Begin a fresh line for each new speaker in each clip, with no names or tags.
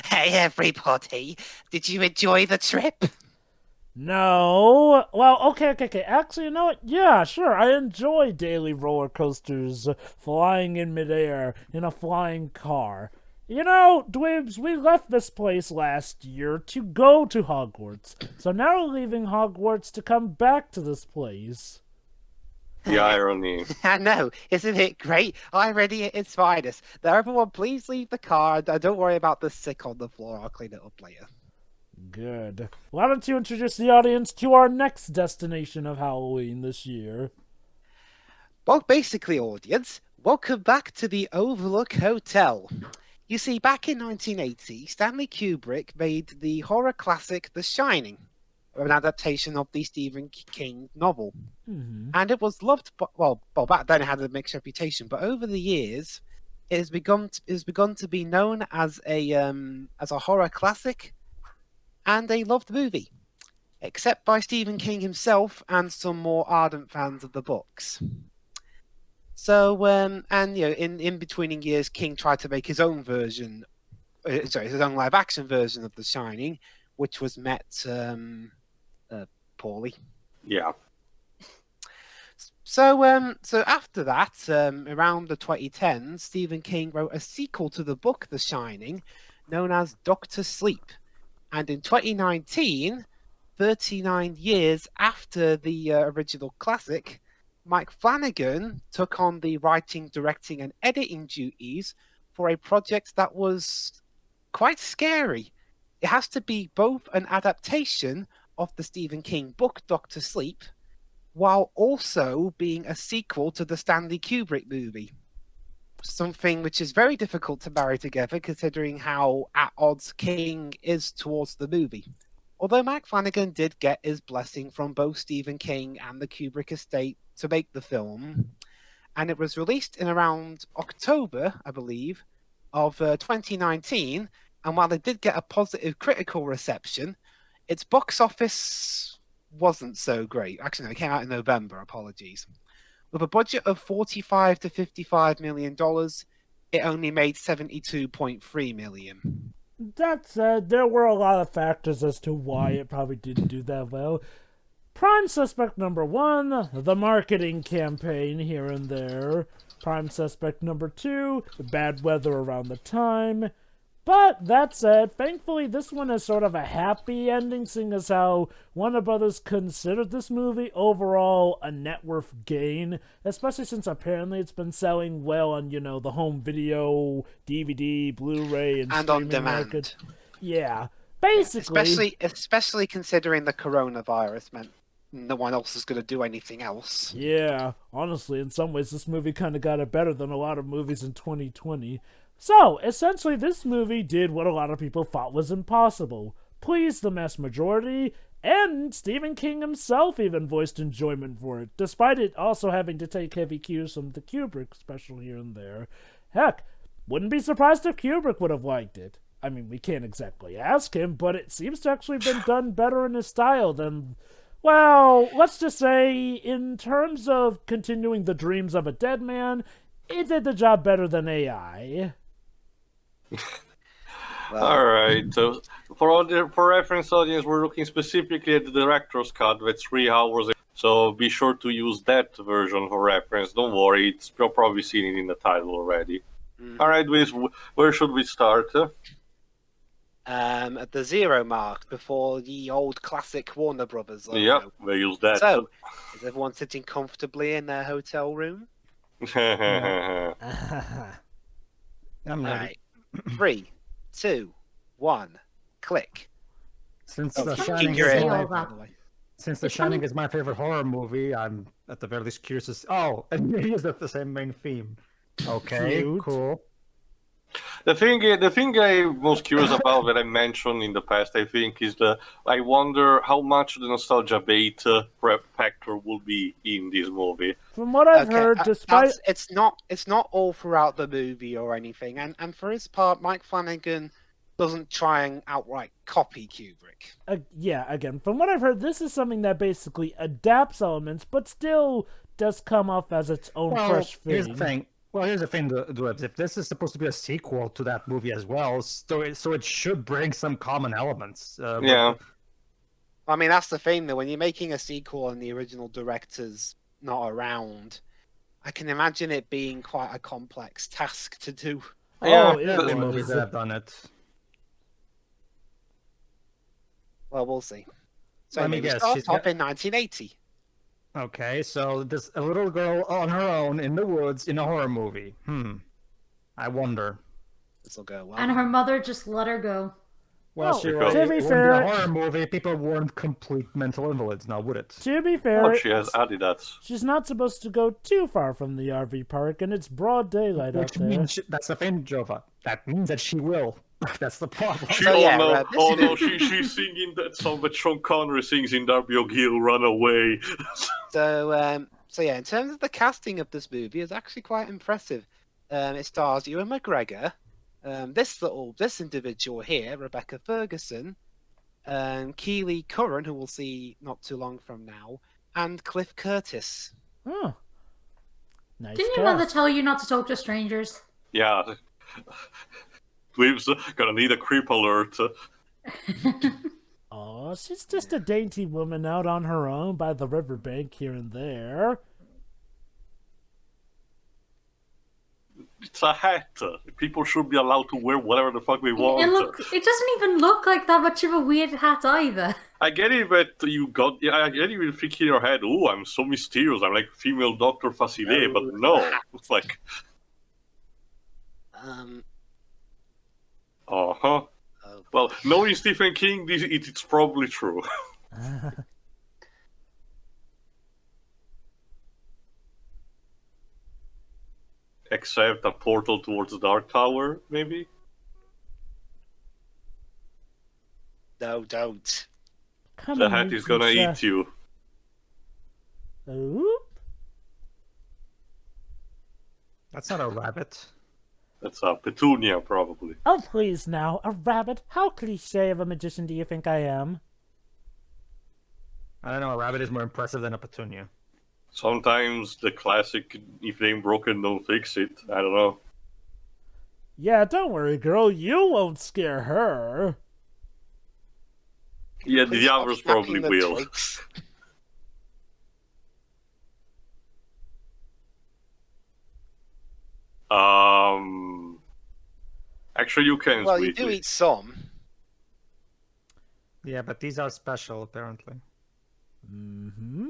Hey everybody, did you enjoy the trip?
No. Well, okay. Actually, you know what? Yeah, sure. I enjoy daily roller coasters, flying in midair in a flying car. You know, Dwebs, we left this place last year to go to Hogwarts. So now we're leaving Hogwarts to come back to this place.
The irony.
I know, isn't it great? Already at its finest. Now everyone please leave the car. Don't worry about the sick on the floor, I'll clean it up later.
Good. Why don't you introduce the audience to our next destination of Halloween this year?
Well, basically, audience, welcome back to the Overlook Hotel. You see, back in 1980, Stanley Kubrick made the horror classic The Shining, an adaptation of the Stephen King novel.
Mm-hmm.
And it was loved. Well, back then it had a mixed reputation, but over the years, it has begun to be known as a horror classic and a loved movie, except by Stephen King himself and some more ardent fans of the books. So, and in betweening years, King tried to make his own version, his own live action version of The Shining, which was met poorly.
Yeah.
So after that, around the 2010s, Stephen King wrote a sequel to the book The Shining, known as Doctor Sleep. And in 2019, 39 years after the original classic, Mike Flanagan took on the writing, directing, and editing duties for a project that was quite scary. It has to be both an adaptation of the Stephen King book Doctor Sleep, while also being a sequel to the Stanley Kubrick movie. Something which is very difficult to marry together considering how at odds King is towards the movie. Although Mike Flanagan did get his blessing from both Stephen King and the Kubrick estate to make the film, and it was released in around October, I believe, of 2019. And while it did get a positive critical reception, its box office wasn't so great. Actually, no, it came out in November. Apologies. With a budget of 45 to 55 million dollars, it only made 72.3 million.
That said, there were a lot of factors as to why it probably didn't do that well. Prime suspect number one, the marketing campaign here and there. Prime suspect number two, bad weather around the time. But that said, thankfully this one is sort of a happy ending, seeing as how Warner Brothers considered this movie overall a net worth gain, especially since apparently it's been selling well on, the home video, DVD, Blu-ray, and
And on
streaming market.
demand.
Yeah,
Yeah,
basically.
especially considering the coronavirus meant no one else is going to do anything else.
Yeah, honestly, in some ways, this movie kind of got it better than a lot of movies in 2020. So, essentially, this movie did what a lot of people thought was impossible please the mass majority, and Stephen King himself even voiced enjoyment for it, despite it also having to take heavy cues from the Kubrick special here and there. Heck, wouldn't be surprised if Kubrick would have liked it. I mean, we can't exactly ask him, but it seems to actually have been done better in his style than, well, let's just say, in terms of continuing the dreams of a dead man, it did the job better than AI.
Well,
All right. So for reference audience, we're looking specifically at the director's cut with 3 hours. So be sure to use that version for reference. Don't worry, you've probably seen it in the title already. All right, Wiz, where should we start?
at the 0 mark before the old classic Warner Brothers logo.
Yep, we use that.
So, is everyone sitting comfortably in their hotel room?
Yeah.
I'm
All
ready.
right. 3, 2, 1, click.
Since
Oh,
The
keep
Shining
your
is
ear
my,
out, by the way.
since The
It's
Shining
funny.
is my favorite horror movie, I'm at the very least curious to oh, and you used the same main theme. Okay,
Cute.
cool.
The thing I'm most curious about that I mentioned in the past, I think, is I wonder how much the nostalgia bait factor will be in this movie.
From what I've
Okay,
heard, despite
it's not all throughout the movie or anything, and for his part, Mike Flanagan doesn't try and outright copy Kubrick.
yeah, again, from what I've heard, this is something that basically adapts elements, but still does come off as its own
Well,
fresh
here's the
thing.
thing. Well, here's the thing, Dwebs. If this is supposed to be a sequel to that movie as well, so it should bring some common elements.
Yeah.
I mean, that's the thing, though. When you're making a sequel and the original director's not around, I can imagine it being quite a complex task to do.
Yeah,
Oh, yeah,
the
it
movies
was.
that have done it.
Well, we'll see. So
Let me
maybe
guess,
start
she's
off
got-
in 1980.
Okay, so there's a little girl on her own in the woods in a horror movie. I wonder.
This will go well.
And her mother just let her go.
Well,
Oh,
she
to
was,
be
it wouldn't be
fair-
a horror movie. People weren't complete mental invalids, now would it?
To be fair,
Oh, she has Adidas.
she's not supposed to go too far from the RV park, and it's broad daylight out
Which
there.
means that's the thing, Jova. That means that she will. That's the problem.
She,
So,
oh
yeah,
no,
this
oh
is-
no, she's singing that song that Sean Connery sings in Darby O'Gill, Run Away.
So yeah, in terms of the casting of this movie, it's actually quite impressive. It stars Ewan McGregor, this individual here, Rebecca Ferguson, Keely Curran, who we'll see not too long from now, and Cliff Curtis.
Oh. Nice
Didn't your mother
cast.
tell you not to talk to strangers?
Yeah. We've gonna need a creep alert.
Oh, she's just a dainty woman out on her own by the riverbank here and there.
It's a hat. People should be allowed to wear whatever the fuck they want.
It doesn't even look like that much of a weird hat either.
I get it that you got. Yeah, I get it. You think in your head, "Oh, I'm so mysterious. I'm like female Doctor Facile," but no, it's like,
Um,
uh huh.
oh,
Well, knowing Stephen King, it's probably true. Except a portal towards the Dark Tower, maybe.
no, don't.
Come
The
on,
hat
you
is gonna
creature.
eat you.
Oop.
That's not a rabbit.
That's a Petunia, probably.
Oh, please now, a rabbit? How cliche of a magician do you think I am?
I don't know. A rabbit is more impressive than a petunia.
Sometimes the classic, if they ain't broken, don't fix it. I don't know.
Yeah, don't worry, girl, you won't scare her.
Yeah,
Please
the
stop
others
snapping
probably
the
will.
twigs.
Actually, you can,
Well, you do
sweetie.
eat some.
Yeah, but these are special, apparently.
Mm-hmm.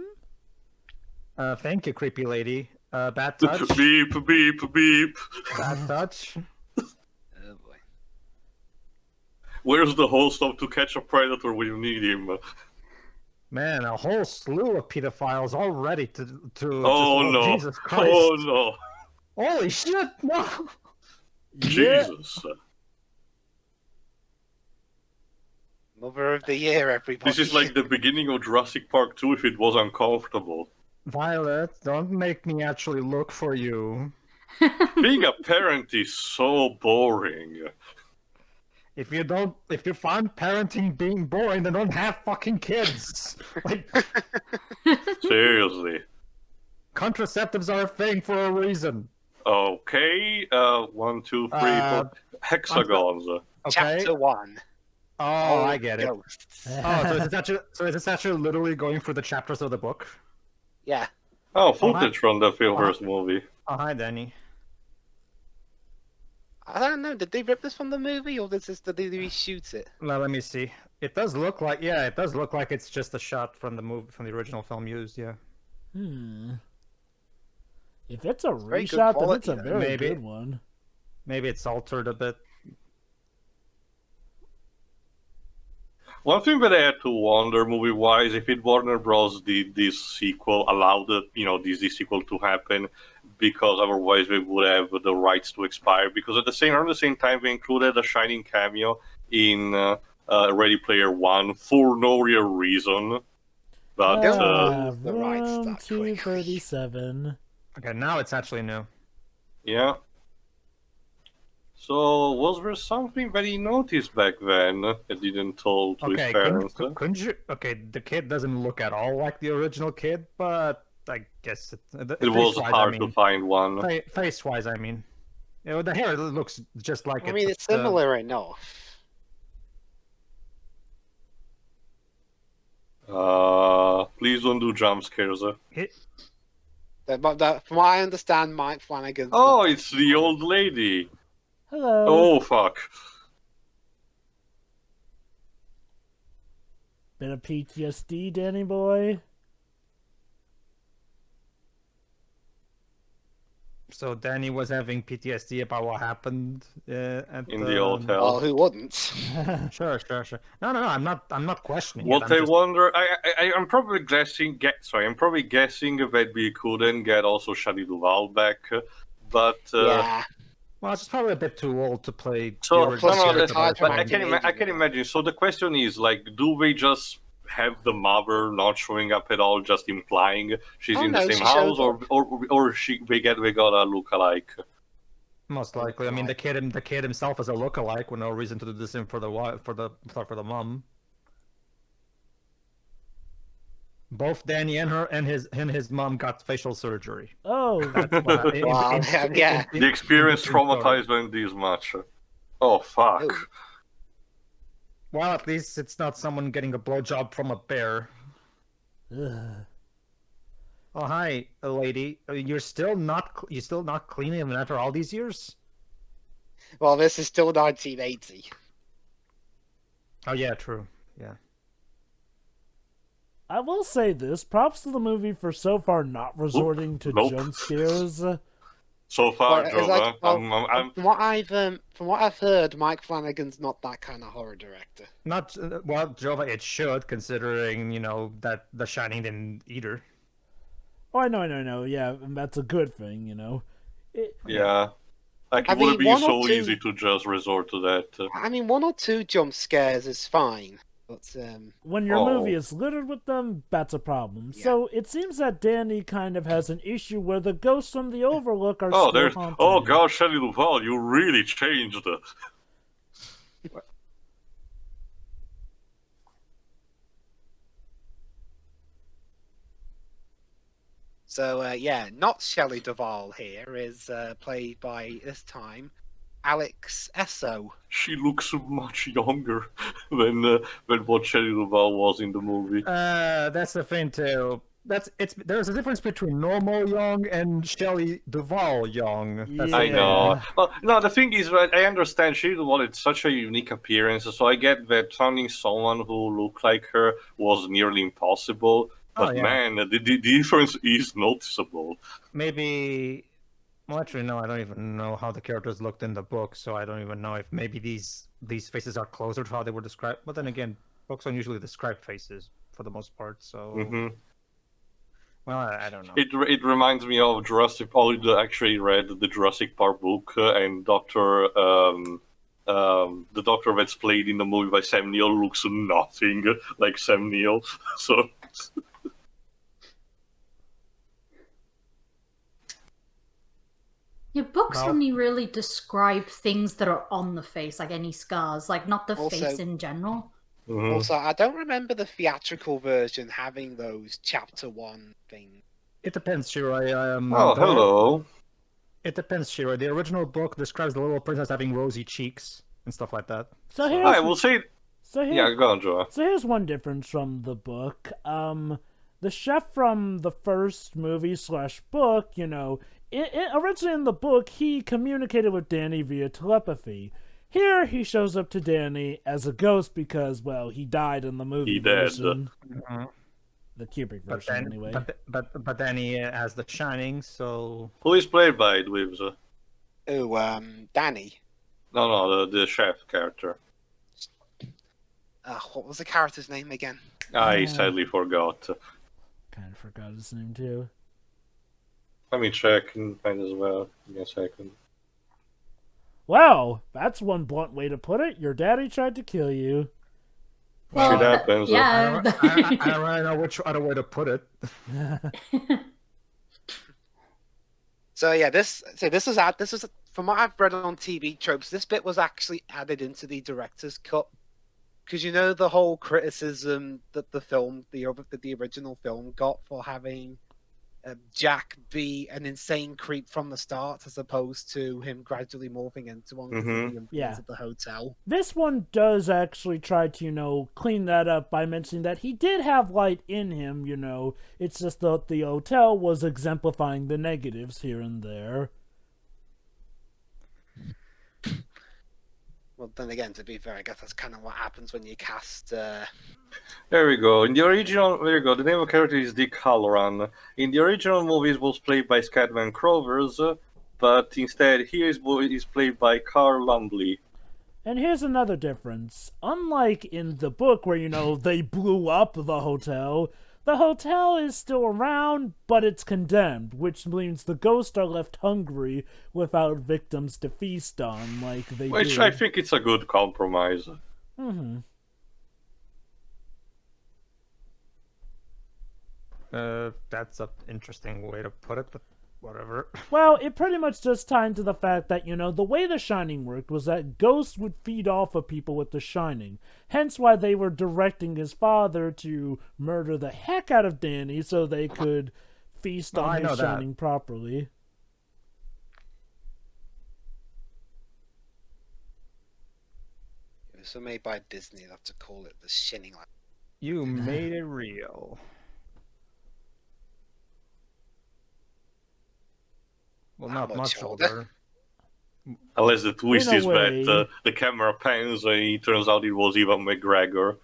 Thank you, creepy lady. Bad touch.
Beep, beep, beep.
Bad touch.
Oh boy.
Where's the host of To Catch a Predator when you need him?
Man, a whole slew of pedophiles already to
Oh no!
Jesus Christ.
Oh no!
Holy shit, no!
Yeah.
Jesus!
Mother of the year, everybody.
This is like the beginning of Jurassic Park 2 if it was uncomfortable.
Violet, don't make me actually look for you.
Being a parent is so boring.
If you find parenting being boring, then don't have fucking kids. Like,
Seriously.
contraceptives are a thing for a reason.
Okay, 1, 2, 3, 4. Hexagons.
Okay.
Chapter 1.
Oh, I get it.
Ghosts.
Oh, so is this actually literally going through the chapters of the book?
Yeah.
Oh, footage from the first movie.
Oh, hi, Danny.
I don't know. Did they rip this from the movie, or did they reshoot it?
Well, let me see. It does look like it's just a shot from the movie, from the original film used. Yeah.
If it's a
very good
reshot, then it's a
quality, though.
very
Maybe.
good one.
Maybe it's altered a bit.
One thing that I had to wonder, movie-wise, if Warner Bros. Did this sequel, allowed this sequel to happen, because otherwise they would have the rights to expire. Because around the same time, they included a Shining cameo in Ready Player One for no real reason. But
the rights
room
that quickly.
237.
Okay, now it's actually new.
yeah. So was there something that he noticed back then that didn't told to
Okay,
his parents?
couldn't you? Okay, the kid doesn't look at all like the original kid, but I guess
It was hard to find one.
Face-wise, I mean. You know, the hair looks just like
I
it.
mean, it's
but,
similar enough.
Please don't do jump scares.
But from what I understand, Mike Flanagan's.
Oh,
not
it's the old lady.
Hello.
Oh, fuck.
Bit of PTSD, Danny boy.
So Danny was having PTSD about what happened
In the hotel.
Oh, who wouldn't?
Sure. No. I'm not questioning it.
What I wonder, I'm probably guessing. I'm probably guessing that we couldn't get also Shelley Duvall back, but
Yeah.
Well, she's probably a bit too old to play.
so
the original
plus
that's
you're
character,
retired
but
from
I
acting
can
ages
imagine. So the question is like, do they just have the mother not showing up at all, just implying she's
Oh,
in
no,
the same
she
house,
showed
or they got a look-alike?
Most likely. I mean, the kid himself is a lookalike with no reason to do the same for the mom. Both Danny and his mom got facial surgery.
Oh,
That's what
Wow, yeah.
The experience
in between
traumatized them this much. Oh fuck.
Oh.
Well, at least it's not someone getting a blowjob from a bear.
ugh.
Oh, hi, lady. You're still not cleaning even after all these years?
Well, this is still 1980.
Oh yeah, true. Yeah.
I will say this: props to the movie for so far not resorting to
Nope.
jump scares.
So far,
Well, it's
Jova,
like, well,
I'm
from what I've heard, Mike Flanagan's not that kind of horror director.
Not well, Jova. It should, considering that The Shining didn't either.
Oh, I know. Yeah, and that's a good thing, you know.
yeah. Like
I
it would
mean,
be
one or
so
two-
easy to just resort to that.
I mean, one or two jump scares is fine, but
When your
Oh.
movie is littered with them, that's a problem.
Yeah.
So it seems that Danny kind of has an issue where the ghosts from the Overlook are
Oh,
still
there's.
haunting
Oh
him.
God, Shelley Duvall, you really changed it.
so yeah, not Shelley Duvall here is played by this time Alex Esso.
She looks much younger than what Shelley Duvall was in the movie.
That's the thing too. There's a difference between normal young and Shelley Duvall young. That's the
I
Yeah.
know. Well, no, the thing is, right, I understand Shelley Duvall had such a unique appearance, so I get that finding someone who looked like her was nearly impossible. But
yeah.
man, the difference is noticeable.
Maybe. Well, actually, no. I don't even know how the characters looked in the book, so I don't even know if maybe these faces are closer to how they were described. But then again, books don't usually describe faces for the most part. So, well, I don't know.
It reminds me of Jurassic. I actually read the Jurassic Park book, and the doctor that's played in the movie by Sam Neill looks nothing like Sam Neill. So.
Your books
Well-
only really describe things that are on the face, like any scars, like not the
Also-
face in general.
Mhm.
Also, I don't remember the theatrical version having those chapter 1 things.
It depends, Shiro.
Oh, hello.
It depends, Shiro. The original book describes the little princess having rosy cheeks and stuff like that.
So here's,
I will say.
so here-
Yeah, go on, Joe.
So here's one difference from the book. The chef from the first movie / book, you know, originally in the book, he communicated with Danny via telepathy. Here, he shows up to Danny as a ghost because, well, he died in the movie
He did.
version. The Kubrick
But
version,
then,
anyway.
but then he has The Shining, so
Who is played by it with?
Oh, Danny.
No, the chef character.
What was the character's name again?
I sadly forgot.
Kind of forgot his name, too.
Let me check and find as well. Give me a second.
Well, that's one blunt way to put it. Your daddy tried to kill you.
Shit happens.
Yeah.
I don't really know which other way to put it.
So yeah, this is from what I've read on TV tropes. This bit was actually added into the director's cut because you know the whole criticism that the original film got for having Jack be an insane creep from the start, as opposed to him gradually morphing into one because of the influence
Yeah.
of the hotel.
This one does actually try to, clean that up by mentioning that he did have light in him, It's just that the hotel was exemplifying the negatives here and there.
Well, then again, to be fair, I guess that's kind of what happens when you cast.
There we go. In the original, there you go. The name of the character is Dick Halloran. In the original movies, was played by Scatman Crothers, but instead here is played by Carl Lumbly.
And here's another difference. Unlike in the book where, they blew up the hotel is still around, but it's condemned, which means the ghosts are left hungry without victims to feast on like they
Which
did.
I think it's a good compromise.
Mm-hmm.
That's an interesting way to put it, but whatever.
Well, it pretty much just tied to the fact that, the way The Shining worked was that ghosts would feed off of people with The Shining. Hence why they were directing his father to murder the heck out of Danny so they could feast on his Shining properly.
It was made by Disney. I'd have to call it the Shining.
You made it real. Well, not much older.
Unless the twist is
way.
that the camera pans and it turns out it was Ewan McGregor.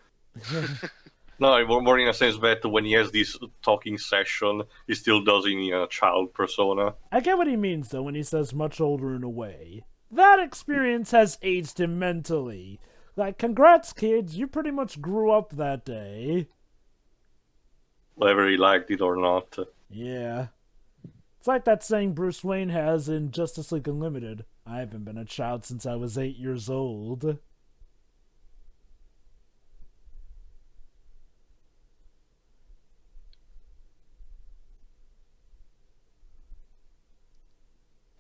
No, more in a sense that when he has this talking session, he still does it in a child persona.
I get what he means, though, when he says much older in a way. That experience has aged him mentally. Like, congrats, kids, you pretty much grew up that day.
Whether he liked it or not.
Yeah. It's like that saying Bruce Wayne has in Justice League Unlimited. I haven't been a child since I was 8 years old.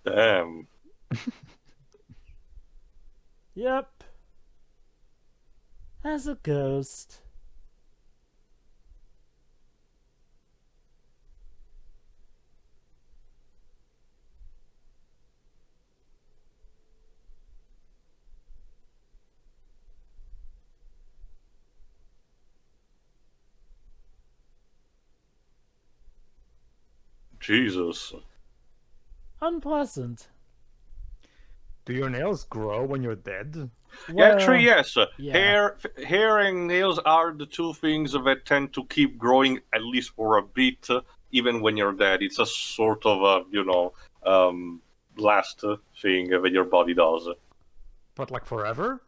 Damn.
Yep. As a ghost.
Jesus.
Unpleasant.
Do your nails grow when you're dead?
Well,
Actually, yes.
yeah.
Hair and nails are the two things that tend to keep growing at least for a bit, even when you're dead. It's a sort of a, last thing that your body does.
But like forever?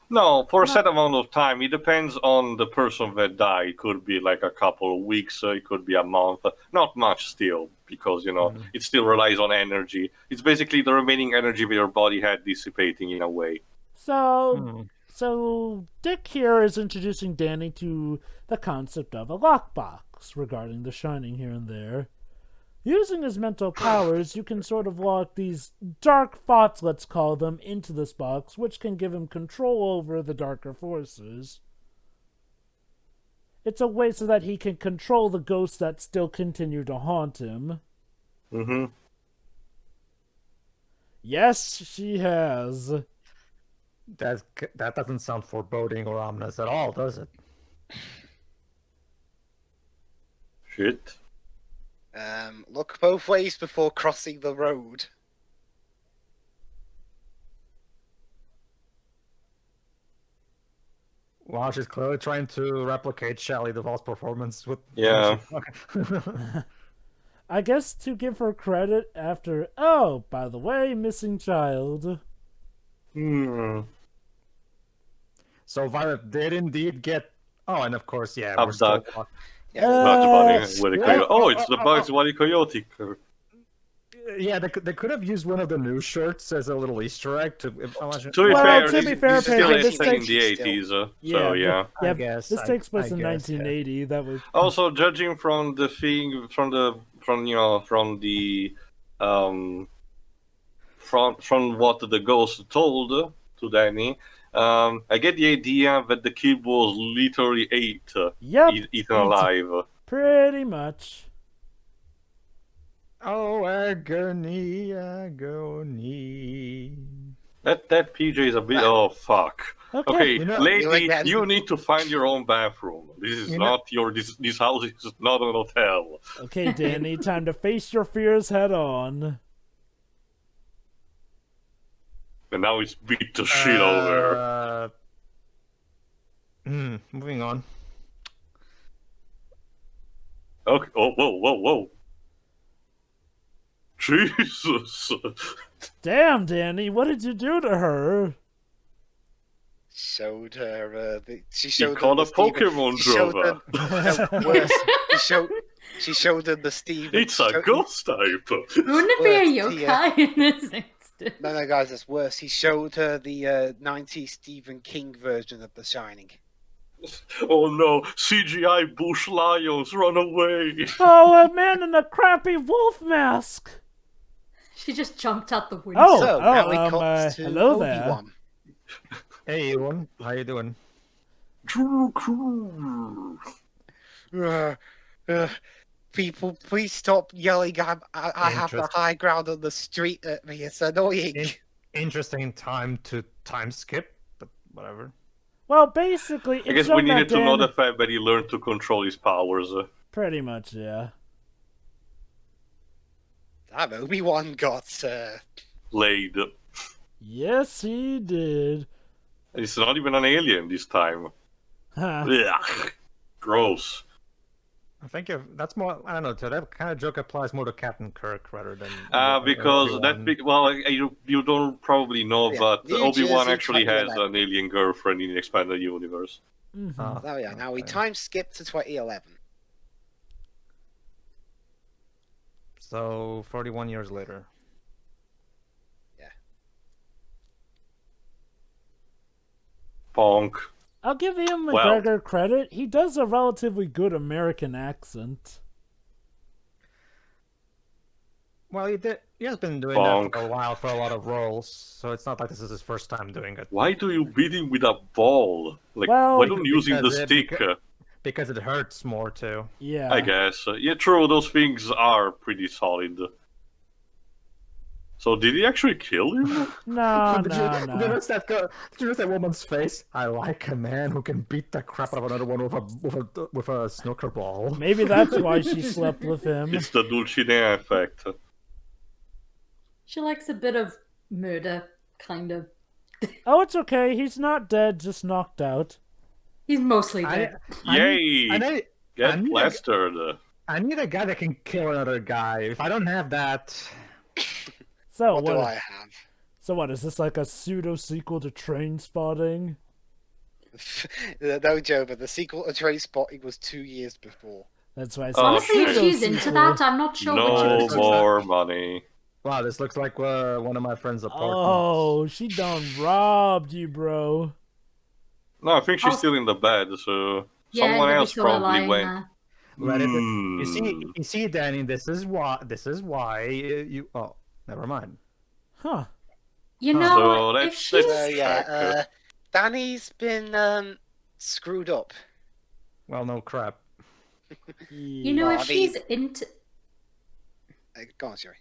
No, for a set amount of time. It depends on the person that died. It could be like a couple of weeks, it could be a month. Not much still, because, it still relies on energy. It's basically the remaining energy that your body had dissipating in a way.
So Dick here is introducing Danny to the concept of a lockbox regarding The Shining here and there. Using his mental powers, you can sort of lock these dark thoughts, let's call them, into this box, which can give him control over the darker forces. It's a way so that he can control the ghosts that still continue to haunt him.
Mm-hmm.
Yes, she has.
That doesn't sound foreboding or ominous at all, does it?
Shit.
Look both ways before crossing the road.
Wow, she's clearly trying to replicate Shelley Duvall's performance with...
Yeah.
I guess to give her credit after... Oh, by the way, missing child.
So Violet did indeed get... Oh, and of course, yeah,
Up
we're still...
duck.
Yeah,
Not the bunny with the coyote. Oh, it's the Bugs Bunny coyote.
Yeah, they could have used one of the new shirts as a little Easter egg to...
To be
Well,
fair,
to be fair,
it's still
Pedro, this
set in
takes-
the 80s, so
Yeah,
yeah.
I guess.
This takes place
I
in
guess, yeah.
1980. That was
Also, judging from the thing, from what the ghost told to Danny, I get the idea that the kid was literally
Yep.
eaten alive.
pretty much.
Oh, agony, agony.
That PJ is a bit. Oh fuck.
Okay.
Okay,
You know-
lady,
again.
you need to find your own bathroom. This is
You know-
not your. This house is not an hotel.
Okay, Danny, time to face your fears head on.
And now it's beat the shit over.
Moving on.
Okay. Oh, whoa. Jesus.
Damn, Danny, what did you do to her?
Showed her. She
He
showed
called
her
a
the Steven-
Pokemon
she showed
Drover.
her- no, worse. She showed her the Steven.
It's a ghost type.
Wouldn't it be a
Worse,
yokai in this instance?
No, guys, it's worse. He showed her the 90s Stephen King version of The Shining.
Oh no, CGI bush lions, run away.
Oh, a man in a crappy wolf mask.
She just jumped out the window.
Oh,
So now he cuts to
hello there.
Obi-Wan.
Hey, Ewan. How you doing?
People, please stop yelling. I have the
Interest-
high ground on the street at me. It's annoying.
Interesting time to time skip, but whatever.
Well, basically,
I guess
it's
we
shown
needed
that
to know
Dan...
the fact that he learned to control his powers.
Pretty much, yeah.
Damn, Obi-Wan got...
Laid.
Yes, he did.
It's not even an alien this time.
Huh.
Ugh. Gross.
I think that's more. I don't know. That kind of joke applies more to Captain Kirk rather than.
Because that
Obi-Wan.
big. Well, you don't probably know,
Yeah,
but
New
Obi-Wan
Jersey
actually has
2011.
an alien girlfriend in the expanded universe.
Mhm.
Oh yeah, now we
okay.
time skip to 2011.
So 41 years later.
Bonk.
I'll give Ian
Well-
McGregor credit. He does a relatively good American accent.
Well, he has been doing
Bonk.
that for a while for a lot of roles, so it's not like this is his first time doing it.
Why do you beat him with a ball? Like,
Well,
why don't you using the
because it-
stick?
Because it hurts more too.
Yeah.
I guess. Yeah, true. Those things are pretty solid. So did he actually kill him?
No,
Did
no,
you
no.
notice that did you notice that woman's face? I like a man who can beat the crap out of another one with a snooker ball.
Maybe that's why she slept with him.
It's the Dulcinea effect.
She likes a bit of murder, kind of.
Oh, it's okay. He's not dead, just knocked out.
He's mostly dead.
Yay!
I
Get
need a-
plastered.
I need a guy that can kill another guy. If I don't have that,
So
What
what?
do I have?
So what? Is this like a pseudo sequel to Train Spotting?
No joke, but the sequel to Train Spotting was 2 years before.
That's why I said
Oh,
Honestly, if
shit.
she's into that, I'm not sure which
No
of the
more money.
wow, this looks like one of my friend's apartments.
Oh, she done robbed you, bro.
No, I think she's
I'll-
still in the bed, so
Yeah,
someone
maybe
else
sort of
probably
lying
went.
there.
Let it-
Hmm.
you see, Danny. This is why you. Oh, never mind.
Huh.
You
So
know, if
let's-
she's
let's-
Yeah, Danny's been screwed up.
Well, no crap.
you know,
Well,
if
I mean-
she's into
Go on, Sherry.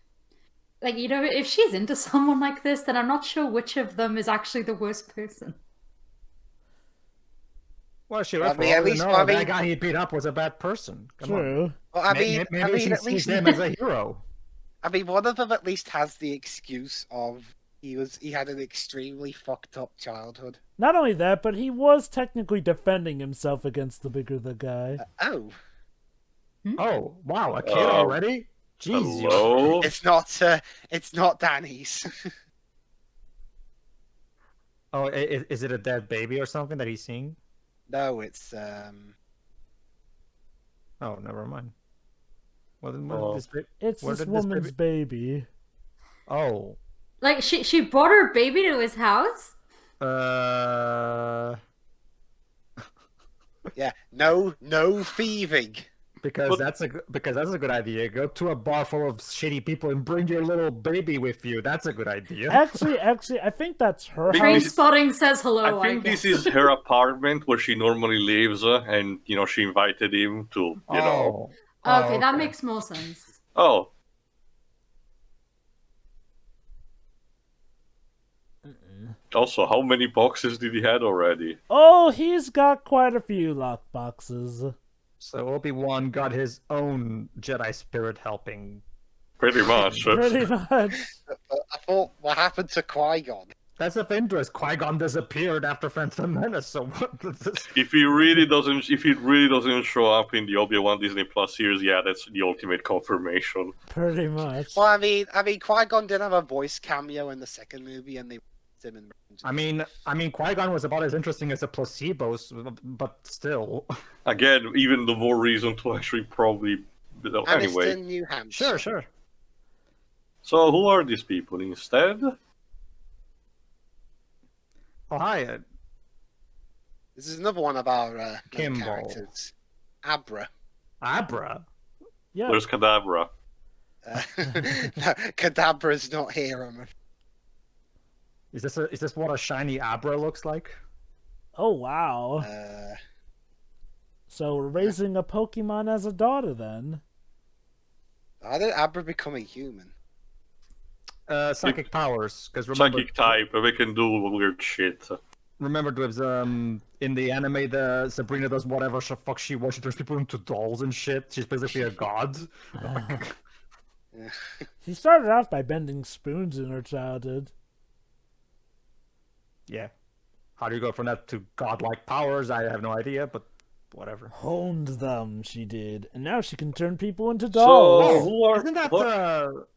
like, you know, if she's into someone like this, then I'm not sure which of them is actually the worst person.
Well, she
Well,
left
I mean, at least- well, I
that
mean-
guy he beat up was a bad person. Come on.
True.
Well, I mean,
Maybe she
at
sees
least
him as a hero.
I mean, one of them at least has the excuse of he had an extremely fucked up childhood.
Not only that, but he was technically defending himself against the bigger the guy.
Oh,
Oh, wow, a kid
Oh.
already? Jeez, you-
Hello?
it's not Danny's.
Oh, is it a dead baby or something that he's seeing?
No, it's
Oh, never mind. Well, then
Oh.
this ba-
It's
Where
this
did this
woman's baby.
Oh.
Like, she brought her baby to his house?
yeah, no thieving.
Because
But-
that's a good idea. Go to a bar full of shitty people and bring your little baby with you. That's a good idea.
Actually, I think that's her
Big
Train
house.
This-
spotting says hello,
I think
guess.
this is her apartment where she normally lives, and she invited him to,
Oh.
Okay, that makes more sense.
Oh, Also, how many boxes did he have already?
Oh, he's got quite a few lock boxes.
So Obi-Wan got his own Jedi spirit helping.
Pretty much.
Pretty much.
I thought, what happened to Qui-Gon?
That's of interest. Qui-Gon disappeared after Phantom Menace, so what is this?
If he really doesn't show up in the Obi-Wan Disney Plus series, yeah, that's the ultimate confirmation.
Pretty much.
Well, I mean, Qui-Gon did have a voice cameo in the second movie, and they used him in.
I mean, Qui-Gon was about as interesting as a placebo, but still.
Again, even the more reason to actually probably. Anyway.
Aniston, New Hampshire.
Sure.
So, who are these people instead?
Oh, hi.
This is another one of our main
Kimball.
characters. Abra.
Abra?
Yeah.
There's Kadabra.
No, Kadabra's not here.
Is this what a shiny Abra looks like?
Oh, wow. So we're raising a Pokemon as a daughter, then.
How did Abra become a human?
Psychic powers, because remember,
Psychic type, we can do weird shit.
remember, Dwebs, in the anime, the Sabrina does whatever the fuck she wants. She turns people into dolls and shit. She's basically a god.
She started off by bending spoons in her childhood.
Yeah. How do you go from that to godlike powers? I have no idea, but whatever.
Honed them, she did. And now she can turn people into
So,
dolls.
who are.
Isn't that
what-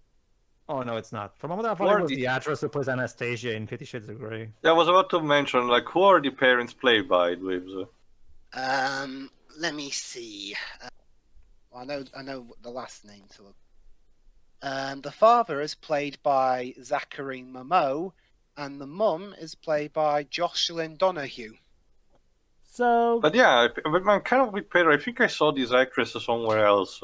Oh no, it's not. From what I
Who
thought,
are
it was
the-
the actress who plays Anastasia in 50 Shades of Grey.
I was about to mention, like, who are the parents played by, Dwebs?
Let me see. I know the last name to look. The father is played by Zachary Momo, and the mum is played by Jocelyn Donahue.
So,
But yeah, I'm kind of with Peter. I think I saw this actress somewhere else.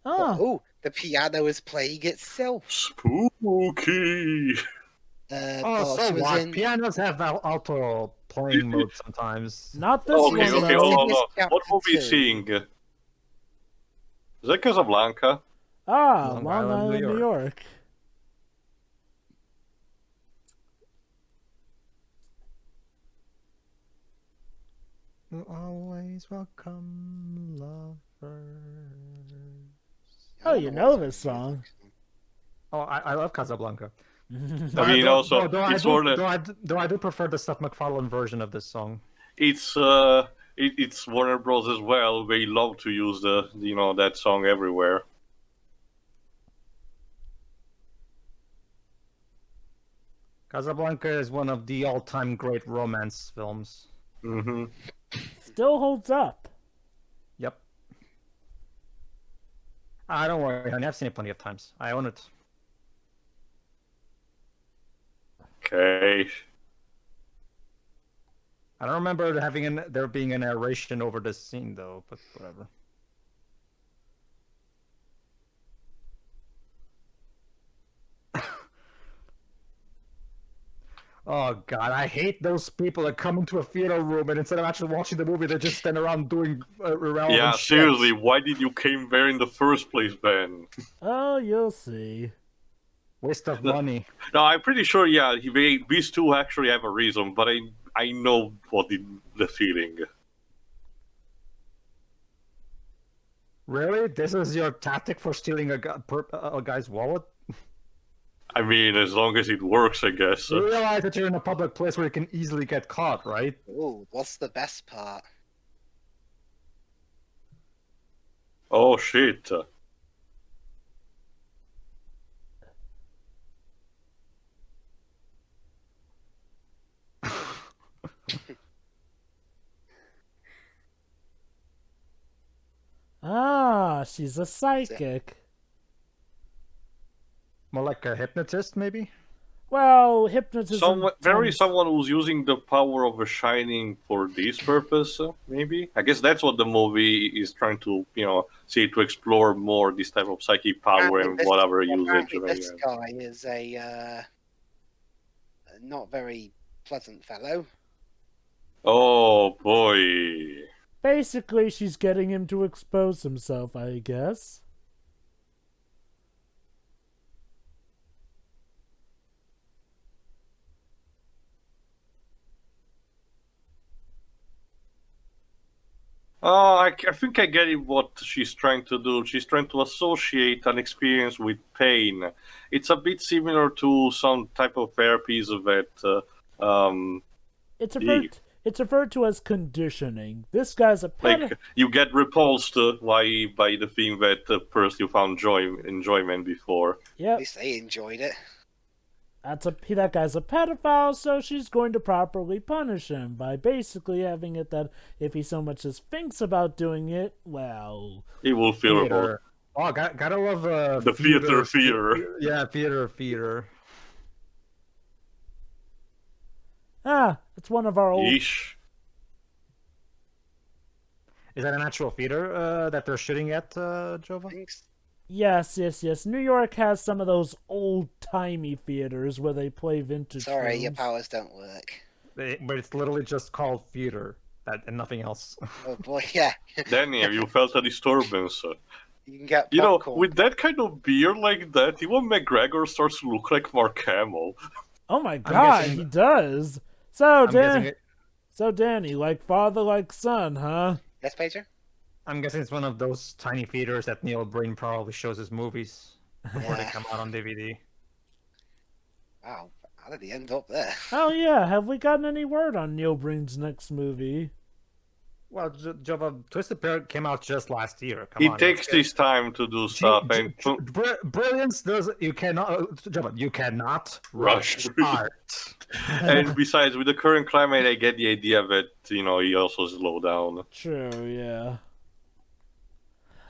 Oh, the piano is playing itself.
Spooky!
Oh,
she
so
was
what?
in-
Pianos have auto playing mode sometimes.
not this
Okay,
one,
okay,
though.
hold on.
Miss
What
Chapter
movie is
2.
seeing? Is that Casablanca?
Ah,
Long
Long
Island,
Island,
New
New York.
You always welcome lovers.
Oh, you know this song.
Oh, I love Casablanca.
I mean, also, it's more than.
Though I do prefer the Seth MacFarlane version of this song.
It's it's Warner Bros. As well. They love to use that song everywhere.
Casablanca is one of the all-time great romance films.
Mm-hmm.
Still holds up.
Yep. Don't worry, honey. I've seen it plenty of times. I own it.
Okay.
I don't remember there being a narration over this scene though, but whatever. Oh god, I hate those people that come into a theater room and instead of actually watching the movie, they just stand around doing irrelevant
Yeah,
shit.
seriously, why did you came there in the first place, Ben?
Oh, you'll see.
Waste of money.
No, I'm pretty sure. Yeah, these two actually have a reason, but I know what the feeling.
Really? This is your tactic for stealing a guy's wallet?
I mean, as long as it works, I guess.
You realize that you're in a public place where you can easily get caught, right?
Oh, what's the best part?
Oh shit!
Ah, she's a psychic.
More like a hypnotist, maybe?
Well, hypnotism.
Someone who's using the power of a shining for this purpose, maybe. I guess that's what the movie is trying to, see to explore more this type of psychic power and whatever usage.
This guy is a not very pleasant fellow.
Oh boy!
Basically, she's getting him to expose himself, I guess.
I think I get it what she's trying to do. She's trying to associate an experience with pain. It's a bit similar to some type of therapies that
It's referred to as conditioning. This guy's a
like you get repulsed by the thing that first you found enjoyment before.
At
Yep.
least they enjoyed it.
That guy's a pedophile, so she's going to properly punish him by basically having it that if he so much as thinks about doing it, well,
He will feel
Theater. Oh, gotta love
the theater.
Yeah, theater.
it's one of our old.
Yeesh.
Is that an actual theater that they're shooting at, Jova?
Thanks.
Yes. New York has some of those old-timey theaters where they play vintage
Sorry, your
films.
powers don't work.
But it's literally just called theater and nothing else.
Oh boy, yeah.
Danny, have you felt a disturbance?
You can get
You know,
popcorn.
with that kind of beard like that, even McGregor starts to look like Mark Hamill.
Oh my god,
guessing-
he does. So,
I'm
Danny, like father, like son, huh?
Yes, Pager?
guessing it's one of those tiny theaters that Neil Breen probably shows his movies before they
Yeah.
come out on DVD.
Wow, how did he end up there?
Oh yeah, have we gotten any word on Neil Breen's next movie?
Well, Jova, Twisted Pair came out just last year. Come
He
on,
takes his time to do stuff, and
brilliance does you cannot Jova, you cannot
Rush.
art.
and besides, with the current climate, I get the idea that he also slowed down.
True, yeah.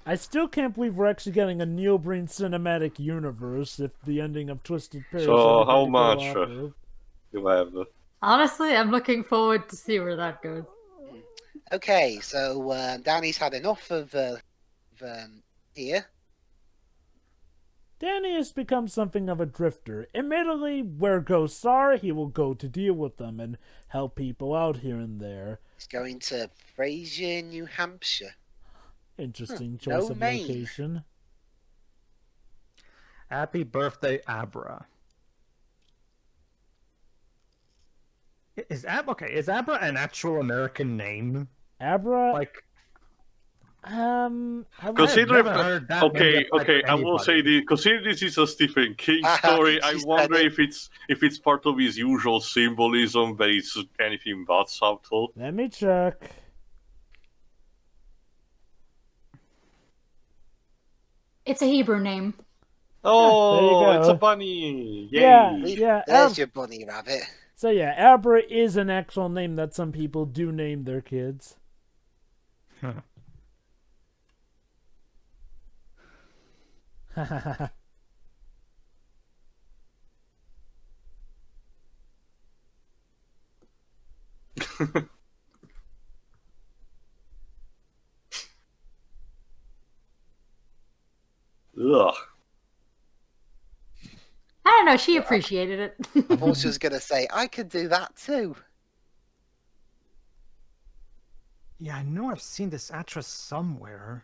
I still can't believe we're actually getting a Neil Breen cinematic universe if the ending of Twisted Pair.
So,
is
how
anything to go
much,
off of.
You have.
Honestly, I'm looking forward to see where that goes.
Okay, so Danny's had enough of here.
Danny has become something of a drifter. Admittedly, where ghosts are, he will go to deal with them and help people out here and there.
He's going to Fraser, New Hampshire.
Interesting
no
choice of
Maine.
location.
Happy birthday, Abra. Is Abra an actual American name?
Abra,
Like,
Consider
never heard that name
okay,
applied to
I will say
anybody.
consider this is a Stephen King story. I
She said
wonder
it.
if it's part of his usual symbolism, but it's anything but subtle.
let me check.
It's a Hebrew name.
Oh,
there you
it's
go.
a bunny! Yay!
Yeah,
There's your bunny rabbit.
So yeah, Abra is an actual name that some people do name their kids.
Ugh.
I don't know. She appreciated it.
I thought she was going to say, I could do that too.
yeah, I know I've seen this actress somewhere.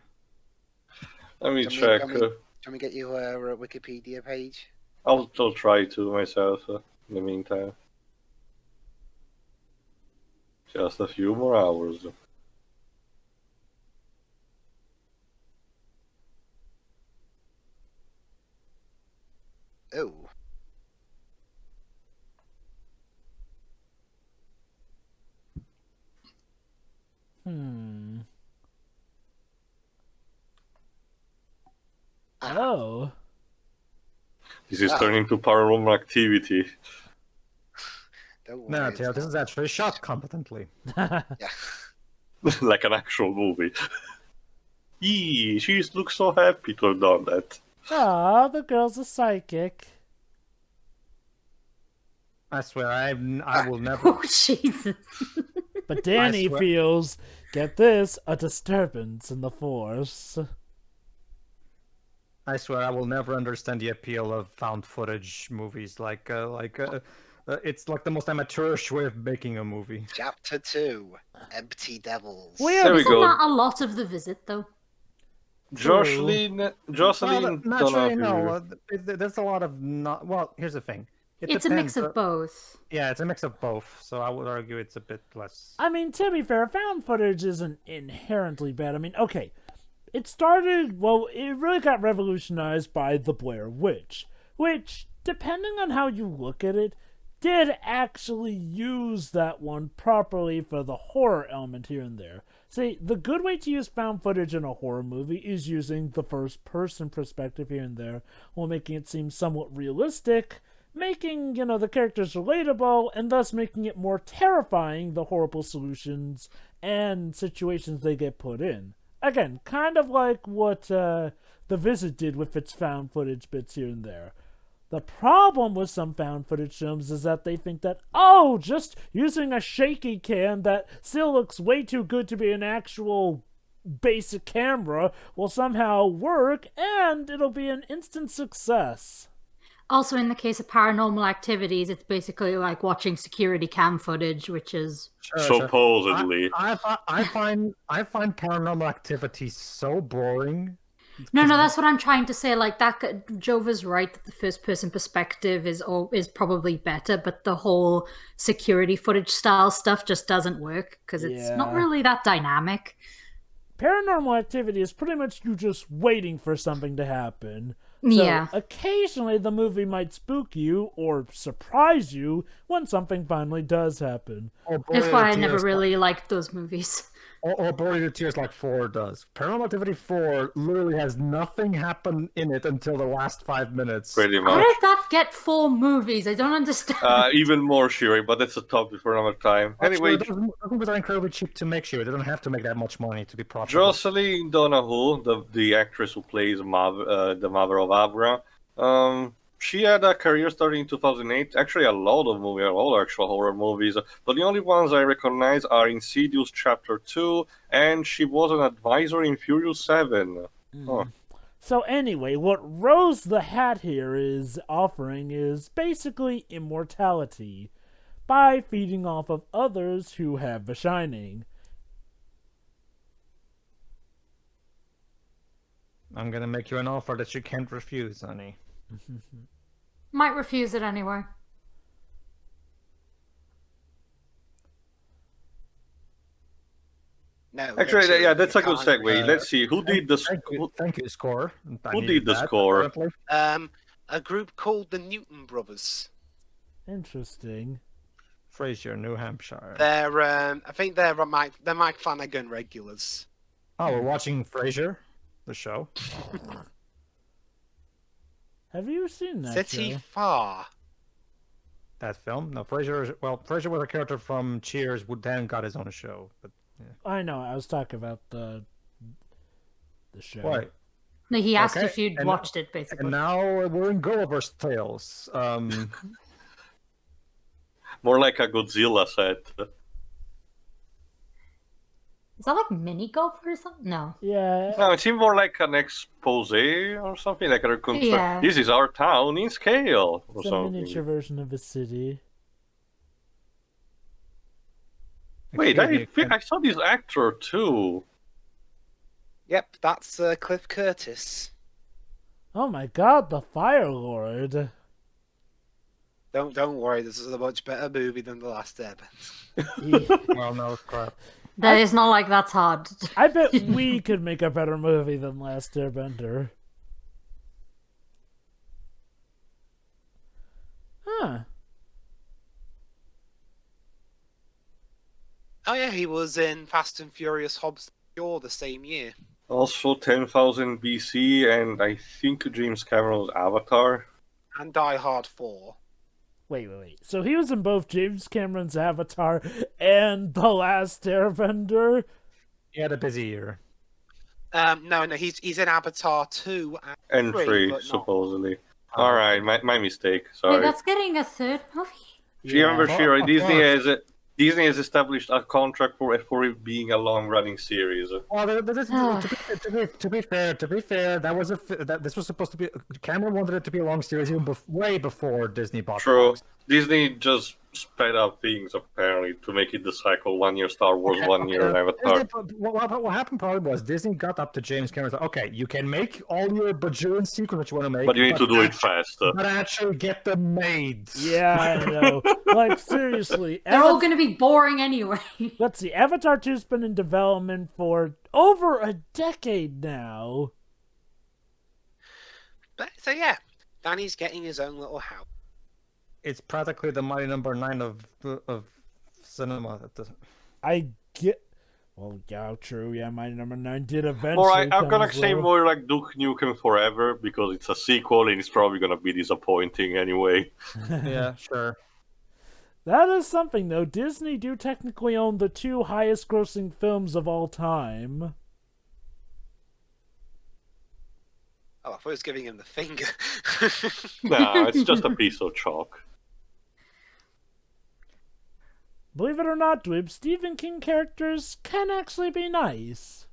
Let me
Can we-
check.
can we- Can we get you a Wikipedia page?
I'll try to myself in the meantime. Just a few more hours.
Oh.
Oh.
This is
Ah.
turning to paranormal activity.
Don't worry.
No,
it's
Tail, this
not.
is actually shot competently.
Yeah.
Like an actual movie. Yee, she looks so happy to have done that.
Ah, the girl's a psychic.
I swear, I will never.
Oh, Jesus.
But Danny
swear-
feels, get this, a disturbance in the force.
I swear, I will never understand the appeal of found footage movies. It's like the most amateurish way of making a movie.
Chapter 2 Empty Devils.
Well,
There we
Isn't
go.
that a lot of The Visit, though?
Jocelyn
Well,
Donahue.
naturally, no. There's a lot of not. Well, here's the thing.
It's a mix of both.
Yeah, it's a mix of both. So I would argue it's a bit less.
I mean, to be fair, found footage isn't inherently bad. I mean, okay, it started, well, it really got revolutionized by The Blair Witch, which, depending on how you look at it, did actually use that one properly for the horror element here and there. See, the good way to use found footage in a horror movie is using the first-person perspective here and there, while making it seem somewhat realistic, making, the characters relatable, and thus making it more terrifying, the horrible solutions and situations they get put in. Again, kind of like what The Visit did with its found footage bits here and there. The problem with some found footage films is that they think that, just using a shaky cam that still looks way too good to be an actual basic camera will somehow work, and it'll be an instant success.
Also, in the case of Paranormal Activities, it's basically like watching security cam footage, which is...
Supposedly.
I find Paranormal Activity so boring.
No, that's what I'm trying to say. Like, that, Jova's right that the first-person perspective is probably better, but the whole security footage style stuff just doesn't work, because it's not really that dynamic.
Paranormal Activity is pretty much you just waiting for something to happen. So
Yeah.
occasionally the movie might spook you or surprise you when something finally does happen.
That's why I never really liked those movies.
Or bore you to tears like 4 does. Paranormal Activity 4 literally has nothing happen in it until the last 5 minutes.
Pretty
How
much.
did that get 4 movies? I don't understand.
Even more Shiri, but that's a topic for another time. Anyway,
those movies are incredibly cheap to make sure. They don't have to make that much money to be profitable.
Jocelyn Donahue, the actress who plays the mother of Abra, she had a career starting in 2008. Actually, a lot of actual horror movies. But the only ones I recognize are Insidious Chapter 2, and she was an advisor in Furious 7. Huh.
So anyway, what Rose the Hat here is offering is basically immortality by feeding off of others who have The Shining.
I'm gonna make you an offer that you can't refuse, honey.
Might refuse it anyway.
No,
Actually, yeah, that's a good
can't,
segue. Let's see, who did the
Thank you, score.
Who did the score?
Apparently.
A group called the Newton Brothers.
Interesting.
Fraser, New Hampshire.
They're, I think they're Mike Flanagan regulars.
Oh, we're watching Frasier, the show.
Have you seen that
City
show?
Far.
That film? No, Frasier. Well, Frasier was a character from Cheers, who then got his own show. But
I know, I was talking about the show.
what?
No, he asked
Okay,
if you'd
and-
watched it, basically.
And now we're in Gulliver's Tales.
More like a Godzilla set.
Is that like mini golf or something? No.
Yeah.
No, it seemed more like an expose or something, like a reconstruction.
Yeah.
This is our town in scale, or
It's a
something.
miniature version of a city.
Wait,
Excuse me,
I saw this actor too.
Yep, that's Cliff Curtis.
Oh my god, the Fire Lord.
Don't worry, this is a much better movie than The Last Airbender.
well, no crap.
That is not like that's hard.
I bet we could make a better movie than Last Airbender. Huh.
Oh yeah, he was in Fast and Furious Hobbs and Shaw the same year.
Also 10,000 BC, and I think James Cameron's Avatar.
And Die Hard 4.
Wait. So he was in both James Cameron's Avatar and The Last Airbender?
He had a busy year.
No, he's in Avatar 2
And 3,
but not.
supposedly. Alright, my mistake,
Wait,
sorry.
that's getting a third movie?
Remember,
Yeah.
Shira,
Of
Disney has established a contract for it being a long-running series.
Well, to be fair, this was supposed to be. Cameron wanted it to be a long series even way before Disney bought.
True.
Fox.
Disney just sped up things apparently to make it the cycle. 1 year Star Wars, 1 year Avatar.
What happened probably was Disney got up to James Cameron and said, okay, you can make all your bajillion sequels that you want to make,
But you need to do it fast.
but actually get them made.
Yeah, I know. Like, seriously.
They're all going to be boring anyway.
Let's see. Avatar 2's been in development for over a decade now.
But so yeah, Danny's getting his own little house.
It's practically the mighty number 9 of cinema. That doesn't.
I get. Well, yeah, true. Yeah, my number 9 did eventually.
Or I'm
come
gonna
as
say
well.
more like Duke Nukem Forever because it's a sequel and it's probably gonna be disappointing anyway.
Yeah, sure.
That is something, though. Disney do technically own the 2 highest-grossing films of all time.
Oh, I thought I was giving him the finger.
Nah, it's just a piece of chalk.
Believe it or not, Dweeb, Stephen King characters can actually be nice.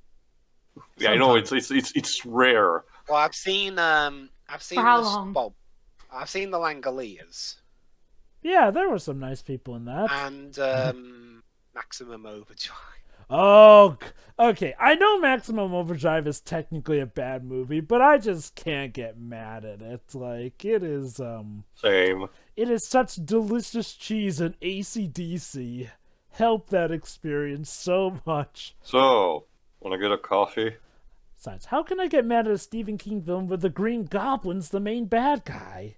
Yeah, I know it's rare.
Well, I've seen
For how long?
Well, I've seen the Langoliers
Yeah, there were some nice people in that.
and Maximum Overdrive.
Oh, okay. I know Maximum Overdrive is technically a bad movie, but I just can't get mad at it. Like, it is,
Same.
it is such delicious cheese and AC/DC. Help that experience so much.
So, wanna get a coffee?
Besides, how can I get mad at a Stephen King film where the Green Goblin's the main bad guy?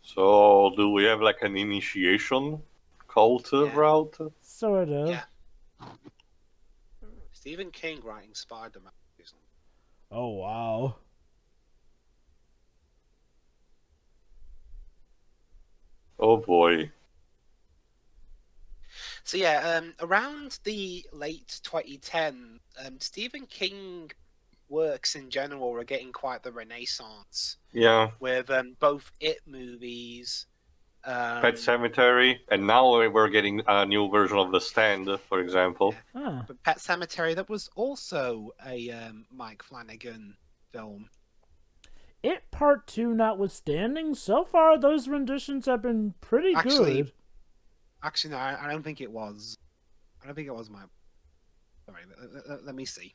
So, do we have like an initiation cult route?
Sort of.
Yeah. Stephen King writing Spider-Man.
Oh, wow.
Oh boy.
So yeah, around the late 2010s, Stephen King works in general are getting quite the renaissance
Yeah.
with both It movies.
Pet Cemetery, and now we're getting a new version of The Stand, for example.
Huh.
But Pet Cemetery, that was also a Mike Flanagan film.
It Part 2 notwithstanding, so far those renditions have been pretty
Actually-
good.
Actually, no, I don't think it was. I don't think it was my. Sorry, let me see.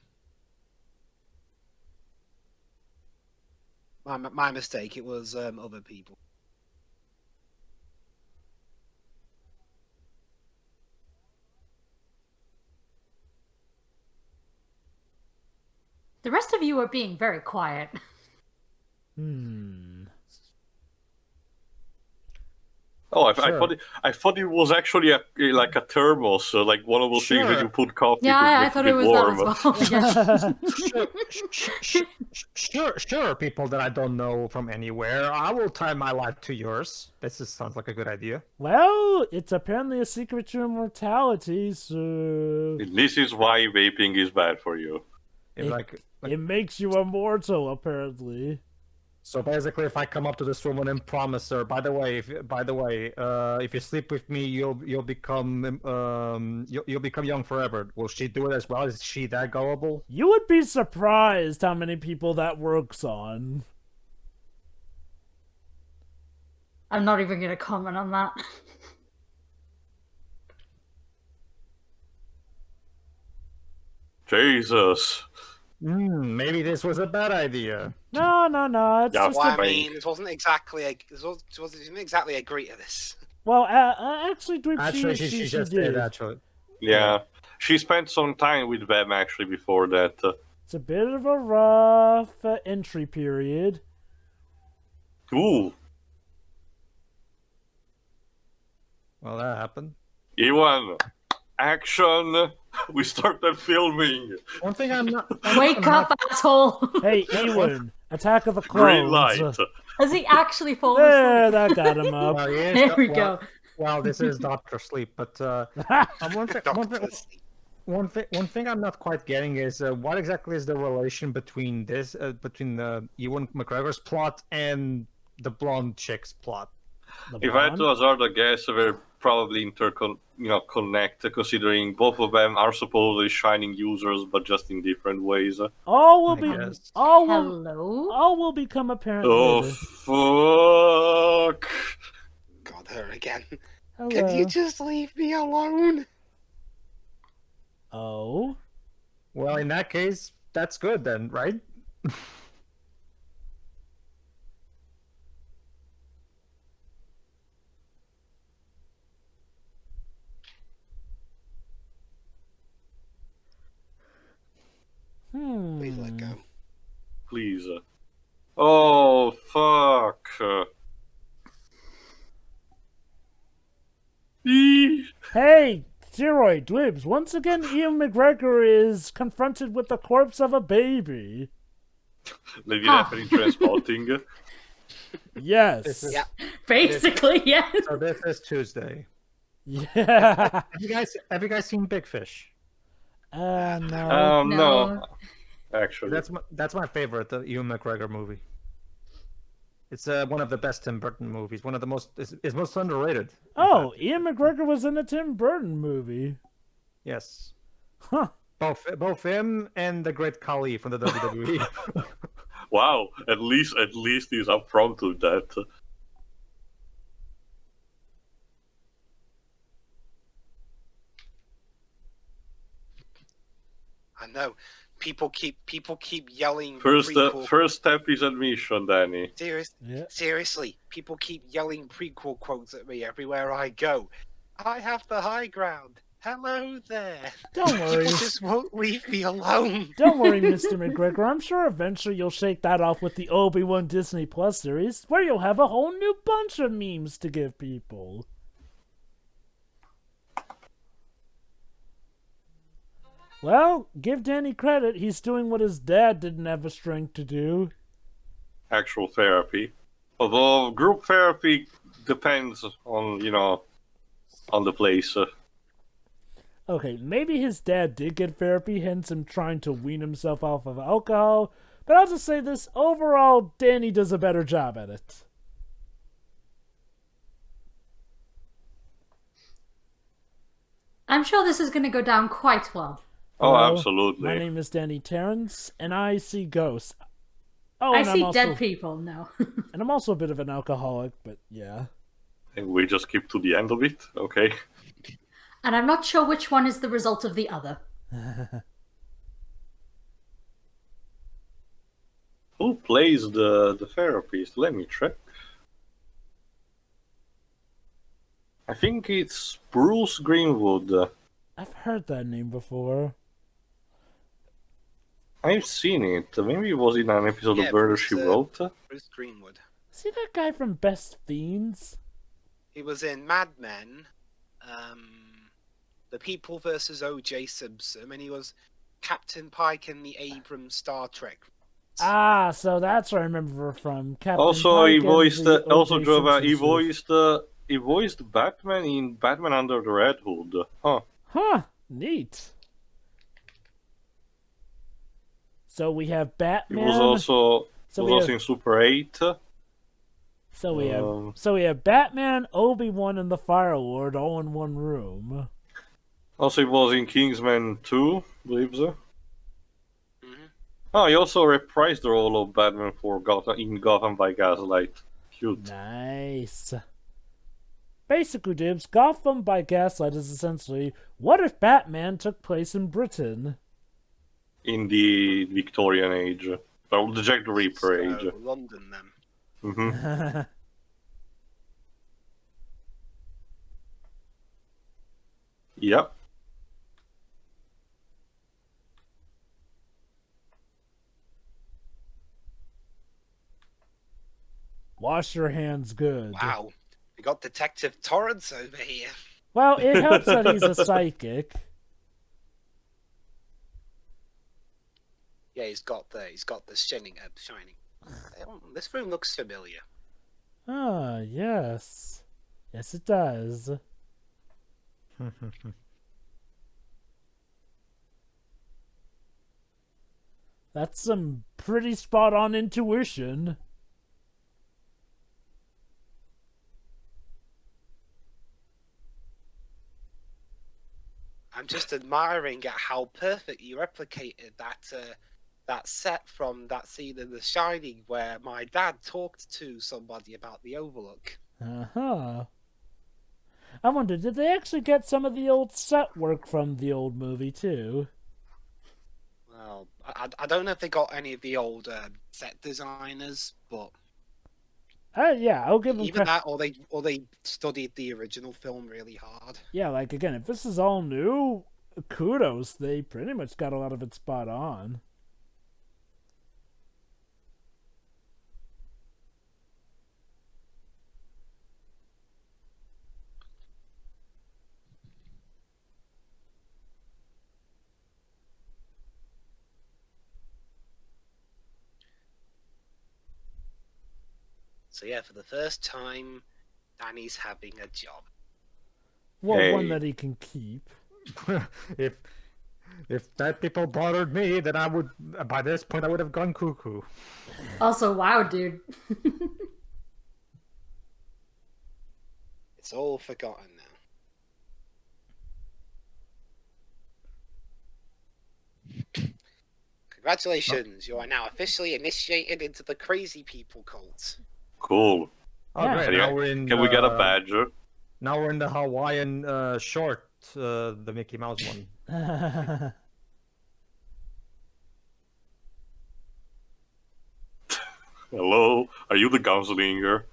My mistake. It was other people.
The rest of you are being very quiet.
Oh,
Sure.
I thought it was actually like a thermos, like one of those things that
Sure.
you put coffee
Yeah,
to
I
make
thought
it
it was
warm.
that as well.
Sure, people that I don't know from anywhere. I will tie my life to yours. This sounds like a good idea.
Well, it's apparently a secret to immortality, so
And this is why vaping is bad for you.
If,
it makes you immortal, apparently.
So basically, if I come up to this woman and promise her, by the way, if you sleep with me, you'll become young forever. Will she do it as well? Is she that gullible?
You would be surprised how many people that works on.
I'm not even going to comment on that.
Jesus.
Maybe this was a bad idea.
No. It's
Yeah,
just
Well,
a...
I mean, it wasn't exactly didn't exactly agree to this.
Well, actually, Dweeb,
Actually,
she
she just
did.
did. Actually,
Yeah. She spent some time with them actually before that.
It's a bit of a rough entry period.
Ooh.
well, that happened.
Iwan. Action. We started filming.
One thing I'm not.
Wake up, asshole!
Hey, Ewan, Attack of the
Green
Clones.
light.
Has he actually fallen
There,
asleep?
that got him up.
Well, yes,
There we
well,
go.
Well, this is Doctor Sleep, but one thing I'm not quite getting is what exactly is the relation between this between Ewan McGregor's plot and the blonde chick's plot?
If I had to hazard a guess, they're probably connected, considering both of them are supposedly shining users, but just in different ways.
All will
I
be
guess.
Hello?
all will become apparent
Oh
later.
fuck!
God her again.
Hello.
Can you just leave me alone?
Oh?
Well, in that case, that's good then, right?
Please let go.
Please. Oh, fuck. Eee.
Hey, Steroid Dwibs, once again Ian McGregor is confronted with the corpse of a baby.
Lady happening transporting.
Yes.
is-
Yeah.
Basically, yes.
So this is Tuesday.
Yeah.
Have you guys seen Big Fish?
No.
No.
No. Actually.
That's my favorite Ewan McGregor movie. It's one of the best Tim Burton movies. One of the most is most underrated. in
Oh,
fact.
Ian McGregor was in a Tim Burton movie.
Yes.
Huh.
Both him and the Great Khali from the WWE.
Wow. At least he's upfront with that.
I know. People keep yelling.
First
prequel.
first step is admission, Danny.
Yeah.
Seriously, people keep yelling prequel quotes at me everywhere I go. I have the high ground. Hello there.
Don't worry.
People just won't leave me alone.
Don't worry, Mr. McGregor. I'm sure eventually you'll shake that off with the Obi-Wan Disney Plus series, where you'll have a whole new bunch of memes to give people. Well, give Danny credit. He's doing what his dad didn't have the strength to do.
Actual therapy. Although group therapy depends on, on the place.
Okay, maybe his dad did get therapy, hence him trying to wean himself off of alcohol, but I'll just say this, overall, Danny does a better job at it.
I'm sure this is going to go down quite well.
Oh,
Hello,
absolutely.
My name is Danny Torrance, and I see ghosts. Oh,
I
and
see
I'm also,
dead people. No.
and I'm also a bit of an alcoholic, but yeah.
And we just keep to the end of it, okay?
And I'm not sure which one is the result of the other.
Who plays the therapist? Let me check. I think it's Bruce Greenwood.
I've heard that name before.
I've seen it. Maybe it was in an episode
Yeah,
of Murder,
Bruce,
She Wrote.
Bruce Greenwood.
See that guy from Best Fiends?
He was in Mad Men, The People versus O.J. Simpson, and he was Captain Pike in the Abrams Star Trek.
Ah, so that's where I remember from. Captain
Also,
Pike
he
and
voiced.
the
Also,
O.J.
Jova, he
Simpson shit.
voiced. He voiced Batman in Batman Under the Red Hood. Huh.
Huh, neat. So we have
He
Batman.
was also.
so
was
we
also
have,
in Super 8.
so we have Batman, Obi-Wan, and the Fire Lord all in one room.
Also, he was in Kingsman 2, believes.
Mhm.
Oh, he also reprised the role of Batman for Gotham by Gaslight. Cute.
Nice. Basically, Dibs, Gotham by Gaslight is essentially, what if Batman took place in Britain?
In the Victorian age. Well, the Jack the Ripper age.
So, London, then.
Mm-hmm. Yep.
Wash your hands good.
Wow. We got Detective Torrance over here.
Well, it helps that he's a psychic.
Yeah, he's got the shining. This room looks familiar.
Ah, yes. Yes, it does. That's some pretty spot-on intuition.
I'm just admiring at how perfect you replicated that set from that scene in The Shining where my dad talked to somebody about the Overlook.
Uh-huh. I wonder, did they actually get some of the old set work from the old movie, too?
Well, I don't know if they got any of the old set designers, but
Yeah, I'll give them
either that or they studied the original film really hard.
Yeah, like, again, if this is all new, kudos. They pretty much got a lot of it spot on.
So yeah, for the first time, Danny's having a job.
Well,
Hey.
one that he can keep.
If dead people bothered me, then I would. By this point, I would have gone cuckoo.
Also, wow, dude.
It's all forgotten now. Congratulations, you are now officially initiated into the Crazy People cult.
Cool.
Oh,
Yeah.
great!
Can,
Now we're in.
can we get a badger?
Now we're in the Hawaiian short, the Mickey Mouse one.
Hello? Are you the gunslinger?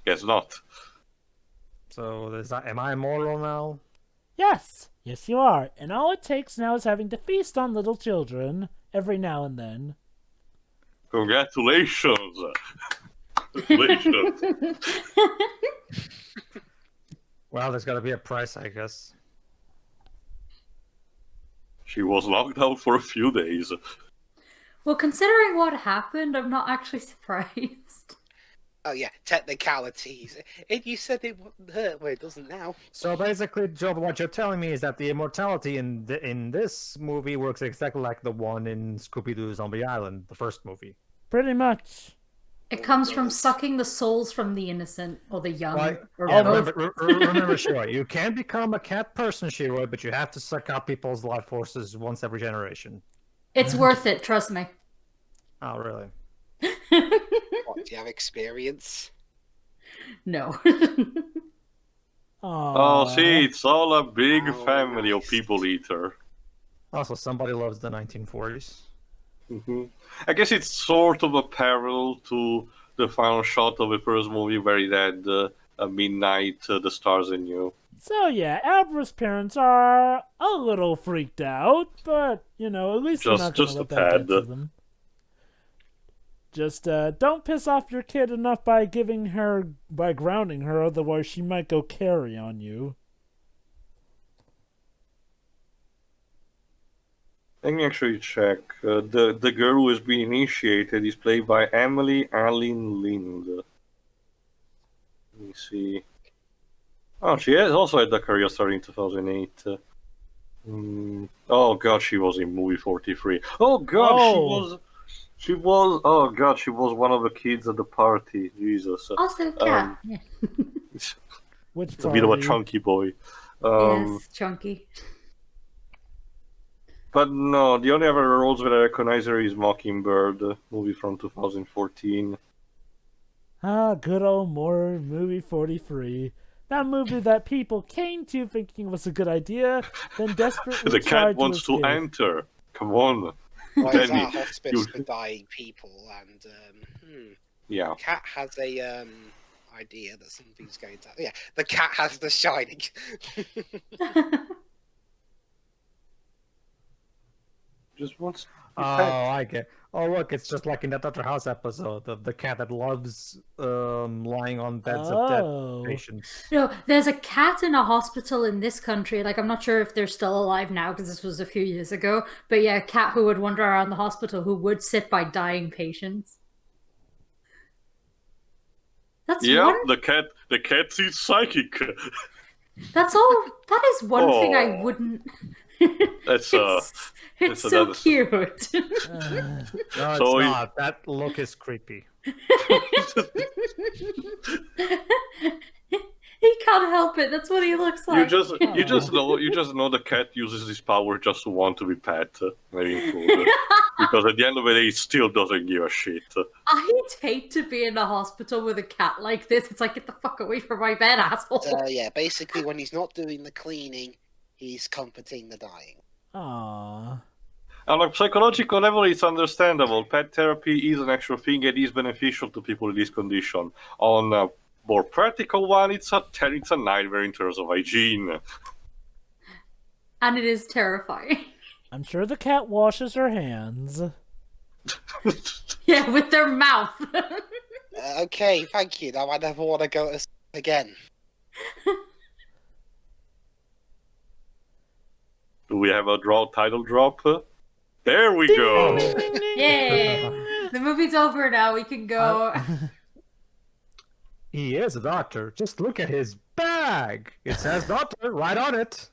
Guess not.
So am I immortal now?
Yes, yes, you are. And all it takes now is having to feast on little children every now and then.
Congratulations! Congratulations!
Well, there's got to be a price, I guess.
She was locked out for a few days.
Well, considering what happened, I'm not actually surprised.
Oh yeah, technicalities. If you said it wouldn't hurt, well, it doesn't now.
So basically, Joe, what you're telling me is that the immortality in this movie works exactly like the one in Scooby-Doo Zombie Island, the first movie.
Pretty much.
It comes from sucking the souls from the innocent or the young.
Right.
Or
Yeah,
both.
remember, Shiro, you can become a cat person, Shiro, but you have to suck out people's life forces once every generation.
It's worth it, trust me.
Oh, really?
What, do you have experience?
No.
Oh, see, it's all a big
Oh,
family of
nice.
people eater.
Also, somebody loves the 1940s.
I guess it's sort of a parallel to the final shot of the first movie where he had midnight, the stars in you.
So yeah, Albra's parents are a little freaked out, but, you know, at least they're not going
Just
to
a
let that get
tad.
to them. Just don't piss off your kid enough by grounding her, otherwise she might go carry on you.
Let me actually check. The girl who is being initiated is played by Emily Allen Lind. Let me see. Oh, she has also had a career starting in 2008. Oh god, she was in movie 43. Oh god,
Oh.
she was. Oh god, she was one of the kids at the party. Jesus.
Also, cat. Yeah.
Which
It's a bit of a
party?
chunky boy.
Yes, chunky.
But no, the only other roles that I recognize her is Mockingbird, movie from 2014.
Ah, good old Moore movie 43. That movie that people came to thinking was a good idea, then desperately
The
tried
cat wants to
escape.
enter. Come on.
Well, it's
Danny,
our hospice
you-
for dying people, and
Yeah.
Cat has a idea that something's going to. Yeah, the cat has the shining.
Just wants.
Oh, I get. Oh, look, it's just like in that Dr. House episode of the cat that loves lying on beds of
Oh.
dead patients.
No, there's a cat in a hospital in this country. Like, I'm not sure if they're still alive now because this was a few years ago. But yeah, a cat who would wander around the hospital who would sit by dying patients. That's
Yeah,
one.
the cat is psychic.
That's all. That is one thing I
Oh.
wouldn't.
That's
It's
that's
so
another-
cute.
No, it's
So
not. That look is creepy.
He can't help it. That's what he looks
You
like.
just know the cat uses his power just to want to be pet, maybe food. Because at the end of the day, he still doesn't give a shit.
I'd hate to be in a hospital with a cat like this. It's like, get the fuck away from my bed, asshole.
So yeah, basically when he's not doing the cleaning, he's comforting the dying.
Aww.
On a psychological level, it's understandable. Pet therapy is an actual thing and is beneficial to people with this condition. On a more practical one, it's a nightmare in terms of hygiene.
And it is terrifying.
I'm sure the cat washes her hands.
Yeah, with their mouth.
Okay, thank you. Now I never want to go to sleep again.
Do we have a title drop? There we go.
Yay! The movie's over now. We can go.
He is a doctor. Just look at his bag. It says doctor right on it.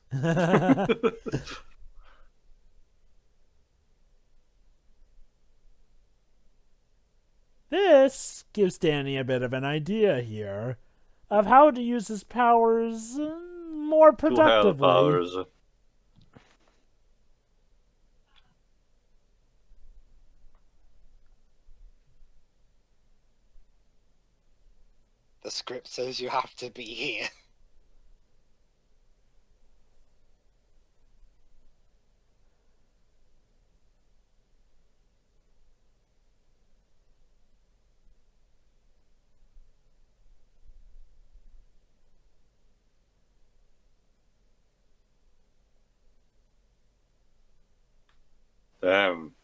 This gives Danny a bit of an idea here of how to use his powers more
To hell
productively.
powers.
The script says you have to be here.
Damn.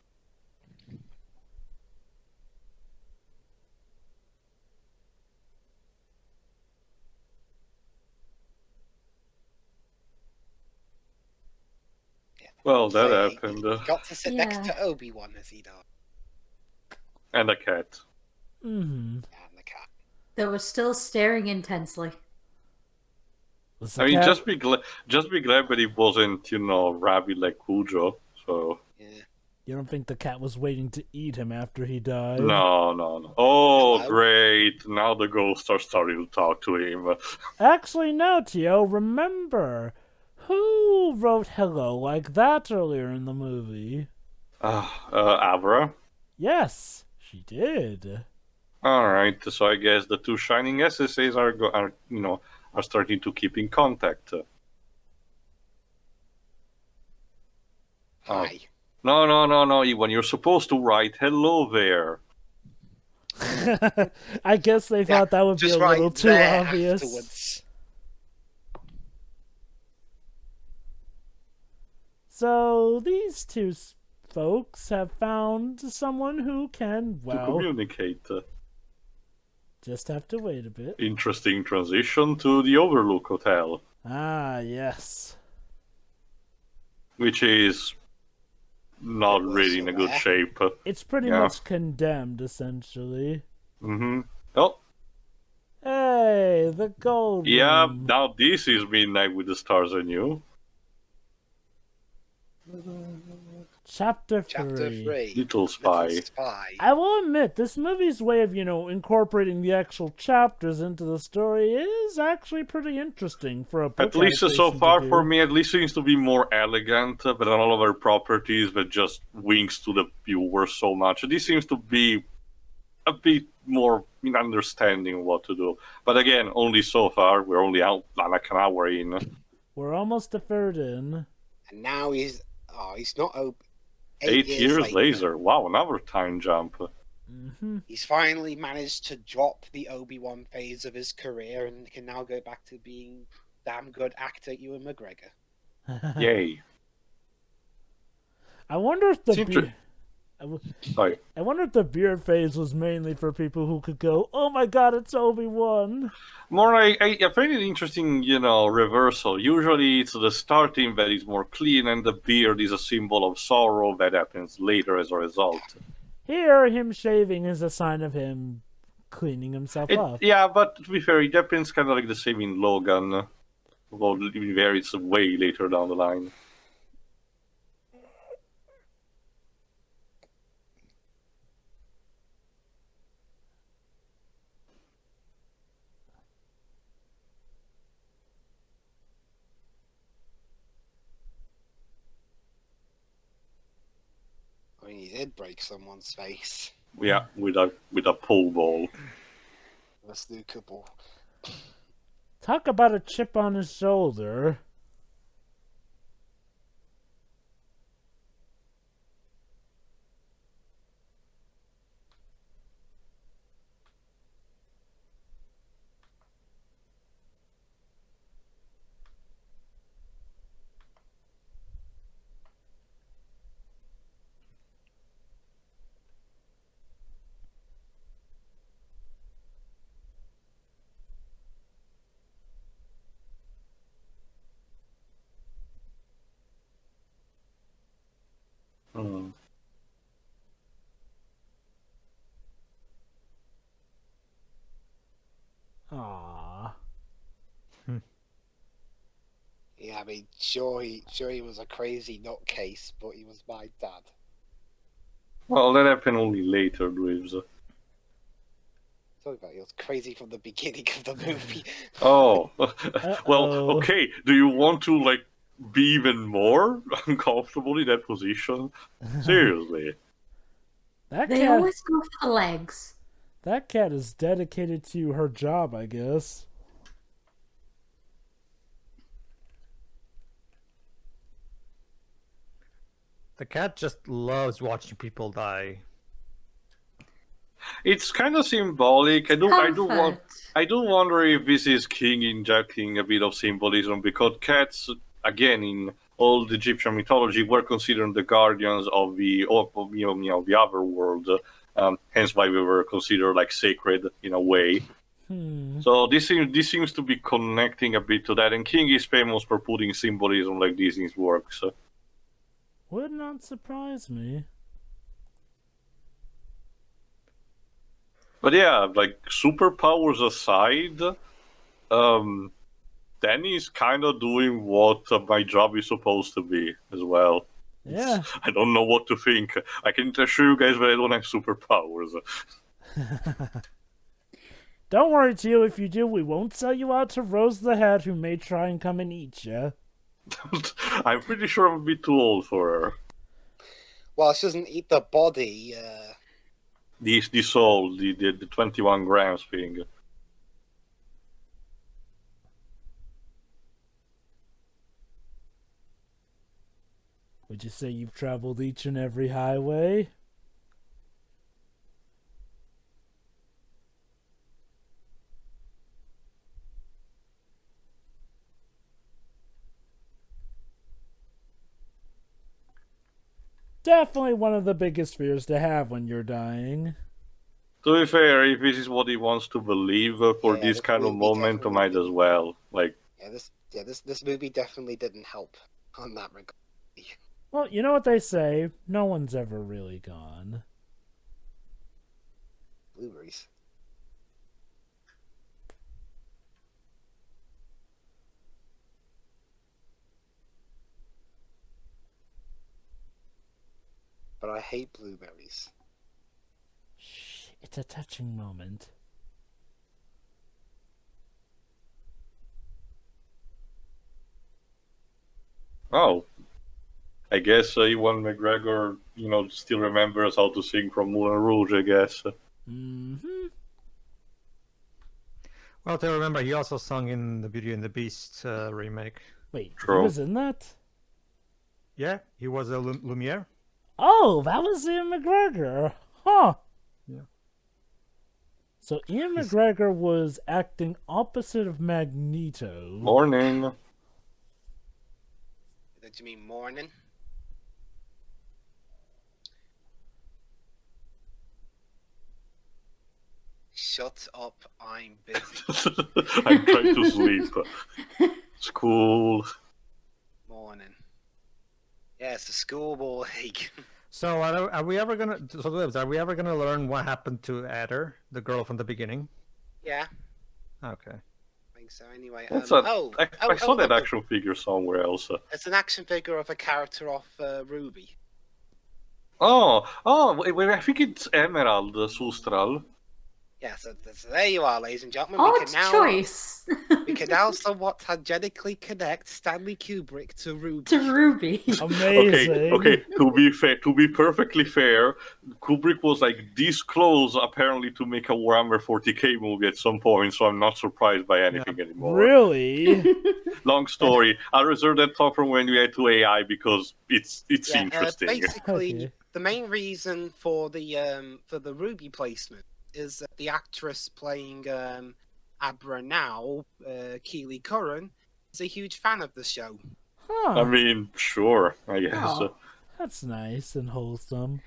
Well, that
So,
happened.
He got to sit next
Yeah.
to Obi-Wan as he died.
And a cat.
Mm-hmm.
And the cat.
That was still staring intensely.
Was
I
the
mean,
cat-
just be glad that it wasn't, rabid like Cujo. So
Yeah.
You don't think the cat was waiting to eat him after he died?
no. Oh,
Hello?
great! Now the ghosts are starting to talk to him.
Actually, no, Tio. Remember, who wrote "Hello" like that earlier in the movie?
Avra.
Yes, she did.
All right. So I guess the two shining SSAs are starting to keep in contact.
Hi.
No, Ivan. You're supposed to write "Hello there."
I guess they thought that would be
Just
a
right
little too
there
obvious.
afterwards.
So these two folks have found someone who can,
To
well,
communicate.
just have to wait a bit.
Interesting transition to the Overlook Hotel,
Ah, yes.
which is not
It was
really in a good
there.
shape.
It's pretty
Yeah.
much condemned, essentially.
Mm-hmm. Oh,
Hey, the gold
yeah.
room.
Now this is Midnight with the Stars on You.
Chapter 3.
Chapter 3.
Little Spy.
Little Spy.
I will admit, this movie's way of, incorporating the actual chapters into the story is actually pretty interesting for a book
At least so
adaptation to
far
do.
for me, at least seems to be more elegant than all of our properties that just winks to the viewer so much. This seems to be a bit more in understanding what to do. But again, only so far. We're only out like an hour in.
We're almost a third in.
And now he's not
8 years later. Wow, another time jump.
Mm-hmm.
He's finally managed to drop the Obi-Wan phase of his career and can now go back to being damn good actor Ewan McGregor.
Yay.
I wonder if the
It's inter-
beard...
Sorry.
I wonder if the beard phase was mainly for people who could go, oh my god, it's Obi-Wan.
More, I find it interesting, reversal. Usually it's the starting that is more clean, and the beard is a symbol of sorrow that happens later as a result.
Here, him shaving is a sign of him cleaning himself up.
Yeah, but to be fair, it happens kind of like the same in Logan, although it varies way later down the line.
did break someone's face.
Yeah, with a pole ball.
A snooker ball.
Talk about a chip on his shoulder.
Hmm.
Aww.
Yeah, I mean, sure he was a crazy nutcase, but he was my dad.
Well, that happened only later, Drews.
Talking about he was crazy from the beginning of the movie.
Oh, well,
Uh-oh.
okay. Do you want to like be even more uncomfortable in that position? Seriously.
That
They
cat.
always go for the legs.
That cat is dedicated to her job, I guess.
The cat just loves watching people die.
It's kind of symbolic. I do
Comfort.
wonder if this is King injecting a bit of symbolism, because cats, again, in old Egyptian mythology, were considered the guardians of the the other world. Hence why we were considered like sacred in a way. So this seems to be connecting a bit to that, and King is famous for putting symbolism like this in his works.
Would not surprise me.
But yeah, like superpowers aside, Danny's kind of doing what my job is supposed to be as well.
Yeah.
I don't know what to think. I can assure you guys that I don't have superpowers.
Don't worry, Teal. If you do, we won't sell you out to Rose the Hat, who may try and come and eat you.
I'm pretty sure I'm a bit too old for her.
Well, she doesn't eat the body.
The soul, the 21 grams thing.
Would you say you've traveled each and every highway? Definitely one of the biggest fears to have when you're dying.
To be fair, if this is what he wants to believe for
Yeah,
this
this
kind of
movie
moment, I
definitely
might as well. Like,
This movie definitely didn't help on that regard.
Well, you know what they say, no one's ever really gone.
Blueberries. But I hate blueberries.
Shh, it's a touching moment.
oh, I guess Ewan McGregor, still remembers how to sing from Moulin Rouge, I guess.
Mm-hmm.
Well, to remember, he also sung in the Beauty and the Beast remake.
Wait,
True.
he was in that?
Yeah, he was a Lumiere.
Oh, that was Ian McGregor. Huh.
Yeah.
So Ian McGregor was acting opposite of Magneto.
Morning.
Did you mean morning? Shut up, I'm busy.
I'm trying to sleep. School.
Morning. Yeah, it's a schoolboy.
So are we ever gonna? So Libs, are we ever gonna learn what happened to Adder, the girl from the beginning?
Yeah,
Okay.
I think so. Anyway,
That's
I
saw that
look,
action figure somewhere else.
It's an action figure of a character off Ruby.
Oh, wait, I think it's Emerald Sustral.
Yeah, so there you are, ladies and gentlemen.
Odd choice.
We can now somewhat tangentially connect Stanley Kubrick to Ruby.
To Ruby.
Amazing.
Okay. To be perfectly fair, Kubrick was like this close apparently to make a Warhammer 40k movie at some point, so I'm not surprised by anything anymore.
Really?
Long story. I'll reserve that talk for when we get to AI because it's interesting.
Basically,
Okay.
the main reason for the Ruby placement is that the actress playing Abra now, Keely Curran, is a huge fan of the show.
Huh.
I mean, sure, I guess.
Oh.
That's nice and wholesome.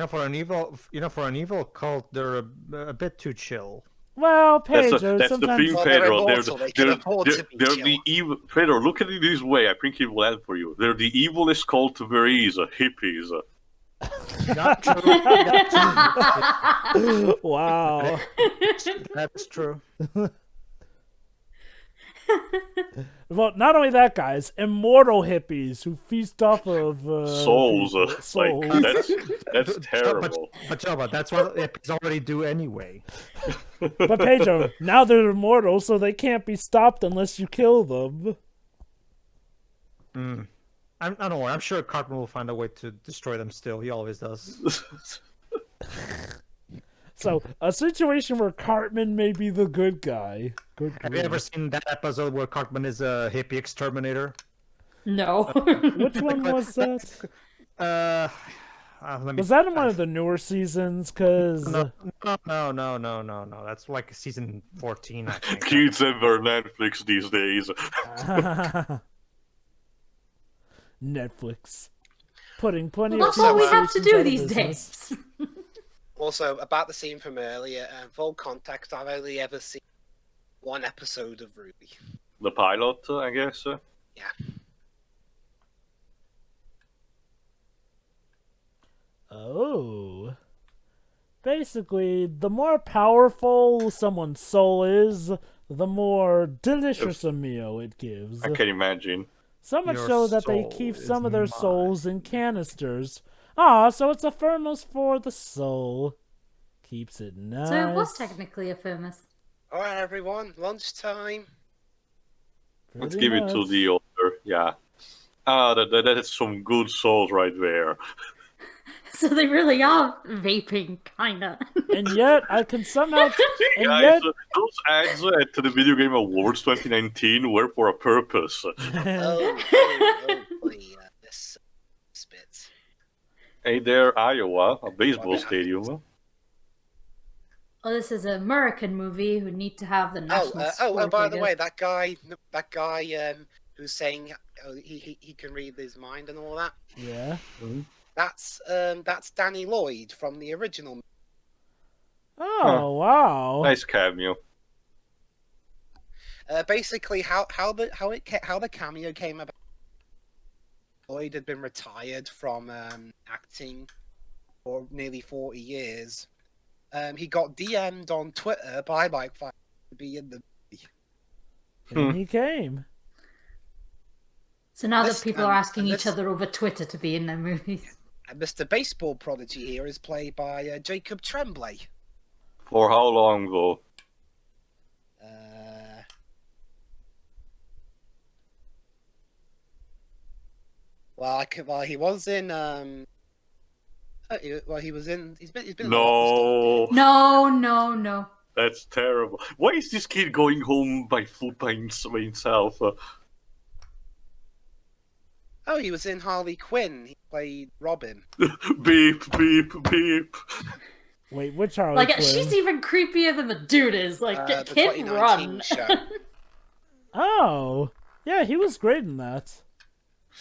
For an evil cult, they're a bit too chill.
Well,
That's
Pedro,
the
sometimes...
thing,
Well, they're
Pedro.
immortal, they can afford to be
they're
chill.
the evil. Pedro, look at it this way. I think it will help for you. They're the evilest cult there is. Hippies.
Not true.
Wow.
That's true.
Well, not only that, guys, immortal hippies who feast off of
Souls.
people. Souls.
Like that's terrible.
But Jabba, that's what hippies already do anyway.
But Pedro, now they're immortal, so they can't be stopped unless you kill them.
I don't worry. I'm sure Cartman will find a way to destroy them still. He always does.
So, a situation where Cartman may be the good guy. Good
Have you ever seen that episode where Cartman is a hippie exterminator?
No.
Which one was that? Was that in one of the newer seasons? Because...
No. That's like season 14, I think.
Kids ever Netflix these days.
Netflix. Putting plenty
Well,
of
that's all we
TV
have to
stations out
do
of
these
business.
days.
Also, about the scene from earlier, full context, I've only ever seen one episode of Ruby.
The pilot, I guess.
Yeah.
Oh. Basically, the more powerful someone's soul is, the more delicious a meal it gives.
I can imagine.
So much
Your
so that they
soul
keep
is
some of their
mine.
souls in canisters. Ah, so it's a thermos for the soul. Keeps it nice.
So it was technically a thermos.
All right, everyone, lunchtime.
Let's
Pretty
give it to
much.
the older. Yeah. That is some good souls right there.
So they really are vaping, kinda.
And yet, I can somehow... and
Guys,
yet...
those ads at the Video Game Awards 2019 were for a purpose.
Oh boy, this spits.
Hey there, Iowa, a baseball stadium.
Oh, this is an American movie who need to have the national sport,
by
I
the
guess.
way, that guy who's saying he can read his mind and all that.
Yeah.
That's Danny Lloyd from the original.
Oh, wow.
Nice cameo.
Basically, how the cameo came about. Lloyd had been retired from acting for nearly 40 years. He got DM'd on Twitter by Mike Fine to be in the movie.
And he came.
So now
This-
that people are asking
this-
each other over Twitter to be in their movies.
And Mr. Baseball Prodigy here is played by Jacob Tremblay.
For how long, though?
He was in. He was in. He's been. In a lot of
No,
No.
that's terrible. Why is this kid going home by foot by himself?
stuff. Oh, he was in Harley Quinn. He played Robin.
Beep, beep, beep.
Wait, which Harley
Like,
Quinn?
she's even creepier than the dude is. Like,
The
kid
2019
run.
show.
Oh, yeah, he was great in that.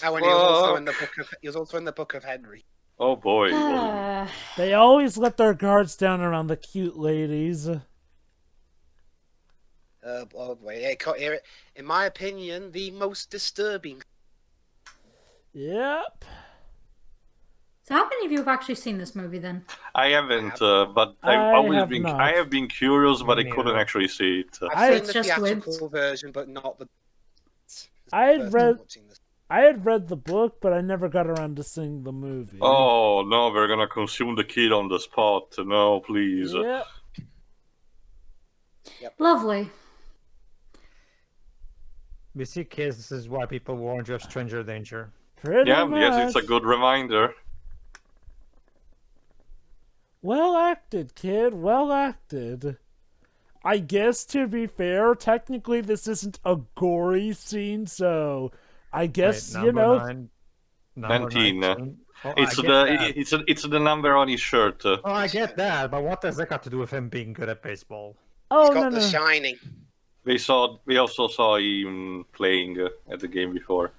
Oh, and he was also in the book of. He was also in the Book of Henry.
Oh boy.
They always let their guards down around the cute ladies.
Oh boy, in my opinion, the most disturbing.
Yep.
So how many of you have actually seen this movie then?
I haven't, but
I
I've always
have
been.
not.
I have been curious, but I
Me
couldn't
neither.
actually see it.
I've seen
It's
the
just
theatrical
limbs.
version, but not the.
I had
first
read-
time watching this.
I had read the book, but I never got around to seeing the movie.
Oh no, we're gonna consume the kid on the spot. No, please.
Yeah.
Lovely.
You see, kids, this is why people warned you of stranger danger.
Pretty
Yeah,
much.
yes, it's a good reminder.
Well acted, kid. Well acted. I guess, to be fair, technically this isn't a gory scene, so I guess,
Wait,
you know...
number
19.
19. Oh,
It's
I get that.
it's the number on his shirt.
Oh, I get that, but what does that got to do with him being good at baseball?
Oh,
He's
no,
got
no.
The Shining.
We also saw him playing at the game before.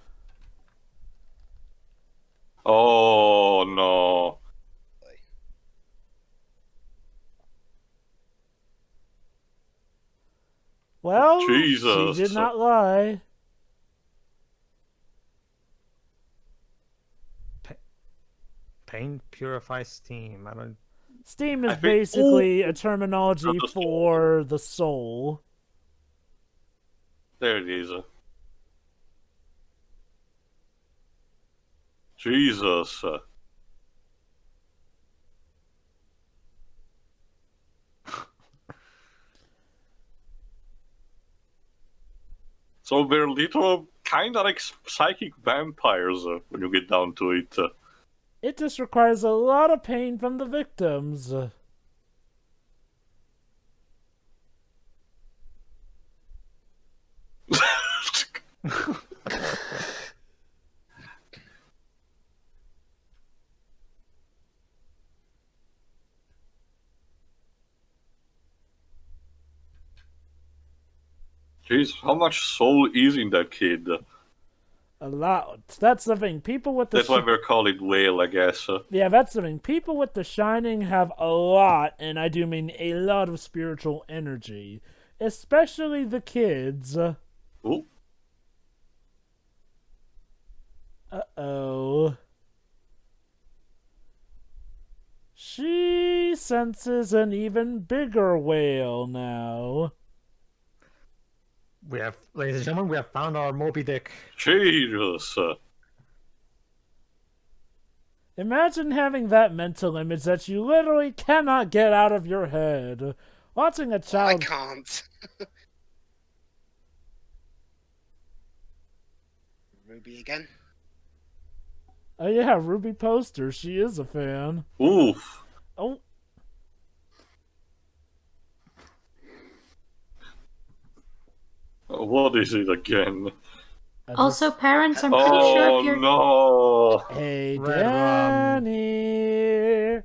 Oh no.
Well,
Jesus.
she did not lie.
Pain purifies steam. I don't.
Steam is
I think-
basically a terminology
Not the soul.
for the soul.
There it is. Jesus. So we're little, kind of like psychic vampires when you get down to it.
It just requires a lot of pain from the victims.
Jeez, how much soul is in that kid?
A lot. That's the thing. People with the
That's why we're calling Whale, I guess.
Yeah, that's the thing. People with the Shining have a lot, and I do mean a lot of spiritual energy. Especially the kids.
Ooh.
Uh-oh. She senses an even bigger whale now.
We have, ladies and gentlemen, we have found our Moby Dick.
Jesus.
Imagine having that mental image that you literally cannot get out of your head. Watching a
I
child...
can't. Ruby again.
Oh yeah, Ruby Poster. She is a fan.
Oof.
Oh.
What is it again?
Also, parents, I'm pretty sure
Oh
if you're
no!
Hey,
Red rum.
Danny.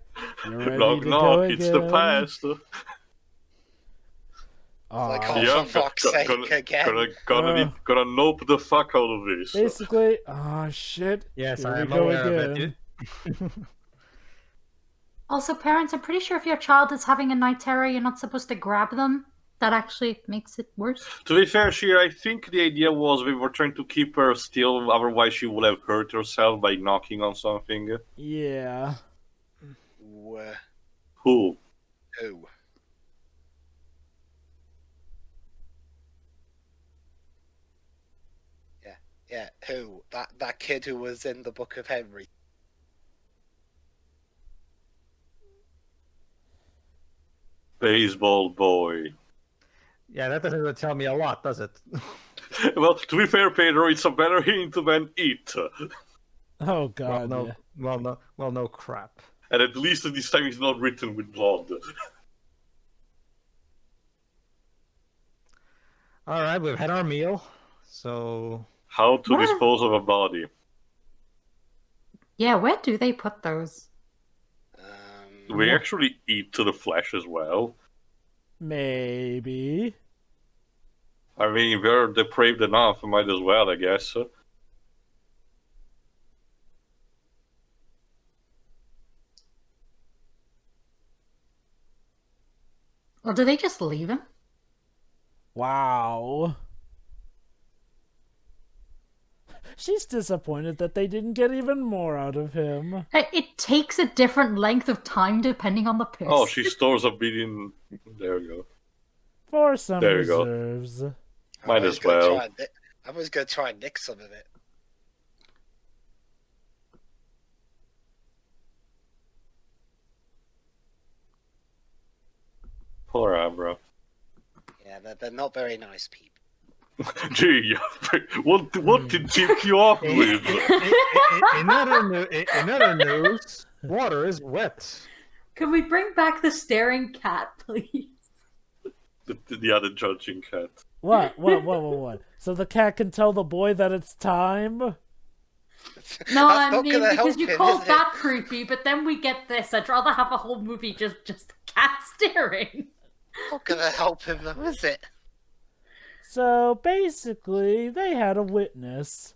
You ready
Knock
to
knock,
go
it's the
again?
past.
Like,
Aw,
oh,
Yeah,
for fuck's sake, again.
Gonna nope the fuck out of this.
basically, oh shit.
Yes,
Here
I
we
am
go
aware of
again.
it.
also parents, I'm pretty sure if your child is having a night terror, you're not supposed to grab them. That actually makes it worse.
To be fair, I think the idea was we were trying to keep her still, otherwise she would have hurt herself by knocking on something.
Yeah.
Who?
Who? Yeah, who? That kid who was in the Book of Henry.
Baseball boy.
Yeah, that doesn't really tell me a lot, does it?
Well, to be fair, Pedro, it's a better hint than it.
Oh god.
no,
yeah.
no crap.
And at least this time it's not written with blood.
All right, we've had our meal, so
How to
Where?
dispose of a body.
Yeah, where do they put those?
We actually eat to the flesh as well.
Maybe.
I mean, we're depraved enough, might as well, I guess.
Or do they just leave him?
Wow. She's disappointed that they didn't get even more out of him.
It takes a different length of time depending on the person.
Oh, she stores a bit in... There we go.
For some
There you go.
reserves.
Might as well.
I was gonna try and nick some of it.
Poor Abra.
Yeah, they're not very nice people.
Gee, what did tip you off with?
In other news, water is wet.
Can we bring back the staring cat, please?
The other judging cat.
What? So the cat can tell the boy that it's time?
No,
That's
I
not
mean,
gonna
because
help
you
him,
called
is
that creepy, but then we get this. I'd rather have a whole movie just cat staring.
Not gonna help him though, is it?
So basically, they had a witness.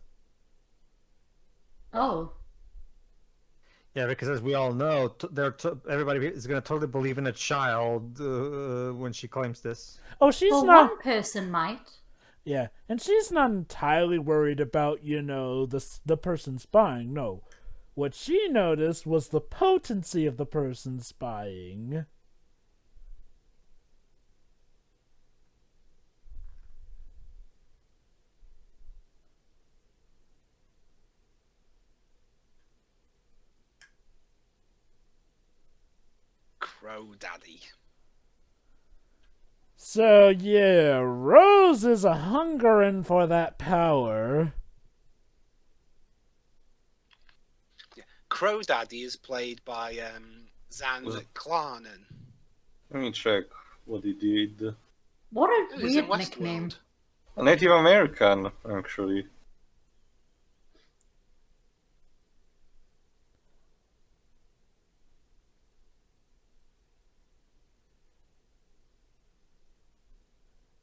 Oh.
Yeah, because as we all know, everybody is going to totally believe in a child when she claims this.
Oh, she's
Well,
not.
one person might.
Yeah, and she's not entirely worried about, the person spying. No. What she noticed was the potency of the person spying.
Crow Daddy.
So, yeah, Rose is a hungering for that power.
Crow Daddy is played by Zan Klarnen.
Let me check what he did.
What a
He's in
weird nickname.
Westworld.
A Native American, actually.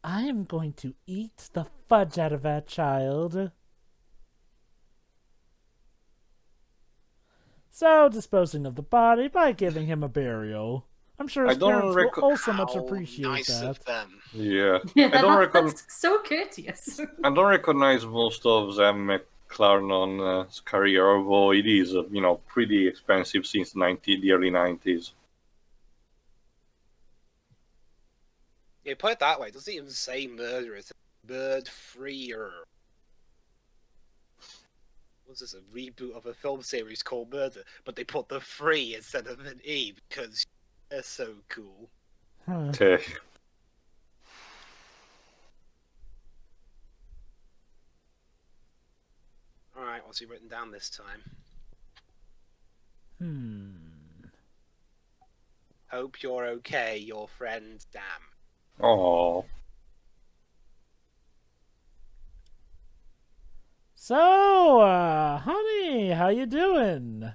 I am going to eat the fudge out of that child. So, disposing of the body by giving him a burial. I'm sure his
I don't
parents will also much
How
appreciate
nice
that.
of them.
Yeah.
Yeah,
I don't
that's so courteous.
I don't recognize most of Sam McClarnon's career, although it is, pretty expensive since the early 90s.
Yeah, put it that way. It doesn't even say murderer. It's bird freer. What's this? A reboot of a film series called Murder, but they put the free instead of an E because they're so cool.
Huh.
Okay.
All right, what's he written down this time? Hope you're okay, your friend Dam.
Oh.
So, honey, how you doing?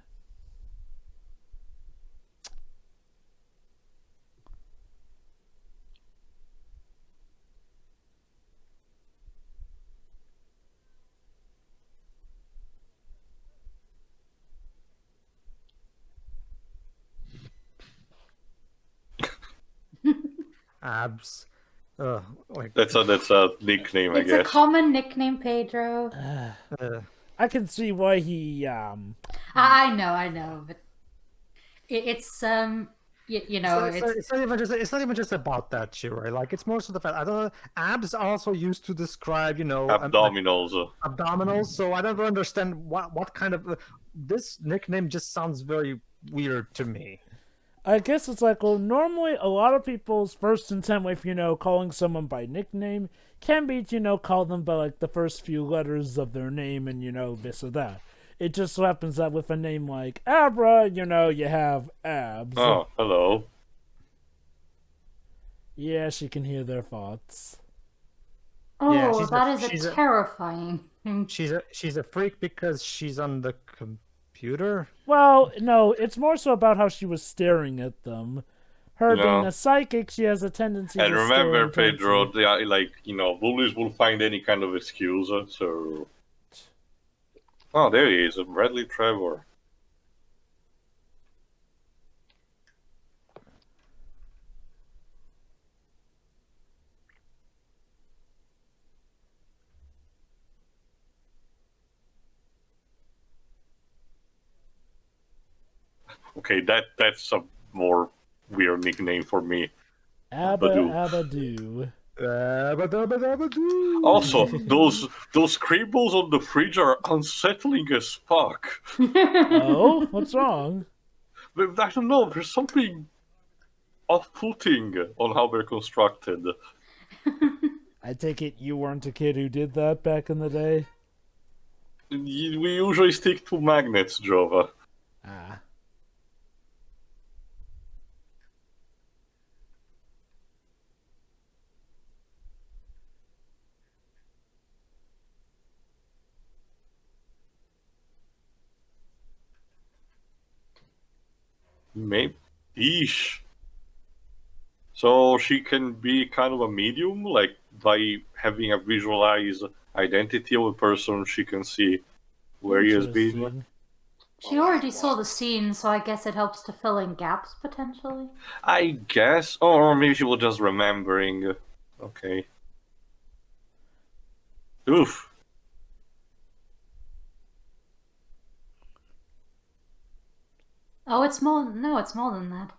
Abs.
That's a nickname, I
It's a
guess.
common nickname, Pedro.
I can see why he,
I know, but it's you know,
it's not even just about that shit, right? Like it's more so the fact I don't know. Abs also used to describe,
Abdominals.
abdominals. So I never understand what kind of this nickname just sounds very weird to me.
I guess it's like, well, normally a lot of people's first intent with, calling someone by nickname can be, call them by, like, the first few letters of their name and, this or that. It just so happens that with a name like Abra, you have Abs.
Oh, hello.
Yeah, she can hear their thoughts.
oh,
Yeah,
that is
she's
a terrifying thing.
She's a freak because she's on the computer.
Well, no, it's more so about how she was staring at them. Her
Yeah.
being a psychic, she has a tendency
And
to
remember,
stare
Pedro,
intensely.
bullies will find any kind of excuse, so... Oh, there he is, Bradley Trevor. Okay, that's a more weird nickname for me.
Abba
Badoo.
Abadoo.
Also, those scribbles on the fridge are unsettling as fuck.
Oh, what's wrong?
I don't know, there's something off-putting on how they're constructed.
I take it you weren't a kid who did that back in the day?
We usually stick to magnets, Jova.
Ah.
Maybe. Eesh. So she can be kind of a medium, like by having a visualized identity of a person, she can see where he has been.
Interesting.
She already saw the scene, so I guess it helps to fill in gaps, potentially.
I guess. Or maybe she was just remembering. Okay. Oof.
Oh, it's more. No, it's more than that.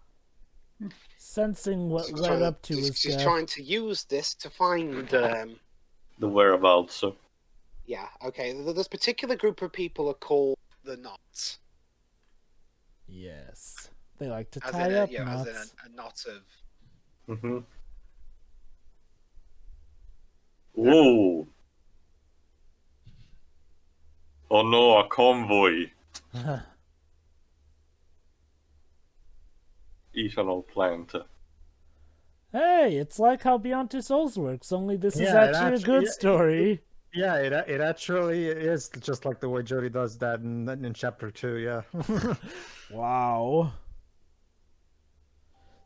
Sensing what led up to his
She's
death.
trying to use this to find.
The whereabouts.
Yeah. Okay. This particular group of people are called the knots.
Yes. They like to
As
tie
in
up
as in
knots.
a knot of.
Mm-hmm. Whoa. Oh no, a convoy. Ethanol plant.
Hey, it's like how Beyond Two Souls works, only this is
Yeah, it
actually a
actu-
good
yeah,
story.
Yeah, it actually is just like the way Jody does that in chapter 2. Yeah.
Wow.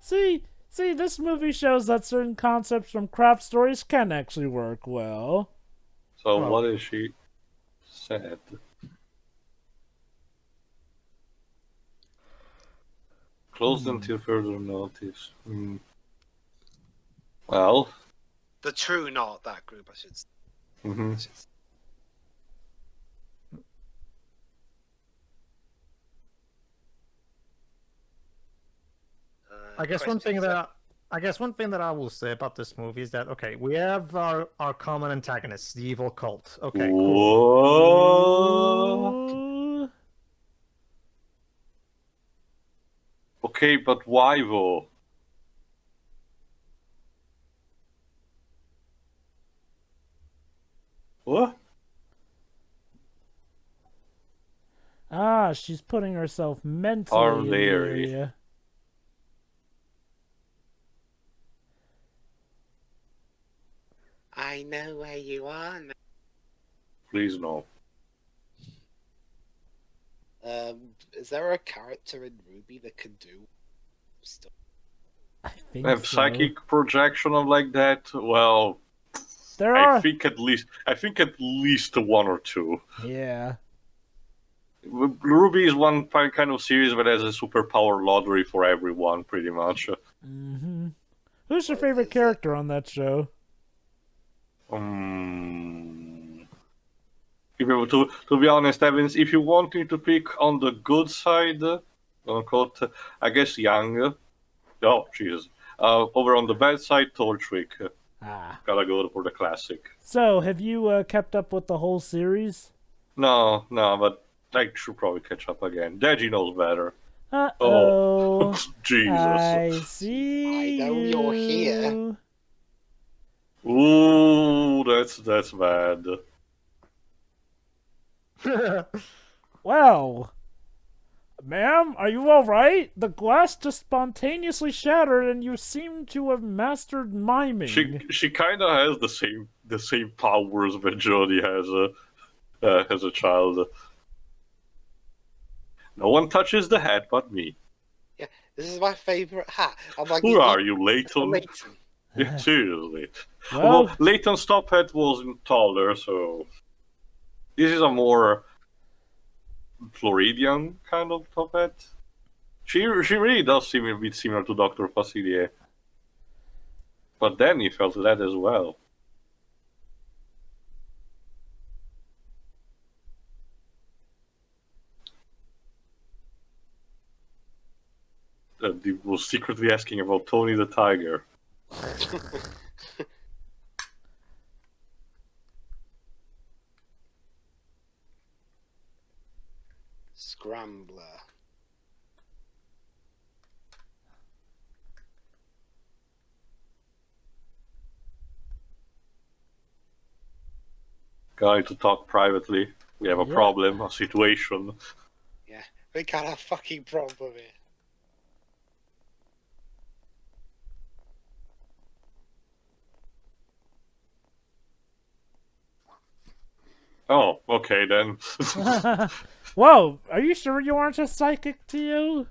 See, this movie shows that certain concepts from craft stories can actually work well.
So
Well-
what is she said? Closed until further notice. Well.
The true knot, that group, I should say.
Mm-hmm.
I guess one thing that I will say about this movie is that, okay, we have our common antagonist, the evil cult. Okay, cool.
Whoa. Okay, but why though? What?
Ah, she's putting herself mentally in the
Larry.
area.
I know where you are.
Please no.
Is there a character in Ruby that could do stuff?
I think
Have
so.
psychic projection of like that? Well,
There
I
are.
think at least one or two.
Yeah.
Ruby is one kind of series that has a superpower lottery for everyone, pretty much.
Mm-hmm. Who's your
What
favorite
is it?
character on that show?
To be honest, Evans, if you want me to pick on the good side, unquote, I guess Young. Oh, Jesus. Over on the bad side, Torchwick.
Ah.
Gotta go for the classic.
So, have you kept up with the whole series?
No, but I should probably catch up again. Deji knows better.
Uh-oh.
Jesus.
I see
I know you're here.
Ooh, that's bad.
Well, ma'am, are you alright? The glass just spontaneously shattered and you seem to have mastered miming.
She kind of has the same powers that Jodie has as a child. No one touches the hat but me.
Yeah, this is my favorite hat. I'm like,
Who are you, Leighton?
Leighton.
Yeah, seriously.
Well-
Well, Leighton's top hat was taller, so this is a more Floridian kind of top hat. She really does seem a bit similar to Dr. Facilier. But Danny felt that as well. He was secretly asking about Tony the Tiger.
Scrambler.
Guy to talk privately. We have a problem, a situation.
Yeah, we got a fucking problem here.
Oh, okay then.
Whoa, are you sure you aren't a psychic to you?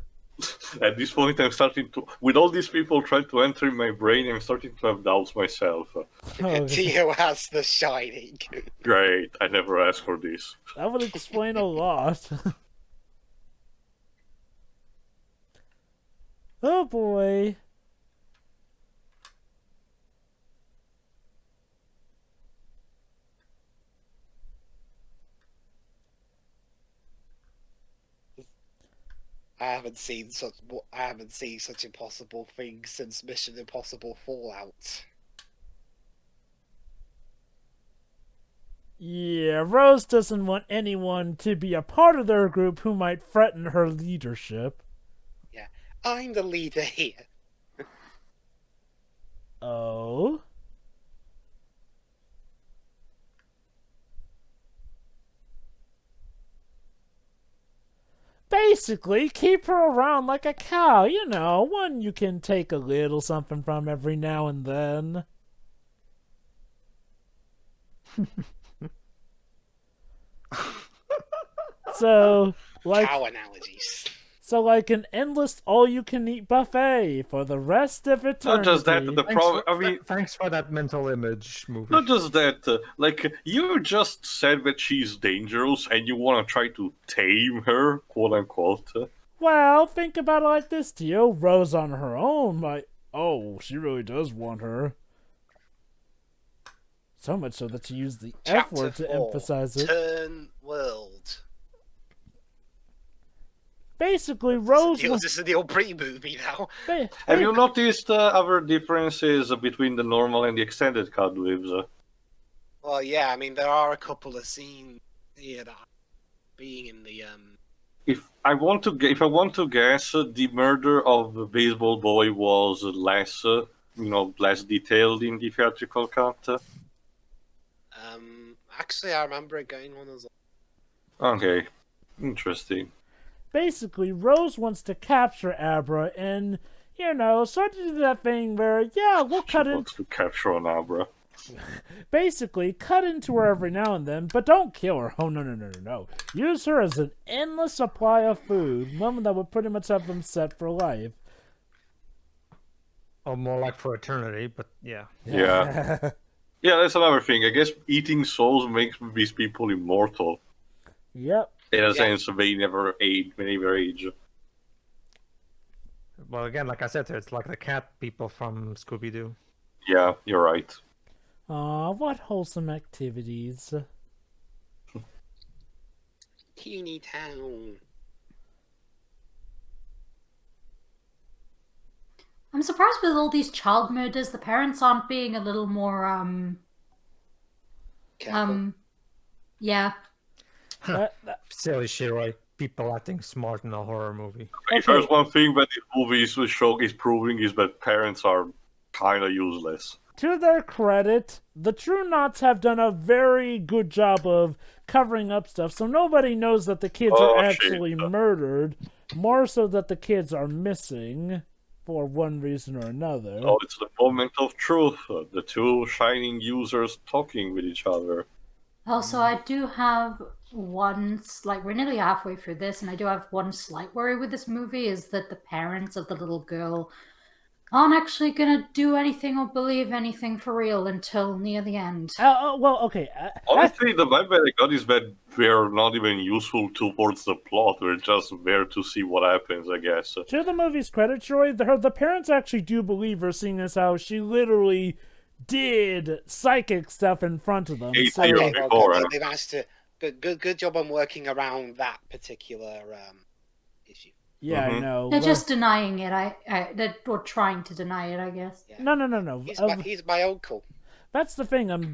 At this point, I'm starting to, with all these people trying to enter in my brain, I'm starting to have doubts myself.
Oh,
Tio has the shining.
Great, I never asked for this.
that would explain a lot. Oh boy.
I haven't seen such impossible things since Mission Impossible Fallout.
Yeah, Rose doesn't want anyone to be a part of their group who might threaten her leadership.
Yeah, I'm the leader here.
Oh? Basically, keep her around like a cow, you know, one you can take a little something from every now and then. So,
Cow analogies.
like an endless all-you-can-eat buffet for the rest of eternity.
Not just that, the problem. I mean,
Thanks for that mental image movie.
not just that. Like you just said that she's dangerous, and you want to try to tame her, quote unquote.
Well, think about it like this, Tio. Rose on her own might... Oh, she really does want her. So much so that she used the F word to emphasize it.
Turn world.
Basically, Rose...
This is the old pre-movie now.
Have you noticed other differences between the normal and the extended cut clips?
Well, yeah, I mean, there are a couple of scenes here that being in the
If I want to guess, the murder of the baseball boy was less, less detailed in the theatrical cut.
Actually, I remember it going on as.
Okay, interesting.
Basically, Rose wants to capture Abra and, sort of do that thing where, we'll cut in...
to capture an Abra.
Basically, cut into her every now and then, but don't kill her. Oh, no. Use her as an endless supply of food, one that would pretty much have them set for life.
Or more like for eternity, but yeah.
Yeah. Yeah, that's another thing. I guess eating souls makes these people immortal.
Yep.
In a sense, they never age.
Well, again, like I said, it's like the cat people from Scooby-Doo.
Yeah, you're right.
Aw, what wholesome activities.
Teeny Town.
I'm surprised with all these child murders, the parents aren't being a little more,
Careful.
yeah.
Silly shit, right? People acting smart in a horror movie.
If there's one thing that this movie is proving is that parents are kind of useless.
To their credit, the True Knots have done a very good job of covering up stuff, so nobody knows that the kids are actually murdered, more so that the kids are missing for one reason or another.
Oh, it's the moment of truth. The two shining users talking with each other.
Also, I do have we're nearly halfway through this, and I do have one slight worry with this movie, is that the parents of the little girl aren't actually going to do anything or believe anything for real until near the end.
Okay.
Honestly, the vibe that I got is that they're not even useful towards the plot. They're just there to see what happens, I guess.
To the movie's credit, Troy, the parents actually do believe her, seeing as how she literally did psychic stuff in front of them.
They've
managed to... Good job on working around that particular issue.
Yeah, I know.
They're just denying it. Or trying to deny it, I guess.
Yeah.
No.
He's my uncle.
That's the thing.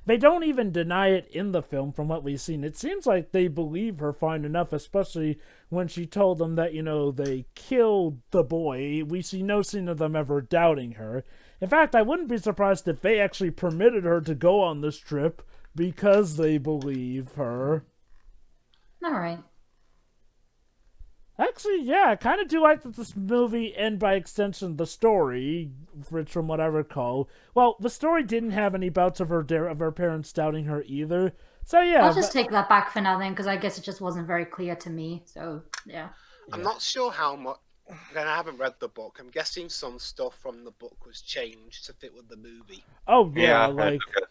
They don't even deny it in the film from what we've seen. It seems like they believe her fine enough, especially when she told them that, they killed the boy. We see no scene of them ever doubting her. In fact, I wouldn't be surprised if they actually permitted her to go on this trip because they believe her.
All right.
Actually, yeah, I kind of do like that this movie, and by extension, the story, which from what I recall, well, the story didn't have any bouts of her parents doubting her either. So yeah,
I'll just take that back for now then, because I guess it just wasn't very clear to me. So yeah.
I'm not sure how much. Again, I haven't read the book. I'm guessing some stuff from the book was changed to fit with the movie.
Oh yeah,
I
like
guess.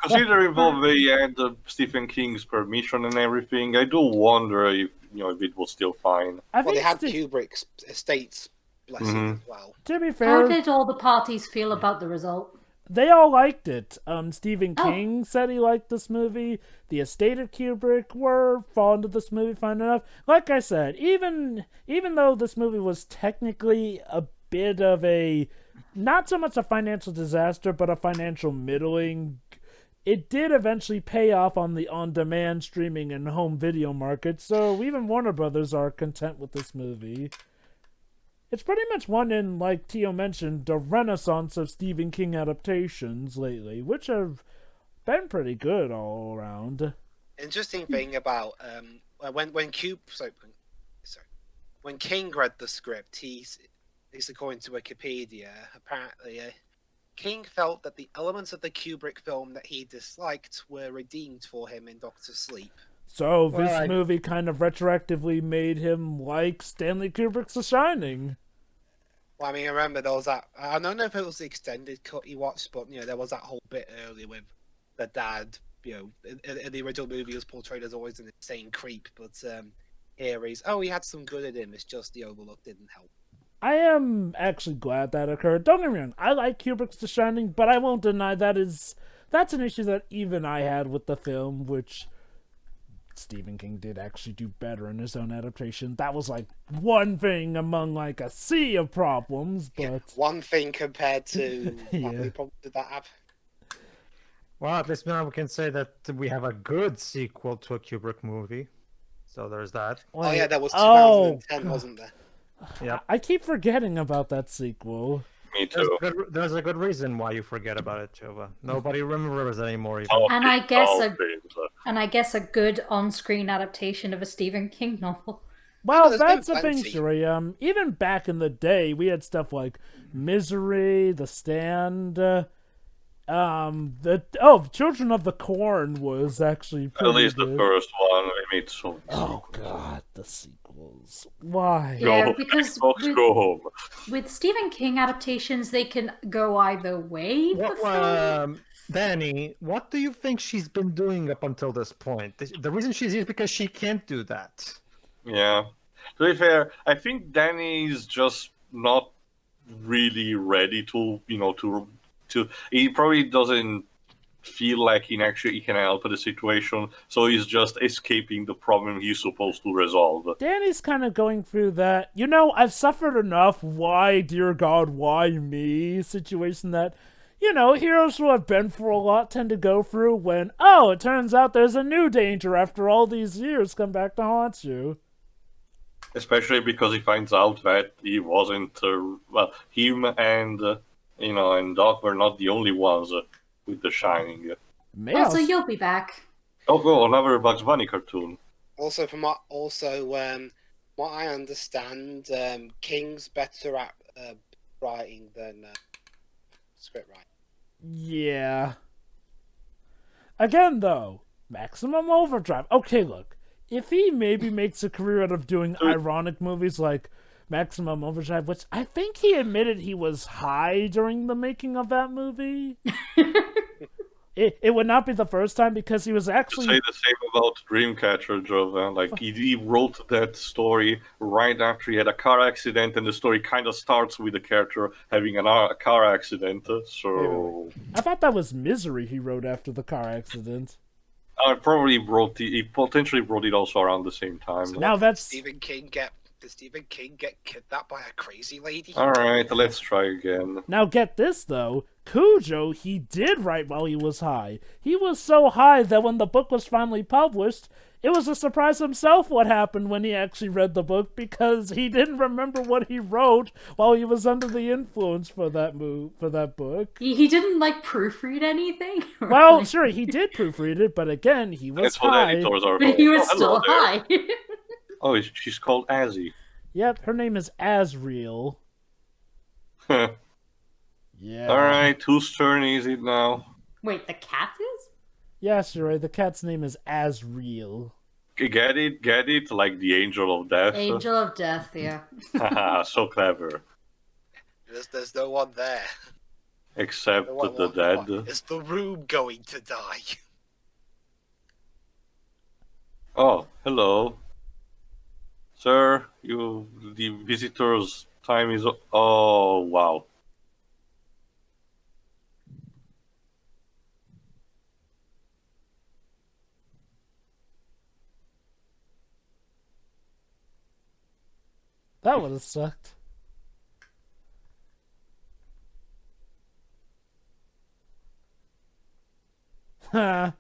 Considering both they had Stephen King's permission and everything, I do wonder if if it was still fine.
I
Well,
think
they had Kubrick's estate's blessing as well.
to be
How
fair,
did all the parties feel about the result?
they all liked it. Stephen
Oh.
King said he liked this movie. The estate of Kubrick were fond of this movie, fine enough. Like I said, even though this movie was technically a bit of a, not so much a financial disaster, but a financial middling, it did eventually pay off on the on-demand streaming and home video market, so even Warner Brothers are content with this movie. It's pretty much one in, like Tio mentioned, the renaissance of Stephen King adaptations lately, which have been pretty good all around.
Interesting thing about when King read the script, he's according to Wikipedia, apparently King felt that the elements of the Kubrick film that he disliked were redeemed for him in Doctor Sleep.
So this movie kind of retroactively made him like Stanley Kubrick's The Shining.
Well, I mean, I remember there was that. I don't know if it was the extended cut he watched, but there was that whole bit earlier with the dad. In the original movie, he was portrayed as always an insane creep, but here he had some good in him. It's just the Overlook didn't help.
I am actually glad that occurred. Don't get me wrong, I like Kubrick's The Shining, but I won't deny that's an issue that even I had with the film, which Stephen King did actually do better in his own adaptation. That was like one thing among like a sea of problems, but
Yeah, one thing compared to how
Yeah.
many problems did that have?
Well, at least now we can say that we have a good sequel to a Kubrick movie. So there's that.
Oh yeah, that was
Oh,
2010, wasn't there?
Yeah.
I keep forgetting about that sequel.
Me too.
There's a good reason why you forget about it, Chova. Nobody remembers anymore. Even.
Oh,
And I guess
oh,
a good on-screen adaptation of a Stephen King novel.
Well,
there's been
that's the thing,
plenty.
Shuri. Even back in the day, we had stuff like Misery, The Stand, Children of the Corn was actually
At
pretty
least the
good.
first one. I made so.
Oh god, the sequels. Why?
Yeah,
Go,
because
folks, go home.
with Stephen King adaptations, they can go either way.
Danny, what do you think she's been doing up until this point? The reason she's here is because she can't do that.
Yeah. To be fair, I think Danny's just not really ready to, to. He probably doesn't feel like he can help the situation, so he's just escaping the problem he's supposed to resolve.
Danny's kind of going through that, I've suffered enough, why, dear God, why me situation that, heroes who have been for a lot tend to go through when, it turns out there's a new danger after all these years come back to haunt you.
Especially because he finds out that he wasn't, him and, and Doc were not the only ones with The Shining.
Also, you'll be back.
Oh, another Bugs Bunny cartoon.
Also, what I understand, King's better at writing than script writing.
Yeah. Again, though, Maximum Overdrive. Okay, look. If he maybe makes a career out of doing ironic movies like Maximum Overdrive, which I think he admitted he was high during the making of that movie. It would not be the first time because he was actually...
Say the same about Dreamcatcher, Jova. Like, he wrote that story right after he had a car accident, and the story kind of starts with the character having a car accident, so...
I thought that was Misery he wrote after the car accident.
He potentially wrote it also around the same time.
Now that's...
Did Stephen King get kidnapped by a crazy lady?
Alright, let's try again.
Now get this, though. Cujo, he did write while he was high. He was so high that when the book was finally published, it was a surprise himself what happened when he actually read the book, because he didn't remember what he wrote while he was under the influence for that book.
He didn't like proofread anything.
Well,
Like-
sure, he did proofread it, but again, he was
That's what
high.
editors are
but
called.
he was
Oh, hello
still
there.
high.
Oh, she's called Azzy.
Yep, her name is Azriel. Yeah.
Alright, whose turn is it now?
Wait, the cat is?
Yes, you're right. The cat's name is Azriel.
Get it? Like the Angel of Death?
Angel of Death, yeah.
Haha, so clever.
There's no one there.
Except
What-
the
what-
dead.
what? Is the room going to die?
Oh, hello. Sir, the visitor's time is... Oh, wow.
That would have sucked. Ha.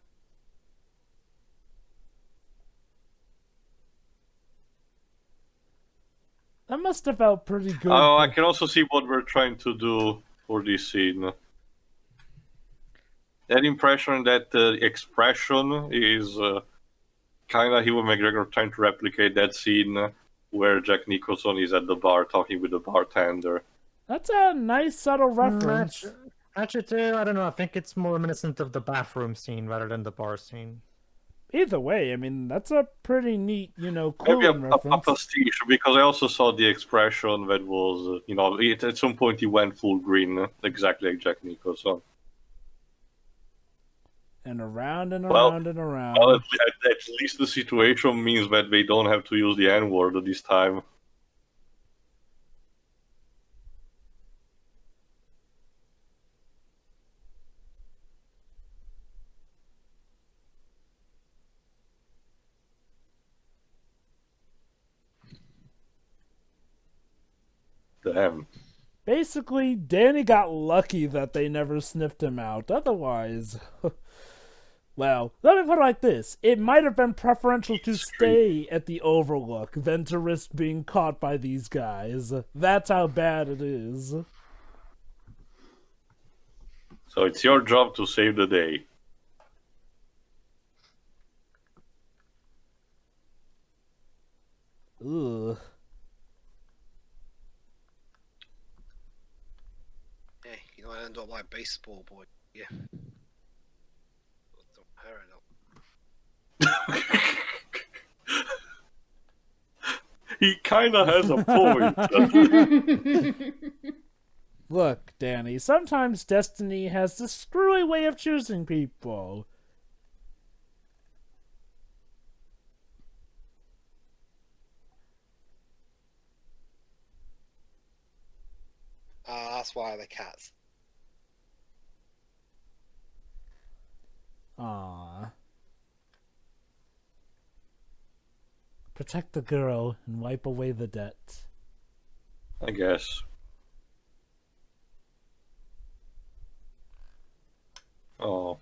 That must have felt pretty good.
Oh, I can also see what we're trying to do for this scene. That impression, that expression is kind of Ewan McGregor trying to replicate that scene where Jack Nicholson is at the bar talking with the bartender.
That's a nice subtle reference.
Actually, too, I don't know. I think it's more reminiscent of the bathroom scene rather than the bar scene.
Either way, I mean, that's a pretty neat,
Maybe
Clue
a
reference.
pastiche, because I also saw the expression that was, at some point he went full green, exactly like Jack Nicholson.
And around and
Well-
around and around.
Well, at least the situation means that they don't have to use the N-word this time. Damn.
Basically, Danny got lucky that they never sniffed him out. Otherwise, well, let me put it like this. It might have been preferential to stay at the Overlook than to risk being caught by these guys. That's how bad it is.
So it's your job to save the day.
Ugh.
Hey, you know I end up like baseball boy. Yeah. Don't hurry up.
He kind of has a point.
Look, Danny, sometimes destiny has this screwy way of choosing people.
That's why the cats.
Aww. Protect the girl and wipe away the debt.
I guess. Oh.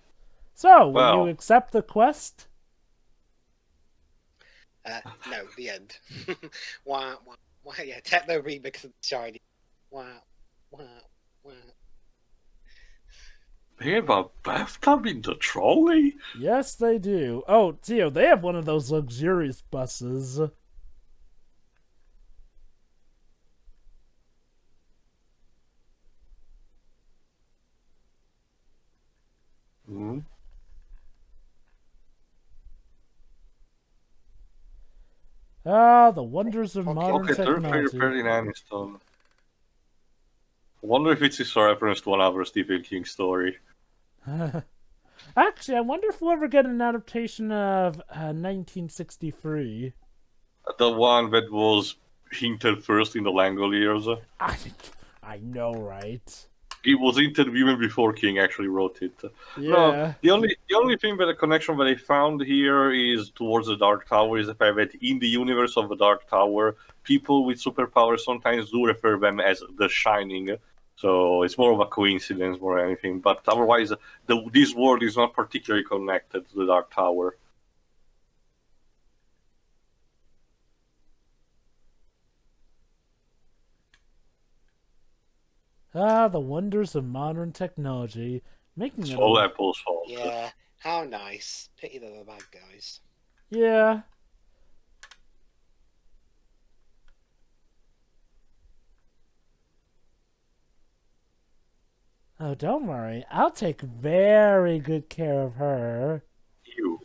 So, will
Well.
you accept the quest?
No, the end. Wah, wah, wah, yeah, techno remix of Shiny. Wow, wow, wow.
They have a bathtub in the trolley?
Yes, they do. Oh, Theo, they have one of those luxurious buses.
Hmm?
Ah, the wonders of
Okay,
modern
Okay, third player
technology.
Perry Aniston. I wonder if it's a reference to another Stephen King story.
Actually, I wonder if we'll ever get an adaptation of 1963.
The one that was hinted first in the Langoliers.
I know, right?
It was hinted even before King actually wrote it.
Yeah.
No, the only thing that the connection that I found here is towards the Dark Tower is the fact that in the universe of the Dark Tower, people with superpowers sometimes do refer them as the Shining. So it's more of a coincidence more than anything. But otherwise, this world is not particularly connected to the Dark Tower.
Ah, the wonders of modern technology. Making
It's
it
all
all...
Apple's fault.
Yeah, how nice. Pity they're the bad guys.
Yeah. Oh, don't worry. I'll take very good care of her.
You.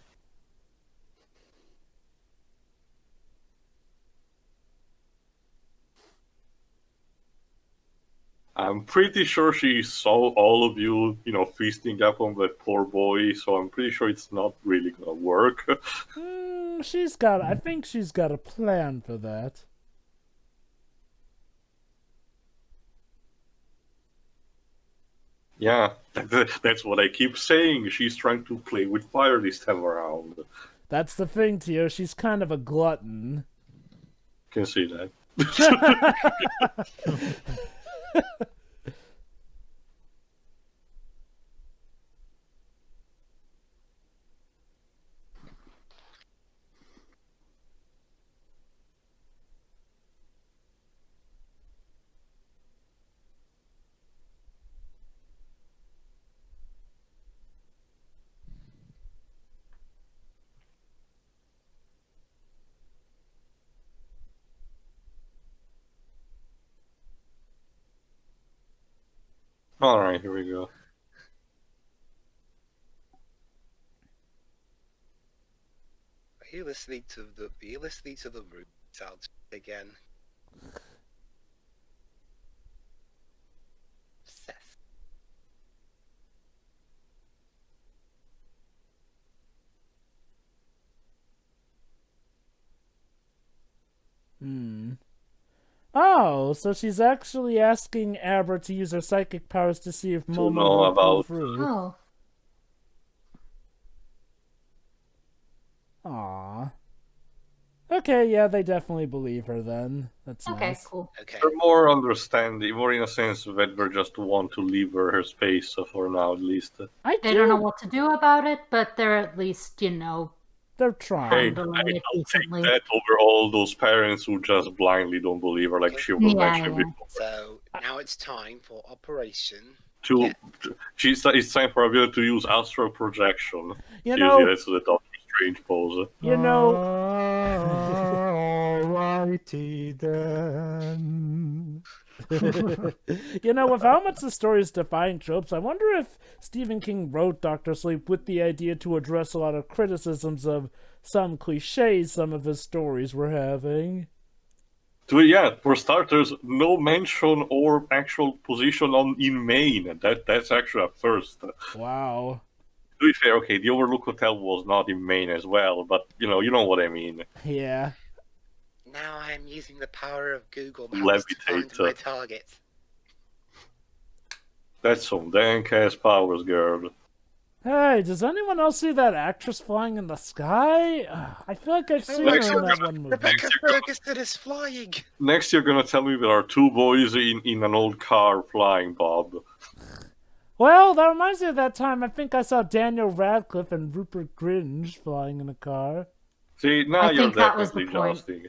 I'm pretty sure she saw all of you, feasting up on that poor boy, so I'm pretty sure it's not really gonna work.
I think she's got a plan for that.
Yeah, that's what I keep saying. She's trying to play with fire this time around.
That's the thing, Tio. She's kind of a glutton.
Can see that. Alright, here we go.
Are you listening to the room sounds again? Obsessed.
Oh, so she's actually asking Abra to use her psychic powers to see if Momo
know
will pull
about-
through.
Oh.
Aww. Okay, yeah, they definitely believe her then. That's
Okay,
nice.
cool.
Okay.
They're more understanding, more in a sense that they just want to leave her space for now, at least.
They don't know what to do about it, but they're at least,
They're trying.
Hey,
handling it
I'll take
decently.
that over all those parents who just blindly don't believe her, like she was
Yeah,
mentioned
yeah.
before.
So now it's time for Operation.
It's time for Abila to use astral projection.
You
Seriously,
know,
that's the Doctor Strange pose.
you know,
Alrighty then.
you know, with how much the story is defying tropes, I wonder if Stephen King wrote Doctor Sleep with the idea to address a lot of criticisms of some cliches some of his stories were having.
Yeah, for starters, no mention or actual position in Maine. That's actually a first. To
Wow.
be fair, okay, the Overlook Hotel was not in Maine as well, but you know what I mean.
Yeah.
Now I'm using the power of Google Maps to find
Levitate.
my target.
That's some dank ass powers, girl.
Hey, does anyone else see that actress flying in the sky? I feel like I've seen her in that one movie.
Rebecca Ferguson is flying.
Next, you're gonna tell me there are two boys in an old car flying, Bob.
Well, that reminds me of that time I think I saw Daniel Radcliffe and Rupert Grint flying in a car.
See, now
I
you're
think that was the
definitely
point.
jousting.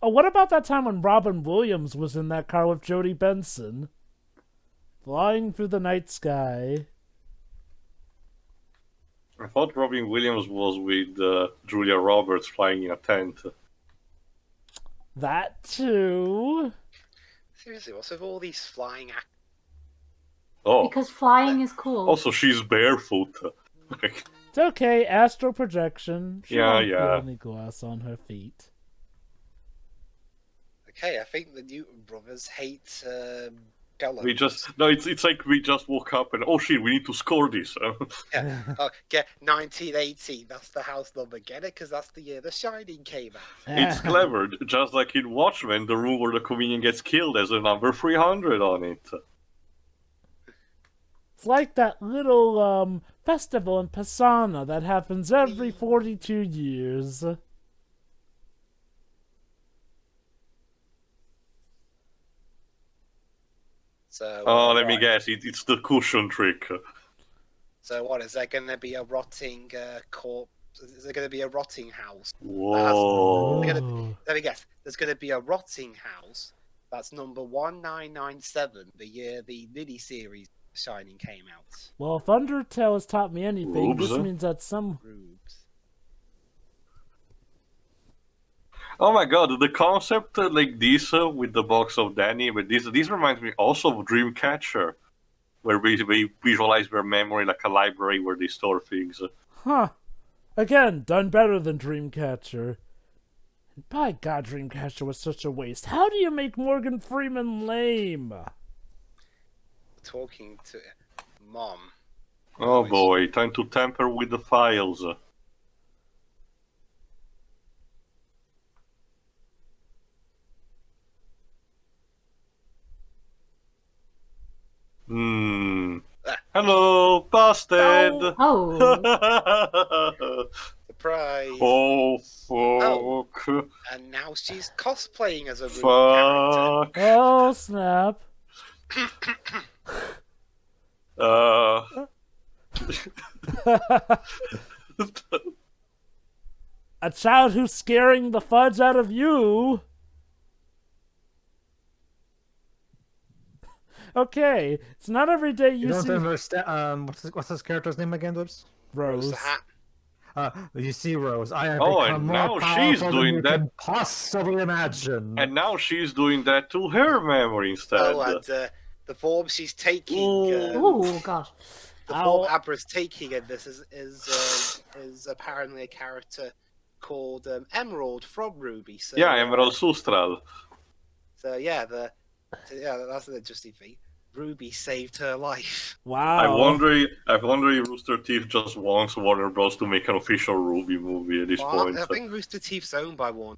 Oh, what about that time when Robin Williams was in that car with Jodie Benson? Flying through the night sky.
I thought Robin Williams was with Julia Roberts flying in a tent.
That too.
Seriously, what's with all these flying actors?
Oh,
Because flying is cool.
also she's barefoot.
It's okay, astral projection. She
Yeah,
won't
yeah.
feel any glass on her feet.
Okay, I think the Newton brothers hate Gollum.
It's like we just woke up and oh shit, we need to score this.
Yeah. Oh, get 1980. That's the house number. Get it? Because that's the year The Shining came out.
It's clever, just like in Watchmen, the room where the comedian gets killed has a number 300 on it.
It's like that little festival in Pisana that happens every 42 years.
So.
Let me guess, it's the cushion trick.
So what is there going to be a rotting corpse? Is there going to be a rotting house?
Whoa.
Let me guess. There's going to be a rotting house That's number 1997, the year the miniseries Shining came out.
Well, if Undertale has taught me anything, this
Oops.
means that some...
Rubes.
Oh my god, the concept like this with the box of Danny, but this reminds me also of Dreamcatcher, where we visualize their memory like a library where they store things.
Huh. Again, done better than Dreamcatcher. And by God, Dreamcatcher was such a waste. How do you make Morgan Freeman lame?
Talking to Mom.
Oh boy, time to tamper with the files. Hello, busted.
Oh.
Surprise.
Oh, fuck.
And now she's cosplaying as a Ruby character.
Fuck.
Oh, snap. A child who's scaring the fudge out of you. Okay, it's not every day you
don't
see
understand. What's his character's name again, Dibs?
Rose.
the hat.
You see, Rose. I have
Oh,
become
and
more
now
powerful
she's
than
doing
you
that.
can possibly imagine.
And now she's doing that to her memory instead.
Oh, and the form she's taking.
Oh gosh.
The form Abra's taking in this is apparently a character called Emerald from Ruby. So,
Yeah, Emerald Sustral.
So yeah, that's an interesting thing. Ruby saved her life.
Wow.
I wonder if Rooster Teeth just wants Warner Bros. To make an official Ruby movie at this point.
I think Rooster Teeth's owned by Warner.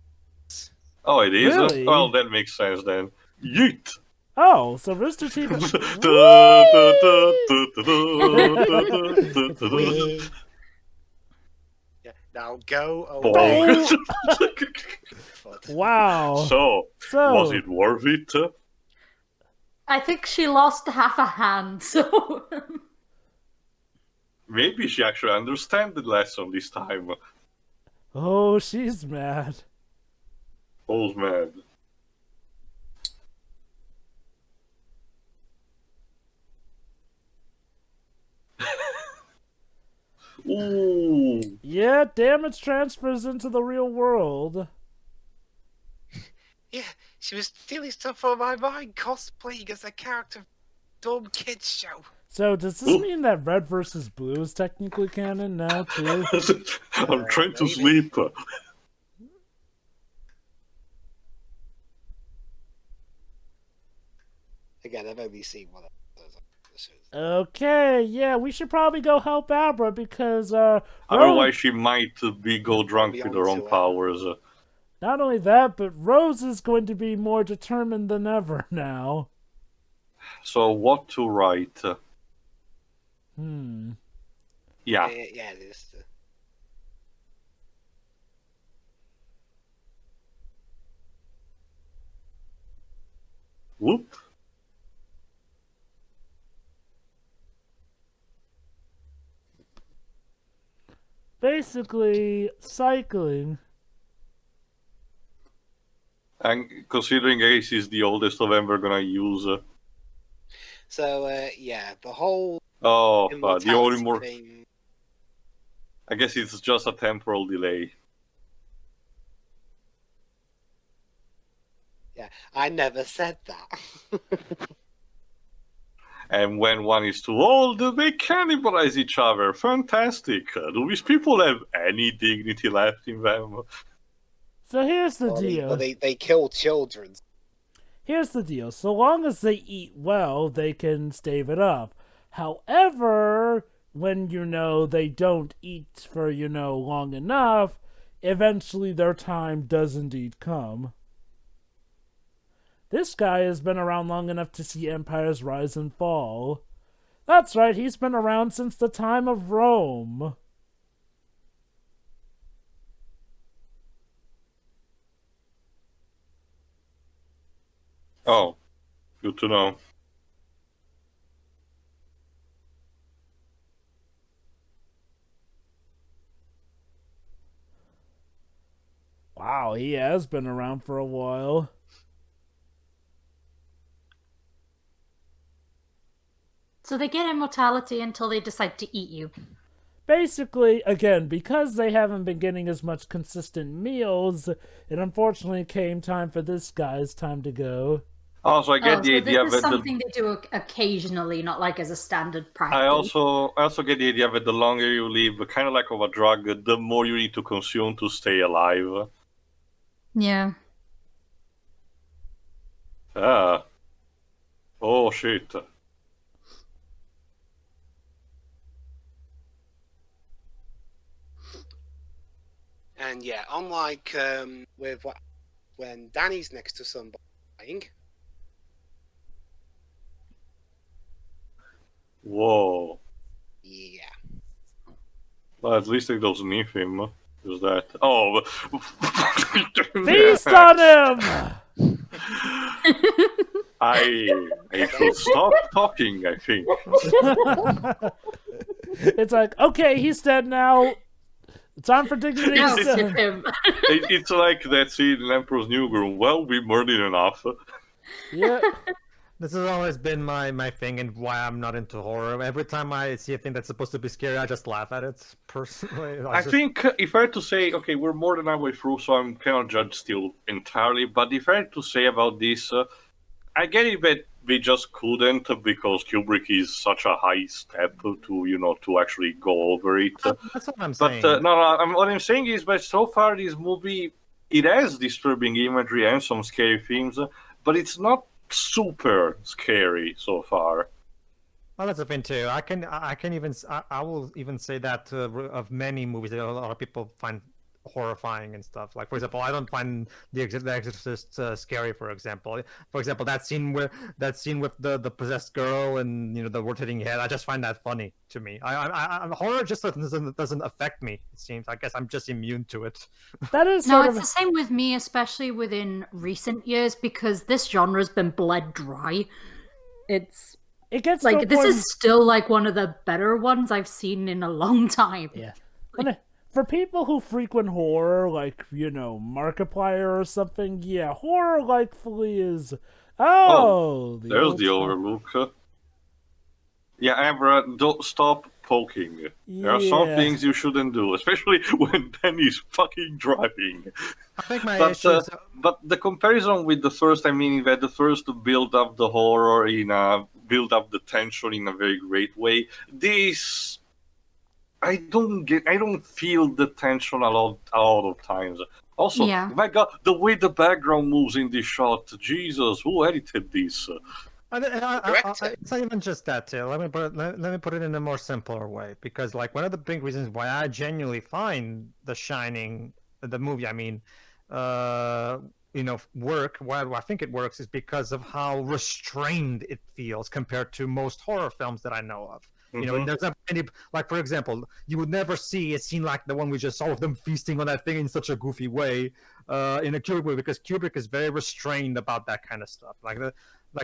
Oh, it is?
Really?
Well, that makes sense then. Yeet!
Oh, so Rooster Teeth.
Yeah, now go away.
Wow.
So, was it worth it?
I think she lost half a hand, so...
Maybe she actually understands the lesson this time.
Oh, she's mad.
Who's mad? Ooh.
Yeah, damage transfers into the real world.
Yeah, she was stealing stuff from my mind, cosplaying as a character dumb kids show.
So does this mean that red versus blue is technically canon now too?
I'm trying to
maybe.
sleep.
Again, I've only seen one of those.
Okay, yeah, we should probably go help Abra because
Otherwise, she might go drunk
Be
with
on
her own
to it.
powers.
not only that, but Rose is going to be more determined than ever now.
So, what to write?
Hmm.
Yeah.
Yeah, it is.
Whoop.
Basically, cycling.
And considering Ace is the oldest of them, we're gonna use.
So, yeah, the whole
The only
immortality
more.
thing.
I guess it's just a temporal delay.
Yeah, I never said that.
And when one is too old, they cannibalize each other. Fantastic. Do these people have any dignity left in them?
So here's the
Well,
deal.
they kill children.
Here's the deal. So long as they eat well, they can stave it up. However, when, they don't eat for, long enough, eventually their time does indeed come. This guy has been around long enough to see empires rise and fall. That's right, he's been around since the time of Rome.
Oh, good to know.
Wow, he has been around for a while.
So they get immortality until they decide to eat you.
Basically, again, because they haven't been getting as much consistent meals, it unfortunately came time for this guy's time to go.
Also, I get the idea
this is
that
something they do occasionally, not like as a standard practice.
I also get the idea that the longer you live, kind of like of a drug, the more you need to consume to stay alive.
Yeah.
Ah. Oh shit.
And yeah, unlike with when Danny's next to somebody dying,
Whoa.
yeah.
Well, at least it doesn't need him. Is that? Oh.
Feast on him!
I should stop talking, I think.
It's like, okay, he's dead now. Time for dignity.
Now
and
tip
stuff.
him.
It's like that scene in Emperor's New Groove. Well, we murdered enough.
Yeah.
This has always been my thing and why I'm not into horror. Every time I see a thing that's supposed to be scary, I just laugh at it, personally.
I think if I had to say, okay, we're more than halfway through, so I cannot judge still entirely, but if I had to say about this, I get it that we just couldn't because Kubrick is such a high step to, to actually go over it.
That's what I'm saying.
But what I'm saying is that so far this movie, it has disturbing imagery and some scary themes, but it's not super scary so far.
Well, that's the thing too. I will even say that of many movies that a lot of people find horrifying and stuff. Like, for example, I don't find The Exorcist scary. For example, that scene with the possessed girl and the rotating head. I just find that funny to me. Horror just doesn't affect me. It seems. I guess I'm just immune to it.
That is
No,
sort
it's
of...
the same with me, especially within recent years, because this genre's been bled dry.
It gets to a
like, this
point...
is still like one of the better ones I've seen in a long time.
Yeah. For people who frequent horror, like, Markiplier or something, yeah, horror likely is... Oh,
there's the Overlook. Yeah, Amber, don't stop poking. There are some things you shouldn't do, especially when Danny's fucking driving.
I think my issue is...
But the comparison with the first, I mean, that the first build up the horror build up the tension in a very great way. This... I don't feel the tension a lot of times. Also, my God, the way the background moves in this shot, Jesus, who edited this?
It's not even just that, too. Let me put it in a more simpler way, because like one of the big reasons why I genuinely find The Shining, the movie, I mean, work. Why I think it works is because of how restrained it feels compared to most horror films that I know of. There's not any, like, for example, you would never see a scene like the one we just saw of them feasting on that thing in such a goofy way in a Kubrick movie, because Kubrick is very restrained about that kind of stuff. Like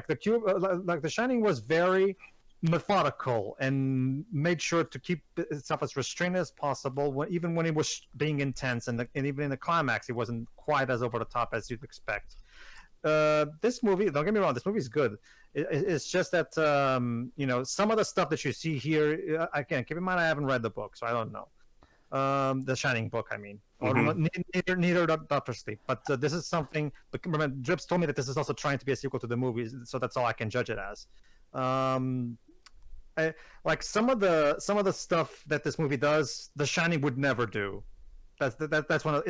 The Shining was very methodical and made sure to keep itself as restrained as possible, even when it was being intense, and even in the climax, it wasn't quite as over the top as you'd expect. This movie, don't get me wrong, this movie is good. It's just that some of the stuff that you see here, again, keep in mind I haven't read the book, so I don't know. The Shining book, I mean, or neither Doctor Sleep. But this is something. But remember, Drips told me that this is also trying to be a sequel to the movies, so that's all I can judge it as. Like some of the stuff that this movie does, The Shining would never do. That's one of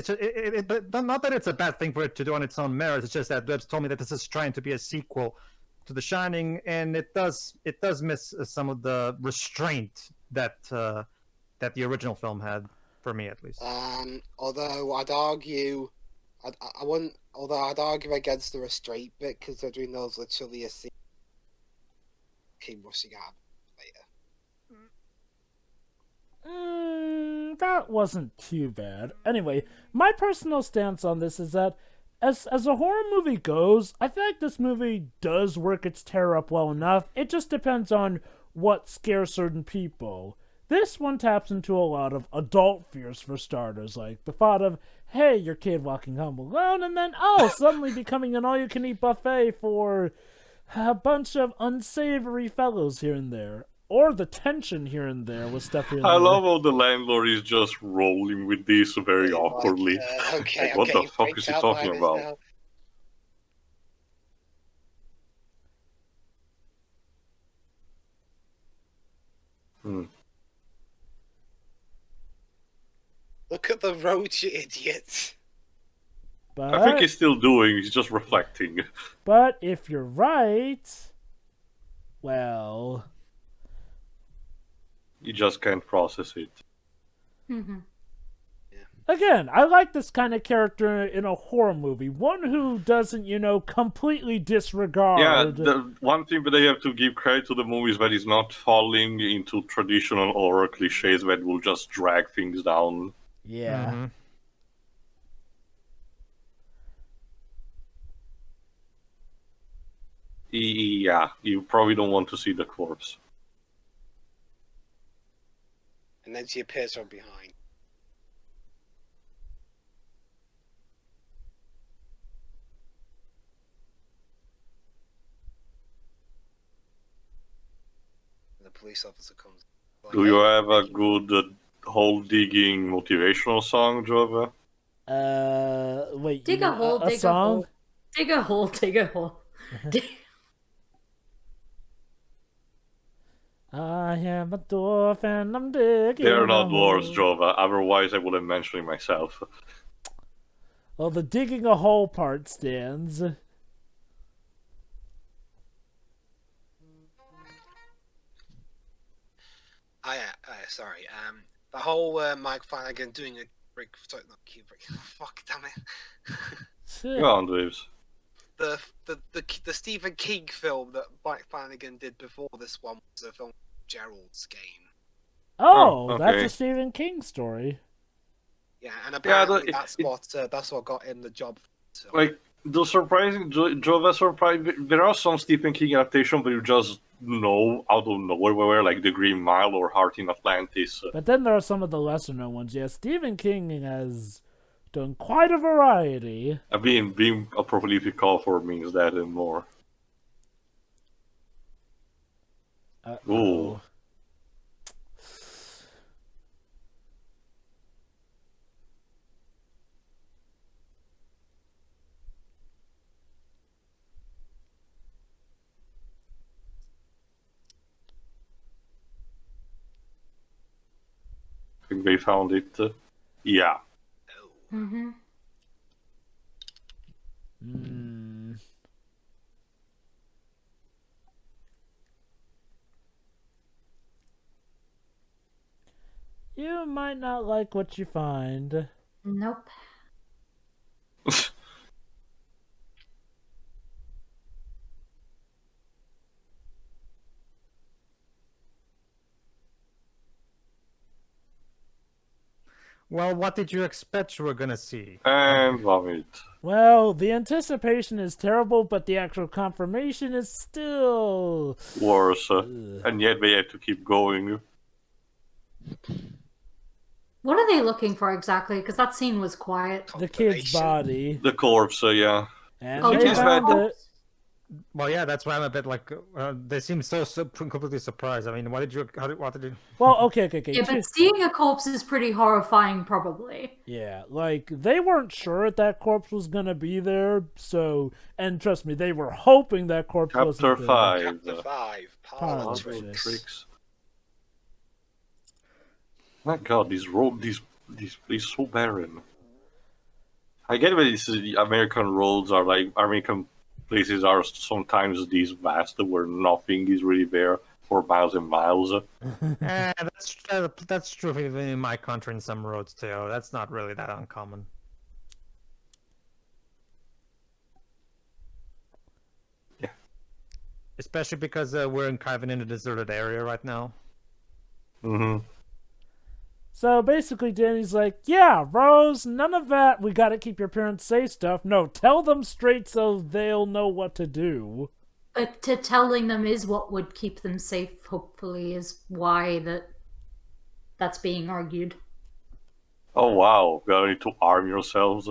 but not that it's a bad thing for it to do on its own merits. It's just that Debs told me that this is trying to be a sequel to The Shining, and it does miss some of the restraint that the original film had, for me at least.
Although I'd argue, I wouldn't. Although I'd argue against the restraint bit, considering those literally a scene came rushing out later.
That wasn't too bad. Anyway, my personal stance on this is that as a horror movie goes, I feel like this movie does work its terror up well enough. It just depends on what scares certain people. This one taps into a lot of adult fears, for starters, like the thought of, hey, your kid walking home alone, and then, suddenly becoming an all-you-can-eat buffet for a bunch of unsavory fellows here and there. Or the tension here and there was definitely.
I love how the landlord is just rolling with this very awkwardly.
Okay,
Like, what the fuck is he talking about?
Now. Look at the road, you idiot.
But,
I think he's still doing, he's just reflecting.
But if you're right, well,
You just can't process it.
Mm-hmm.
again, I like this kind of character in a horror movie. One who doesn't, completely disregard.
Yeah, the one thing that they have to give credit to the movie is that he's not falling into traditional horror cliches that will just drag things down.
Yeah.
Mhm.
Yeah, you probably don't want to see the corpse.
And then she appears from behind. And the police officer comes. Like,
Do you
"Hey,
have a good hole-digging motivational song, Jova?
Wait.
Dig
you
a
mean
hole,
a
dig a
song?
hole. Dig a hole, dig a hole.
I am a dwarf and I'm digging.
They're not
a
dwarves,
hole.
Jova. Otherwise, I wouldn't mention it myself.
Well, the digging a hole part stands.
Sorry. The whole Mike Flanagan doing a sorry, not Kubrick. Fuck, damn it.
Go on, Dweebs.
The Stephen King film that Mike Flanagan did before this one was a film Gerald's Game.
Oh,
Oh,
that's
okay.
a Stephen King story.
Yeah, and apparently
that's
that's what got him the job. So.
like the surprising Jova surprise. There are some Stephen King adaptations, but you just know out of nowhere, like The Green Mile or Heart in Atlantis.
But then there are some of the lesser known ones. Yeah, Stephen King has done quite a variety.
Being a prolific author means that and more. Ooh. I think they found it. Yeah.
Mm-hmm.
Hmm. You might not like what you find.
Nope.
Well, what did you expect you were gonna see?
And vomit.
Well, the anticipation is terrible, but the actual confirmation is still
Worse. And yet they had to keep going.
What are they looking for exactly? Because that scene was quiet.
the kid's body.
The corpse, yeah.
And
Oh,
It
they
is
found
bad.
it.
Well, yeah, that's why I'm a bit like they seem so completely surprised. I mean, what did you?
Well, okay.
Yeah, but seeing a corpse is pretty horrifying, probably.
Yeah, like, they weren't sure that corpse was gonna be there, so... And trust me, they were hoping that corpse
Chapter
wasn't there.
5.
Chapter 5,
Parlor
Parlor
Tricks.
Tricks.
Tricks. My god, this place so barren. I get that the American roads are like American places are sometimes this vast where nothing is really there for miles and miles.
That's true even in my country in some roads too. That's not really that uncommon.
Yeah.
Especially because we're in a deserted area right now.
Mm-hmm.
So basically, Danny's like, yeah, Rose, none of that, we gotta keep your parents safe stuff. No, tell them straight so they'll know what to do.
But to telling them is what would keep them safe, hopefully, is why that's being argued.
Oh wow, you need to arm yourselves.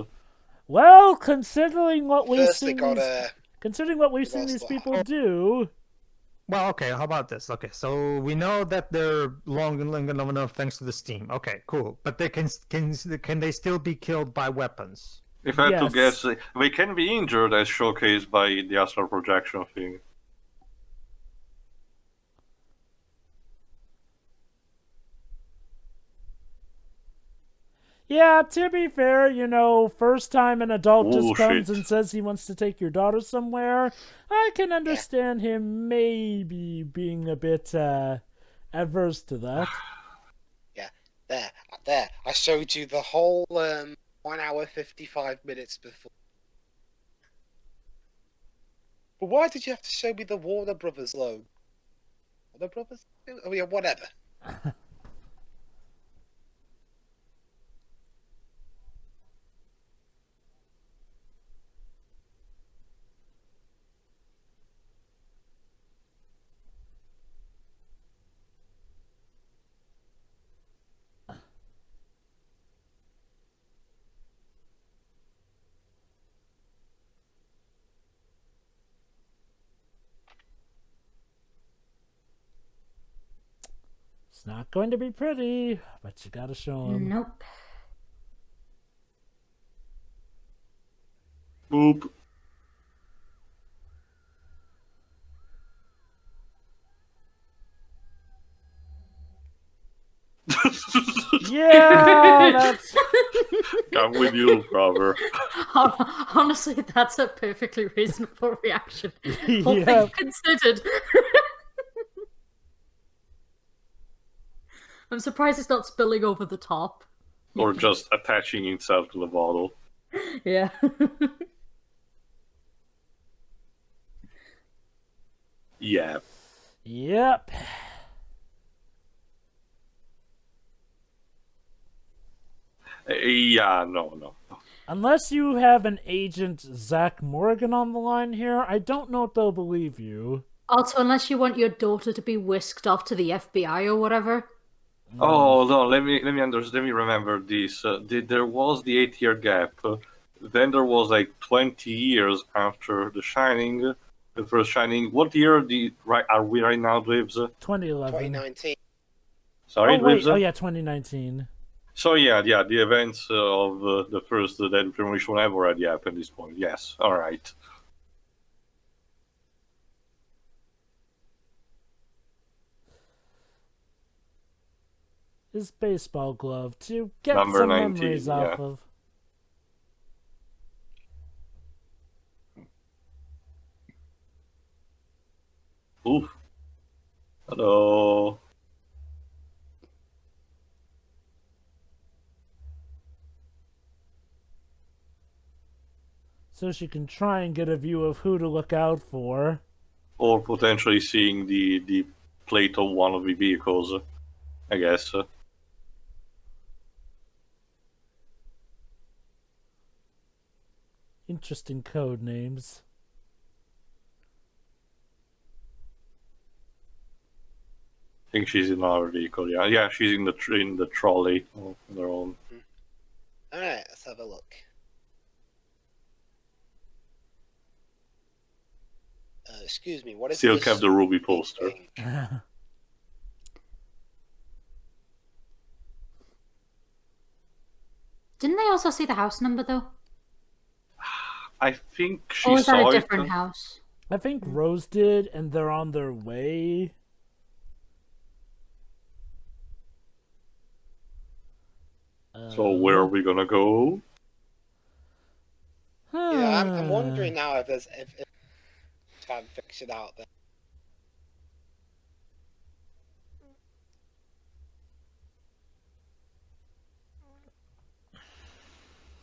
Well, considering what we've
First, they
seen...
gotta
Considering what we've
What
seen
else
these
do I
people
have?
do.
Well, okay, how about this? Okay, so we know that they're long enough thanks to the steam. Okay, cool. But they can they still be killed by weapons?
If I had to
Yes.
guess, they can be injured as showcased by the astral projection thing.
Yeah, to be fair, you know, first time an adult just comes
Bullshit.
and says he wants to take your daughter somewhere, I can understand him maybe being a bit adverse to that.
There. I showed you the whole 1 hour 55 minutes before. But why did you have to show me the Warner Brothers logo? Warner Brothers? Oh yeah, whatever.
It's not going to be pretty, but you gotta show him.
Nope.
Boop.
Yeah, that's...
I'm with you, brother.
Honestly, that's a perfectly reasonable reaction. All
Yeah.
things considered. I'm surprised it's not spilling over the top.
Or just attaching himself to the bottle.
Yeah.
Yeah.
Yep.
Yeah, no.
Unless you have an agent Zach Morgan on the line here, I don't know if they'll believe you.
Also, unless you want your daughter to be whisked off to the FBI or whatever.
Oh no, let me remember this. There was the 8-year gap. Then there was like 20 years after The Shining. The first Shining. What year are we right now, Dibs?
2011.
2019.
Sorry,
Oh, wait.
Dibs?
Oh, yeah, 2019.
So yeah, the events of the first Dead Premonition have already happened at this point. Yes, all right.
His baseball glove to get
Number
some
19,
memories
yeah.
off of.
Oof. Hello.
So she can try and get a view of who to look out for.
Or potentially seeing the plate of one of the vehicles, I guess.
Interesting code names.
I think she's in our vehicle. Yeah, she's in the trolley on their own.
All right, let's have a look. Excuse me, what is
Still
this
kept the Ruby poster.
thing?
Didn't they also see the house number, though?
I think she
Or was that
saw
a
it.
different house?
I think Rose did, and they're on their way.
So where are we gonna go?
Yeah, I'm wondering now if there's if fan fiction out there.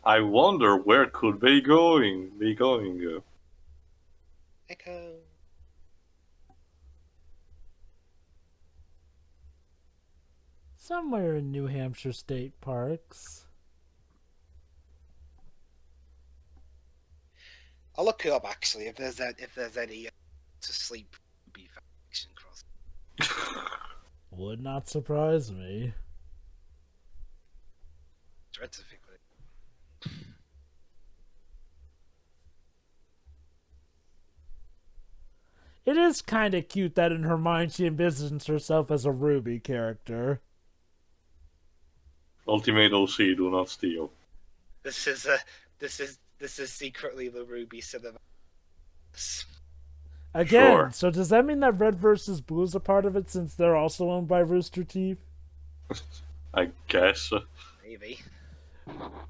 I wonder where could they be going.
Echo.
Somewhere in New Hampshire state parks.
I'll look it up actually if there's any to sleep be fiction cross.
Would not surprise me.
Dread to think of it.
It is kind of cute that in her mind she envisions herself as a Ruby character.
Ultimate OC, do not steal.
This is secretly the Ruby cinema.
Again,
Sure.
so does that mean that Red versus Blue is a part of it since they're also owned by Rooster Teeth?
I guess.
Maybe.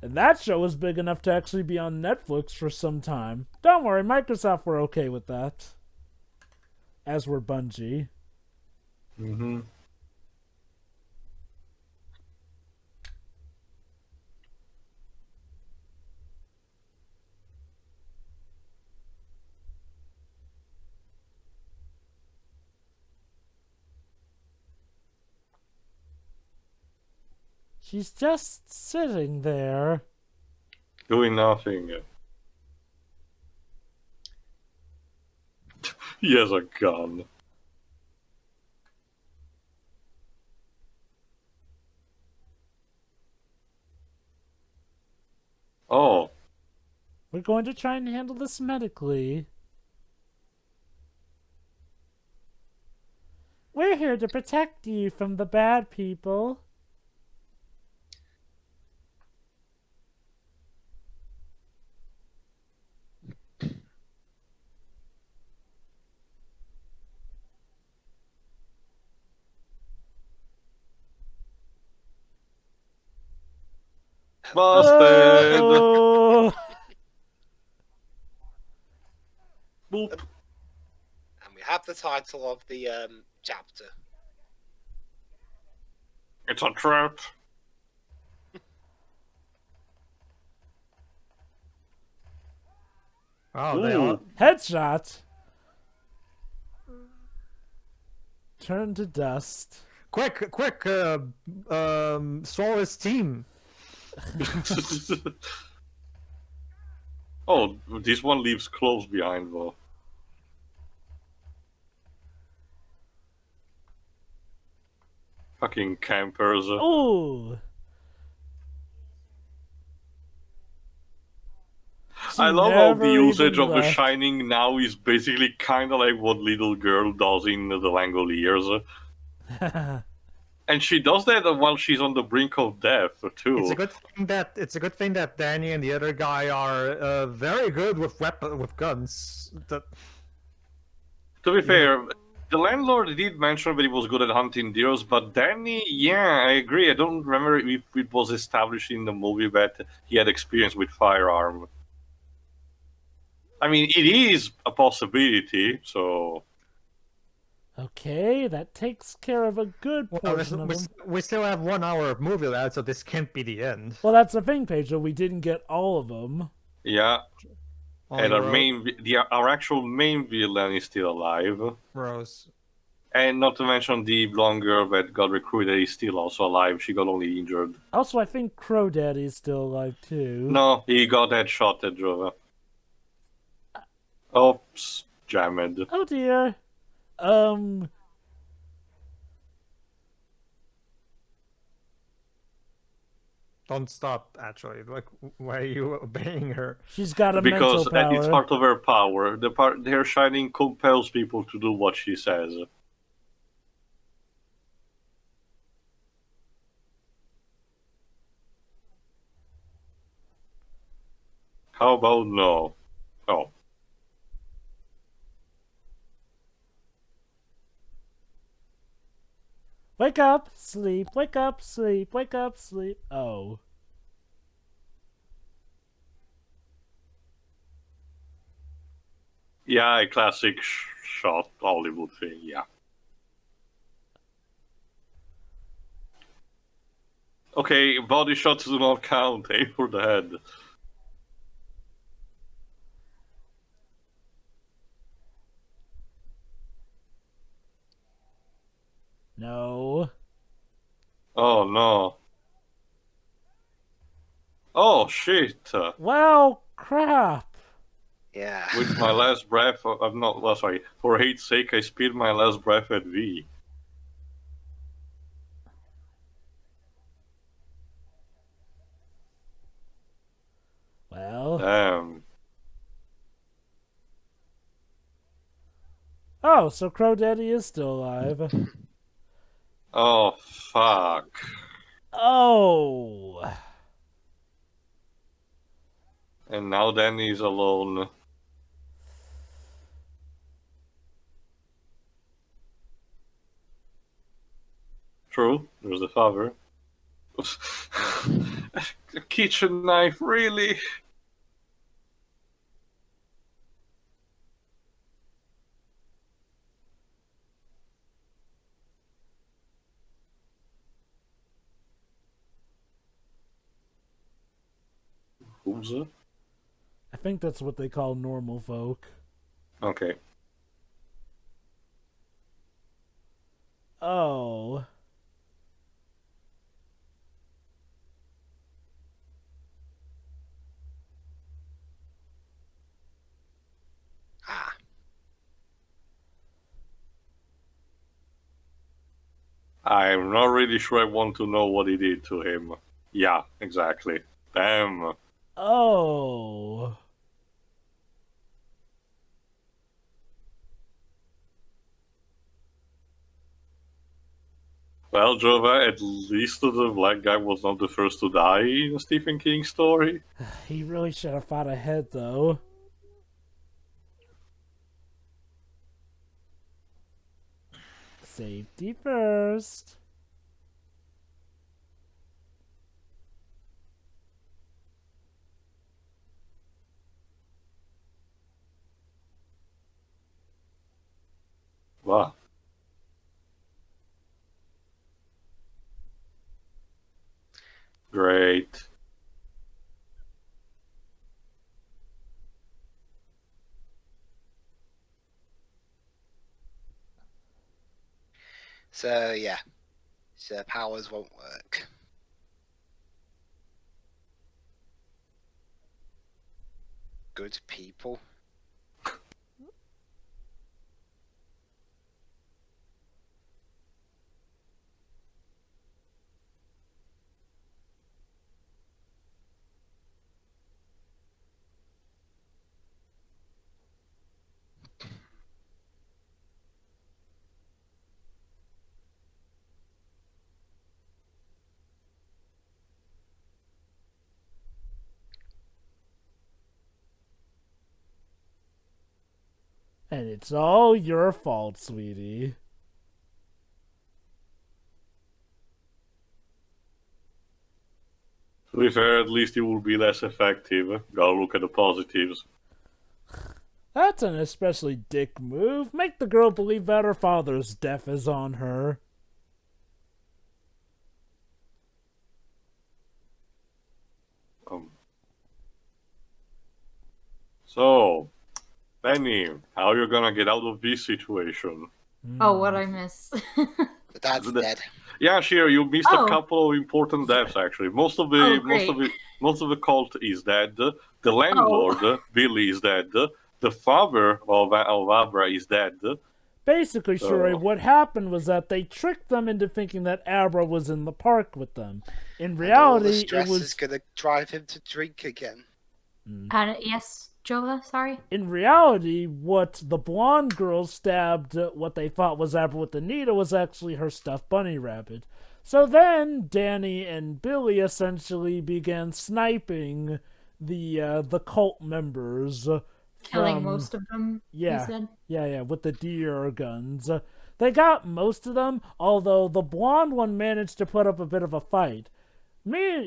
And that show was big enough to actually be on Netflix for some time. Don't worry, Microsoft were okay with that. As were Bungie.
Mm-hmm.
She's just sitting there.
Doing nothing. He has a gun. Oh.
We're going to try and handle this medically. We're here to protect you from the bad people.
Busted!
Oh.
Boop.
And we have the title of the chapter.
It's a trap.
Oh, they
Ooh.
all.
Headshot. Turn to dust.
Quick! Swallow his team.
Oh, this one leaves clothes behind, though. Fucking campers.
Ooh. She
I love how
never
the usage
even
of The
left.
Shining now is basically kind of like what Little Girl does in The Langoliers. And she does that while she's on the brink of death, too.
It's a good thing that Danny and the other guy are very good with guns.
To be fair, the landlord did mention that he was good at hunting deers, but Danny, yeah, I agree. I don't remember if it was established in the movie that he had experience with firearm. I mean, it is a possibility, so...
Okay, that takes care of a good
Well,
portion of them.
we still have 1 hour of movie left, so this can't be the end.
Well, that's the thing, Pedro. We didn't get all of them.
Yeah, and
Only
our actual main villain is still alive.
Rose.
And not to mention the blonde girl that got recruited is still also alive. She got only injured.
Also, I think Crow Daddy's still alive, too.
No, he got that shot at Jova. Oops, jammed.
Oh, dear.
Don't stop, actually. Like, why are you obeying her?
She's got a
Because
mental power.
it's part of her power. Her shining compels people to do what she says. How about no? Oh.
Wake up, sleep, wake up, sleep, wake up, sleep. Oh.
Yeah, a classic shot Hollywood thing, yeah. Okay, body shots do not count. Aim for the head.
No.
Oh no. Oh shit.
Well, crap.
Yeah.
With my last breath, I'm not. Well, sorry. For hate's sake, I spilled my last breath at V.
Well.
Damn.
Oh, so Crow Daddy is still alive.
Oh, fuck.
Oh.
And now Danny's alone. True, there's the father. A kitchen knife, really? Who's it?
I think that's what they call normal folk.
Okay.
Oh.
Ah.
I'm not really sure I want to know what he did to him. Yeah, exactly. Damn.
Oh.
Well, Jova, at least the black guy was not the first to die in a Stephen King story.
He really should have fought ahead, though. Safety first.
Wow. Great.
So yeah, so powers won't work. Good people.
And it's all your fault, sweetie.
To be fair, at least it will be less effective. Gotta look at the positives.
That's an especially dick move. Make the girl believe that her father's death is on her.
So, Benny, how you gonna get out of this situation?
Oh, what I miss?
The dad's
The-
dead.
Yeah, sure. You missed
Oh.
a couple of important deaths. Actually, most of the cult is dead. The landlord, Billy, is dead. The father of Abra is dead.
Basically, Shuri,
Oh.
what happened was that they tricked them into thinking that Abra was in the park with them. In
And all the
reality,
stress
it was...
is gonna drive him to drink again.
And yes, Jova, sorry.
In reality, what the blonde girl stabbed what they thought was Abra with the needle was actually her stuffed bunny rabbit. So then Danny and Billy essentially began sniping the cult members.
Killing most of them,
Yeah.
you said?
Yeah, with the deer guns. They got most of them, although the blonde one managed to put up a bit of a fight.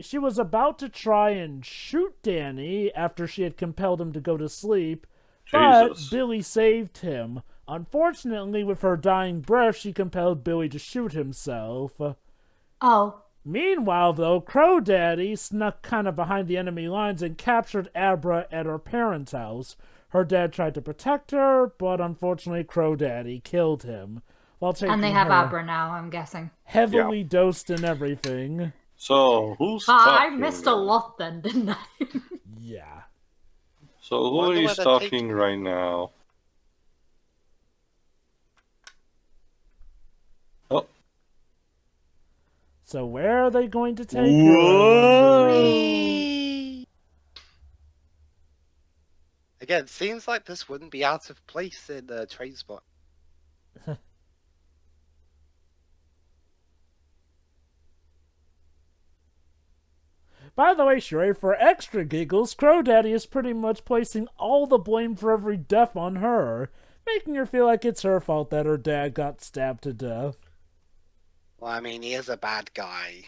She was about to try and shoot Danny after she had compelled him to go to sleep, but
Jesus.
Billy saved him. Unfortunately, with her dying breath, she compelled Billy to shoot himself.
Oh,
Meanwhile, though, Crow Daddy snuck kind of behind the enemy lines and captured Abra at her parents' house. Her dad tried to protect her, but unfortunately Crow Daddy killed him. While taking
and they have
her
Abra now, I'm guessing.
heavily dosed and everything.
So who's
I
talking?
missed a lot then, didn't I?
Yeah.
So who
Wonder
is
where they're
talking
taking-
right now? Oh,
So where are they going to take her? I wonder?
Again, seems like this wouldn't be out of place in the train spot.
By the way, Sherry, for extra giggles, Crow Daddy is pretty much placing all the blame for every death on her, making her feel like it's her fault that her dad got stabbed to death.
Well, I mean, he is a bad guy.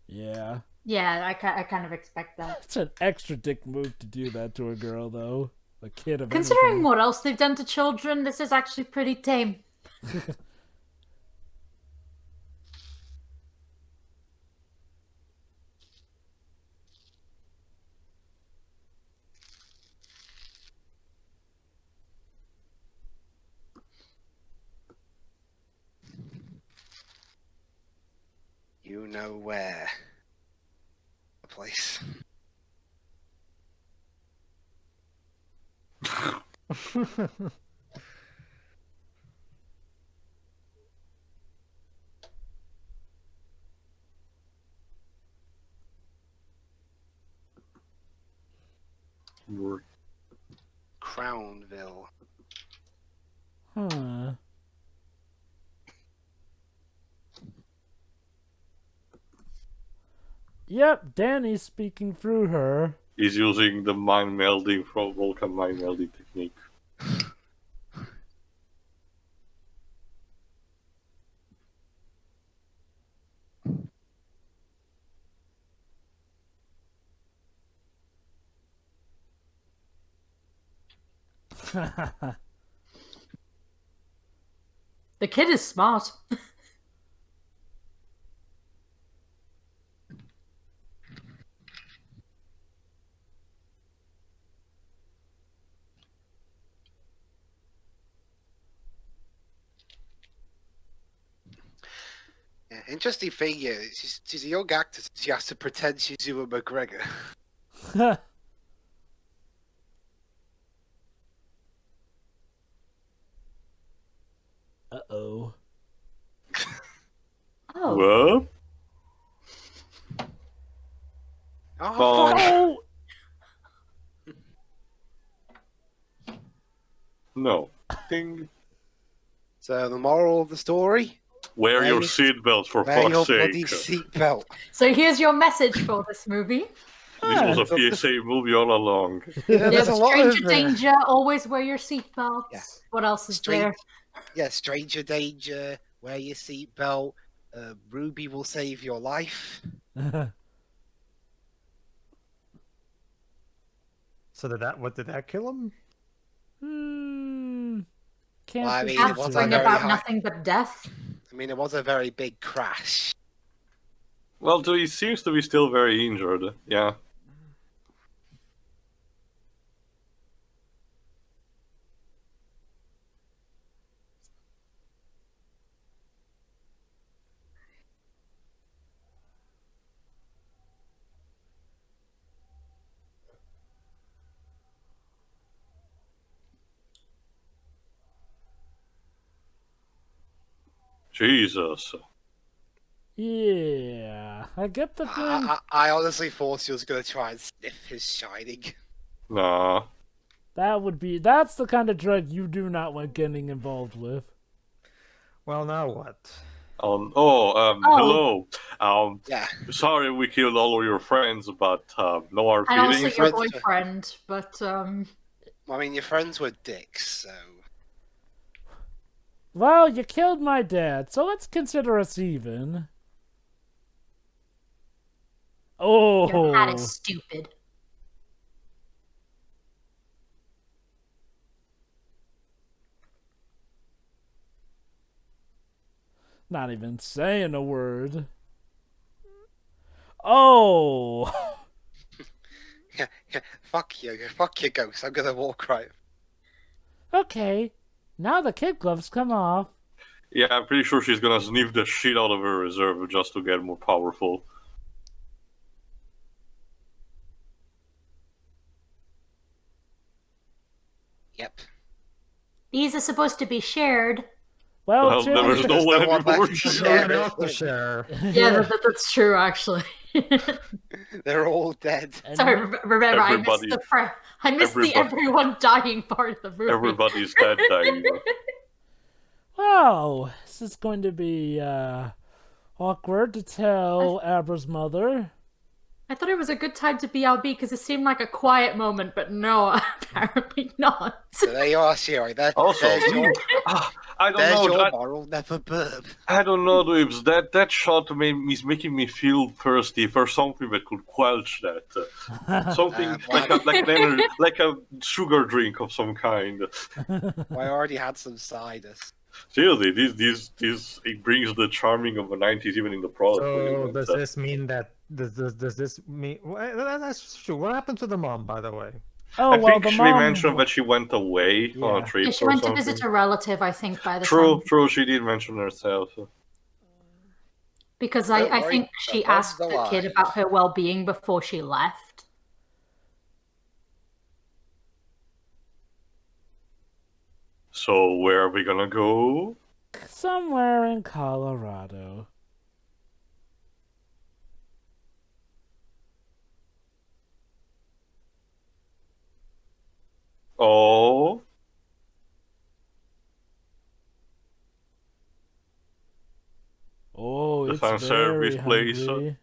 Yeah.
Yeah, I kind of expect that.
It's an extra dick move to do that to a girl, though. A kid of
Considering
anything.
what else they've done to children, this is actually pretty tame.
You know where. The place. Crownville.
Huh. Yep, Danny's speaking through her.
He's using the mind melding from Vulcan mind melding technique.
The kid is smart.
Yeah, interesting thing here. She's a young actor. She has to pretend she's Ewan McGregor.
Uh-oh.
Oh.
What?
Oh, fuck.
Oh!
No. Ding.
So the moral of the story:
Wear your
Wear-
seatbelts for
wear your
fuck's
bloody
sake.
seatbelt.
So here's your message for this movie.
This was a PSA movie all along.
Yeah, there's
There's
a lot of
stranger danger, always wear your seatbelts.
Yeah.
What else is
Strange-
there?
Yeah, stranger danger. Wear your seatbelt. Ruby will save your life.
So what did that kill him?
Can't
Well, I
be
mean,
too
it
That's
was
sure.
a
bring
very
about
high-
nothing but death.
I mean, it was a very big crash.
Well, he seems to be still very injured. Yeah. Jesus.
Yeah, I get the thing.
I honestly thought she was going to try and sniff his shining.
Nah.
That's the kind of drug you do not want getting involved with.
Well, now what?
Hello.
Yeah.
Sorry we killed all of your friends, but no hard
And also
feelings.
your
friends-
boyfriend, but
I mean, your friends were dicks, so.
Well, you killed my dad, so let's consider us even. Oh,
your hat is stupid.
not even saying a word. Oh.
Yeah, fuck you, ghost. I'm gonna walk right.
Okay, now the kid gloves come off.
Yeah, I'm pretty sure she's gonna sniff the shit out of her reserve just to get more powerful.
Yep.
These are supposed to be shared.
Well,
There was no
There's
one
no one
anymore.
left to
No
share
one
it
else to
with.
share.
Yeah, that's true, actually.
They're all dead.
and
Sorry, remember,
Everybody-
I missed the
everybody-
everyone dying part of the movie.
Everybody's dead dying.
Wow, this is going to be awkward to tell Abra's mother.
I thought it was a good time to BRB because it seemed like a quiet moment, but no, apparently not.
So there you are, Shiri.
Also,
There's your,
I don't
there's
know.
your moral, never burp.
I don't know, Dweebs. That shot is making me feel thirsty for something that could quench that. Something like a sugar drink of some kind.
I already had some cider.
Seriously, this it brings the charming of the 90s even in the product.
So
placement.
does this mean that does this mean that's true? What happened to the mom, by the way?
Oh,
I
well,
think
the
she
mom
mentioned that she went away on a
Yeah.
trip
Yeah, she
or
went to
something.
visit a relative, I think, by the
True,
time.
true. She did mention herself.
Because
Don't
I
worry,
think
the
she
bud's
asked the kid
alive.
about her well-being before she left.
So where are we gonna go?
somewhere in Colorado.
Oh,
Oh,
The
it's
fan
very
service place.
hungry.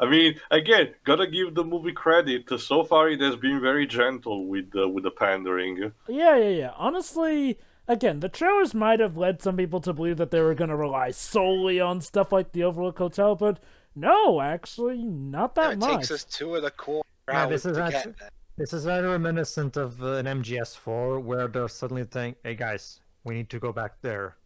I mean, again, gotta give the movie credit. So far, it has been very gentle with the pandering.
Yeah. Honestly, again, the trailers might have led some people to believe that they were going to rely solely on stuff like the Overlook Hotel, but no, actually, not that
It
much.
takes us 2.25
Yeah,
hours
this is
to
actually
get there.
this is very reminiscent of an MGS4 where they're suddenly saying, "Hey guys, we need to go back there."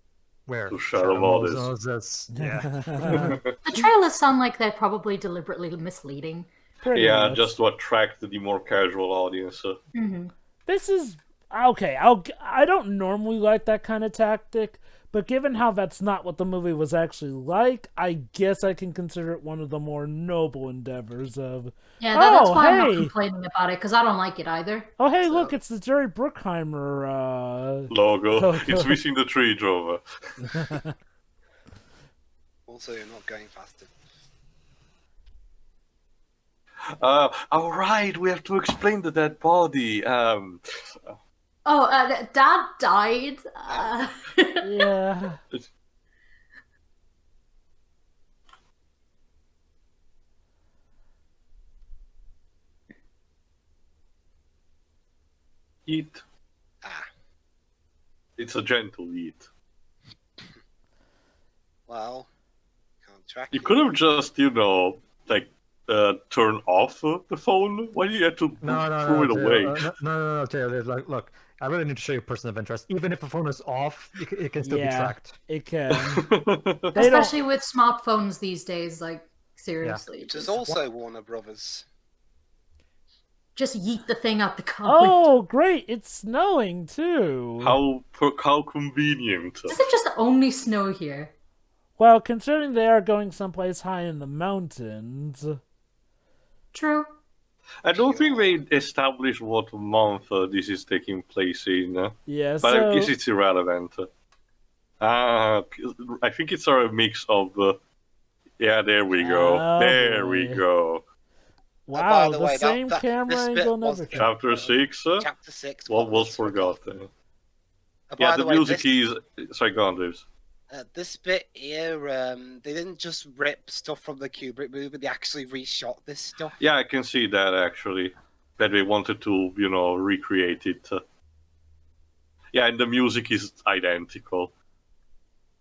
Where?
To Shadow Moses.
Moses. Yeah.
The trailers sound like they're probably deliberately misleading.
Pretty
Yeah,
much.
just to attract the more casual audience.
Hmm.
This is okay. I don't normally like that kind of tactic, but given how that's not what the movie was actually like, I guess I can consider it one of the more noble endeavors of.
Yeah, that's
Oh,
why I'm not
hey!
complaining about it, because I don't like it either.
Oh, hey,
So-
look, it's the Jerry Bruckheimer.
Logo.
Okay.
It's missing the tree, Drover.
Also, you're not going fast enough.
All right, we have to explain the dead body.
Dad died.
Yeah.
Eat.
Ah,
It's a gentle eat.
well, can't track
You could have just, turn off the phone. Why do you have to throw it away?
No, Taylor. Look, I really need to show you a person of interest. Even if the phone is off, it can still be
Yeah.
tracked.
It can.
Especially with smartphones these days, like, seriously.
Which is also Warner Brothers.
Just yeet the thing out the car.
Oh, great! It's snowing too.
How convenient.
Does it just only snow here?
Well, considering they are going someplace high in the mountains.
True.
I don't think they established what month this is taking place in.
Yeah,
But
so
I guess it's irrelevant. I think it's a mix of. Yeah, there we go.
Oh,
There we
boy.
go.
wow,
by the
the
way,
same
this
camera
bit
angle and
was
everything.
Chapter 6.
Chapter 6.
What was forgotten?
By
Yeah, the
way,
music
this,
is. Sorry, go on, Dave.
This bit here, they didn't just rip stuff from the Kubrick movie, they actually reshot this stuff.
Yeah, I can see that actually. That they wanted to, recreate it. Yeah, and the music is identical.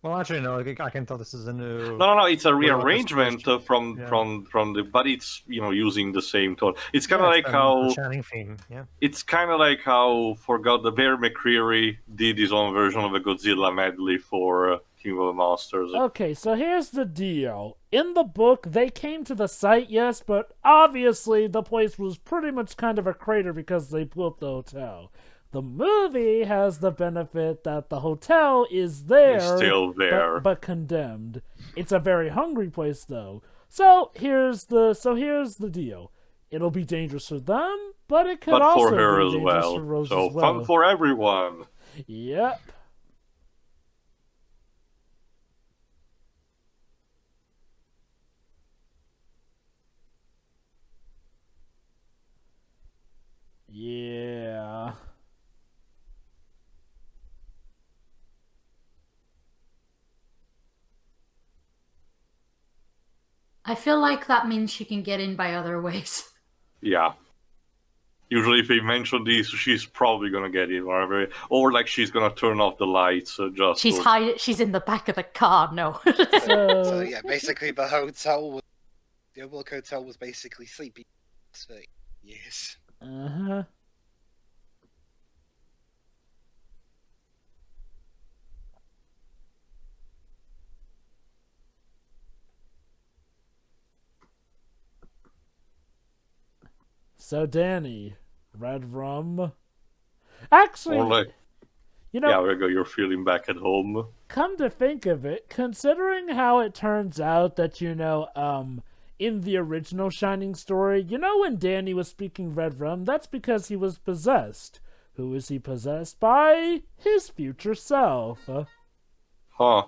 Well, actually, no. I can tell this is a new.
No, it's a
Well,
rearrangement from
yeah.
the, but it's using the same tone. It's kind
Yeah,
of
it's
like
the
how
Channing theme. Yeah.
it's kind of like how forgot the Bear McCreary did his own version of a Godzilla medley for King of the Monsters.
Okay, so here's the deal. In the book, they came to the site, yes, but obviously the place was pretty much kind of a crater because they blew up the hotel. The movie has the benefit that the hotel is there,
It's still there.
but condemned. It's a very hungry place, though. So here's the deal. It'll be dangerous for them, but it could
But
also
for her
be
as
dangerous
well.
for Rose
So
as well.
fun for everyone.
Yep. Yeah.
I feel like that means she can get in by other ways.
Yeah. Usually, if they mention this, she's probably gonna get in, or like she's gonna turn off the lights. Just
She's in the back of the car. No.
So yeah, basically the Overlook Hotel was basically sleepy for years.
Uh-huh. So, Danny, red rum? Actually,
or like,
you know,
yeah, Rego, you're feeling back at home.
come to think of it, considering how it turns out that, you know, in the original Shining story, you know, when Danny was speaking red rum, that's because he was possessed. Who is he possessed by? His future self.
Huh.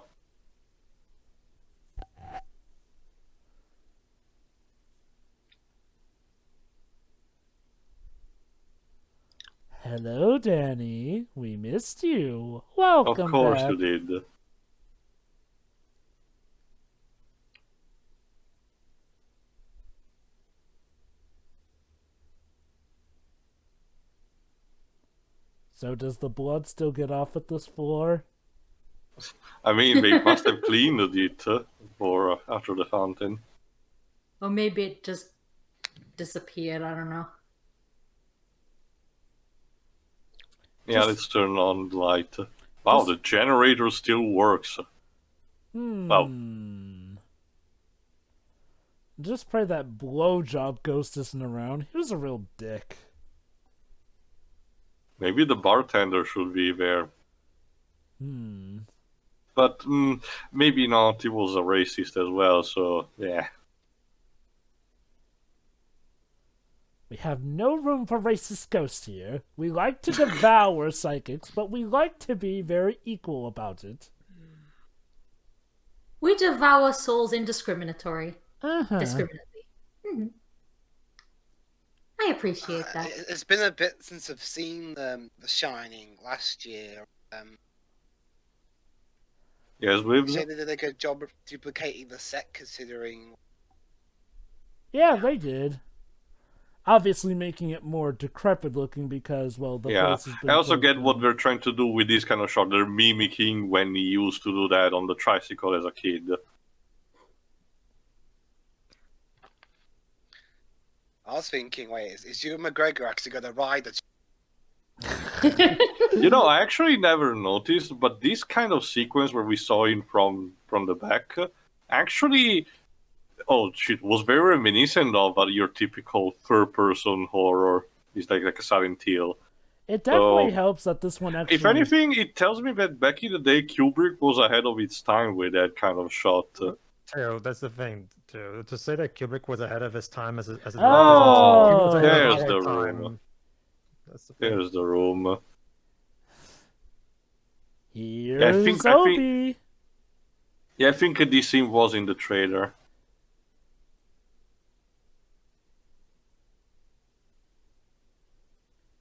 Hello, Danny. We missed you. Welcome
Of course
back.
you did.
So does the blood still get off at this floor?
I mean, they must have cleaned it for after the fountain.
Or maybe it just disappeared. I don't know.
Yeah, let's turn on the light. Wow, the generator still works. Wow.
Just pray that blowjob ghost isn't around. He was a real dick.
Maybe the bartender should be there. But maybe not. He was a racist as well, so yeah.
We have no room for racist ghosts here. We like to devour psychics, but we like to be very equal about it.
We devour souls indiscriminately.
Uh-huh.
Discriminately. I appreciate that.
It's been a bit since I've seen The Shining last year.
Yes, we've...
They did a good job of duplicating the set, considering...
Yeah, they did. Obviously making it more decrepit looking because, well, the place has been...
I also get what
down.
they're trying to do with this kind of shot. They're mimicking when he used to do that on the tricycle as a kid.
I was thinking, wait, is Ewan McGregor actually going to ride a...
You know, I actually never noticed, but this kind of sequence where we saw him from the back, actually, was very reminiscent of your typical third-person horror. It's like a Silent Hill.
It definitely helps that this one actually...
If anything, it tells me that back in the day, Kubrick was ahead of its time with that kind of shot.
Teo, that's the thing, too. To say that Kubrick was ahead of his time as a director,
Oh!
he was ahead of
There's
our
the
time.
room.
That's the thing.
Here's the room.
Here's
I think-
Obi.
Yeah, I think this scene was in the trailer.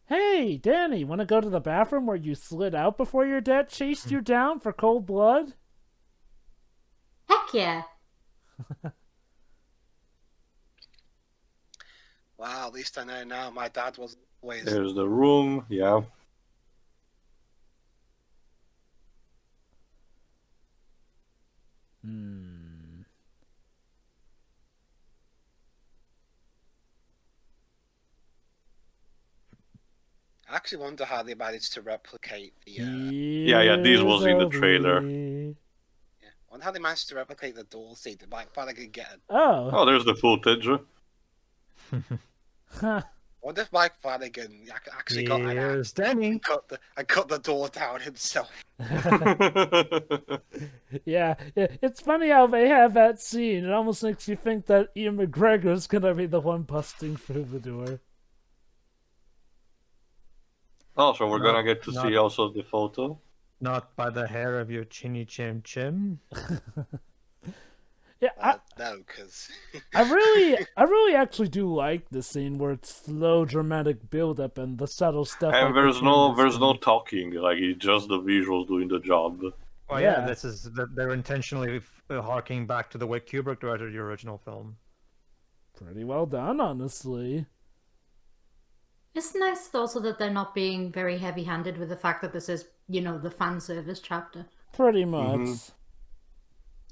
Hey, Danny, want to go to the bathroom where you slid out before your dad chased you down for cold blood?
Heck yeah.
Wow, at least I know now. My dad wasn't always...
There's the room, yeah.
I actually wonder how they managed to replicate the...
Yeah, this was in the trailer.
Yeah. I wonder how they managed to replicate the door scene. Did Mike Flanagan get it?
Oh.
There's the footage.
Huh.
I wonder if Mike Flanagan actually got an
Here's Danny.
and cut the door down himself.
Yeah, it's funny how they have that scene. It almost makes you think that Ian McGregor's gonna be the one busting through the door.
So we're gonna get to see also the photo.
Not by the hair of your chinny chim chim.
Yeah,
No, because...
I really actually do like the scene where it's slow dramatic build up and the subtle stuff.
And
like the
there's no
cameras do.
talking, like it's just the visuals doing the job.
Well,
Yeah.
yeah, this is they're intentionally harking back to the way Kubrick directed the original film.
Pretty well done, honestly.
It's nice also that they're not being very heavy-handed with the fact that this is, the fan service chapter.
Pretty much.
Mhm.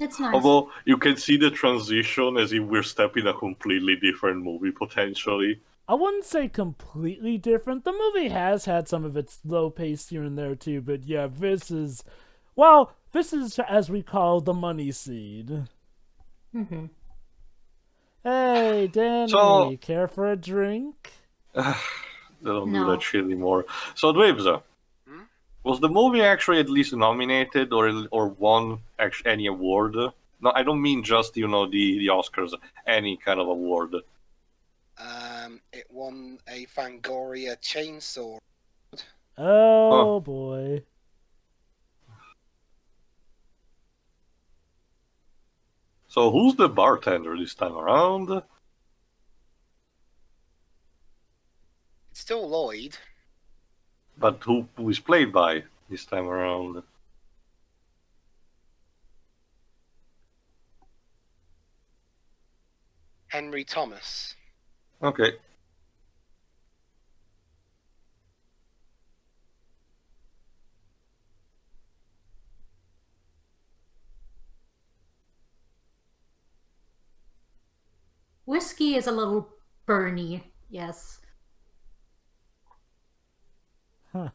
It's nice.
Although you can see the transition as if we're stepping a completely different movie potentially.
I wouldn't say completely different. The movie has had some of its low pace here and there too, but yeah, this is as we call the money seed.
Mm-hmm.
Hey, Danny,
So-
care for a drink?
They don't do
No.
that shit anymore. So Dwebs, was the movie actually at least nominated or won any award? No, I don't mean just the Oscars, any kind of award.
It won a Fangoria chainsaw.
Oh boy.
So who's the bartender this time around?
It's still Lloyd.
But who is played by this time around?
Henry Thomas.
Okay.
Whiskey is a little burny, yes.
Huh.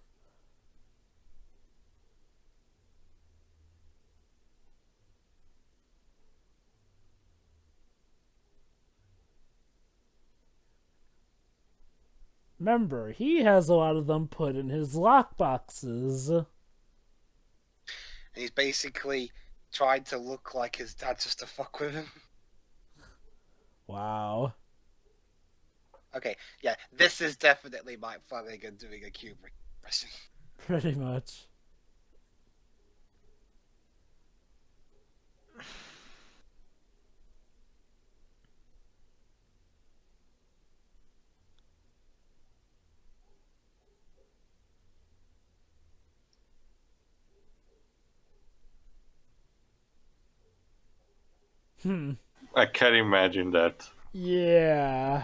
Remember, he has a lot of them put in his lockboxes.
And he's basically tried to look like his dad just to fuck with him.
Wow.
Okay, yeah, this is definitely Mike Flanagan doing a Kubrick impression.
Pretty much.
I can't imagine that.
Yeah.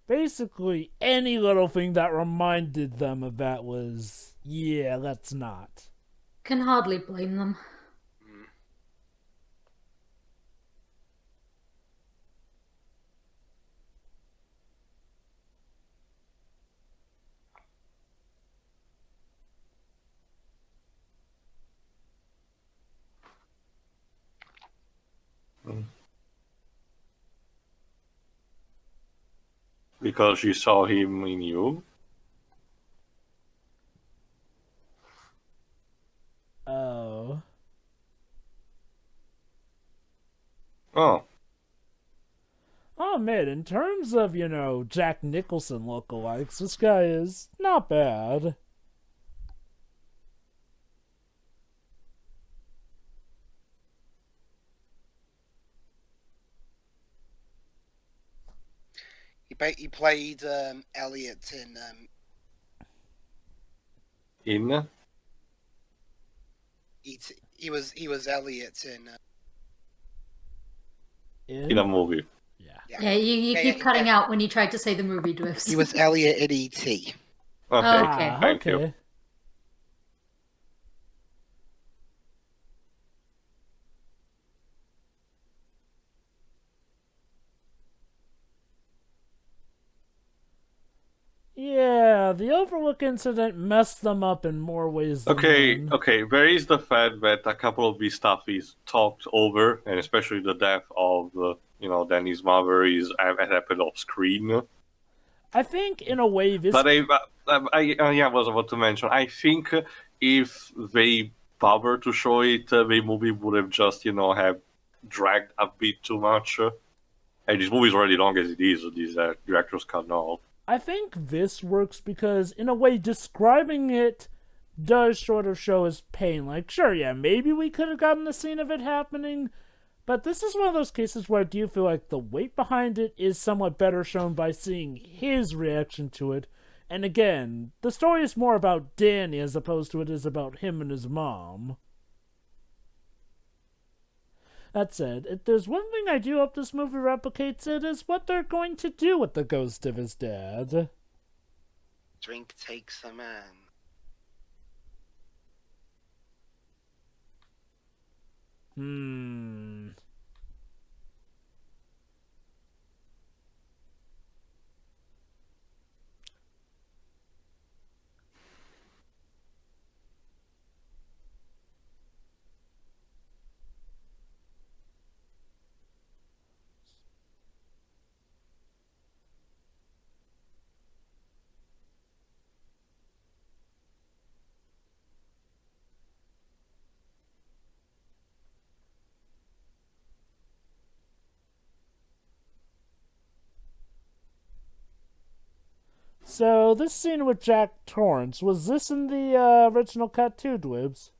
Basically, any little thing that reminded them of that was, yeah, let's not.
Can hardly blame them.
Because you saw him in you?
Oh.
Oh.
Oh man, in terms of, Jack Nicholson lookalikes, this guy is not bad.
He played Elliot in
In?
he was Elliot in
In a movie.
Yeah.
Yeah, you keep cutting out when you tried to say the movie, Dwifts.
he was Elliot in E.T.
Okay,
Okay.
thank you.
Okay. Yeah, the Overlook incident messed them up in more ways than one.
Okay, there is the fact that a couple of these stuff is talked over, and especially the death of, Danny's mother is happened off screen.
I think, in a way, this...
But I was about to mention, I think if they bother to show it, the movie would have just, have dragged a bit too much. And this movie is already long as it is, this director's cut now.
I think this works because, in a way, describing it does sort of show his pain. Like, sure, yeah, maybe we could have gotten a scene of it happening, but this is one of those cases where I do feel like the weight behind it is somewhat better shown by seeing his reaction to it, And again, the story is more about Danny as opposed to it is about him and his mom. That said, if there's one thing I do hope this movie replicates, it is what they're going to do with the ghost of his dad.
Drink takes a man.
So, this scene with Jack Torrance, was this in the original cut too, Dwibs?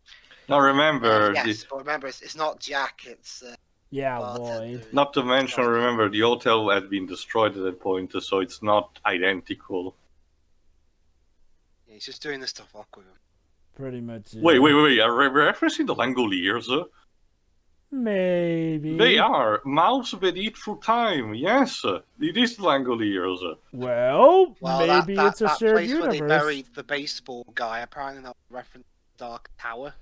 Now remember,
Yes, but remember, it's not Jack, it's
Yeah,
bartender.
Lloyd.
not to mention, remember, the hotel had been destroyed at that point, so it's not identical.
Yeah, he's just doing the stuff off with him.
Pretty much. Yeah.
Wait, are we referencing the Langoliers?
Maybe.
They are. Mouse that eat through time, yes. It is the Langoliers.
Well,
Well,
maybe
that
it's a
that
shared
place
universe.
where they buried the baseball guy, apparently that reference Dark Tower.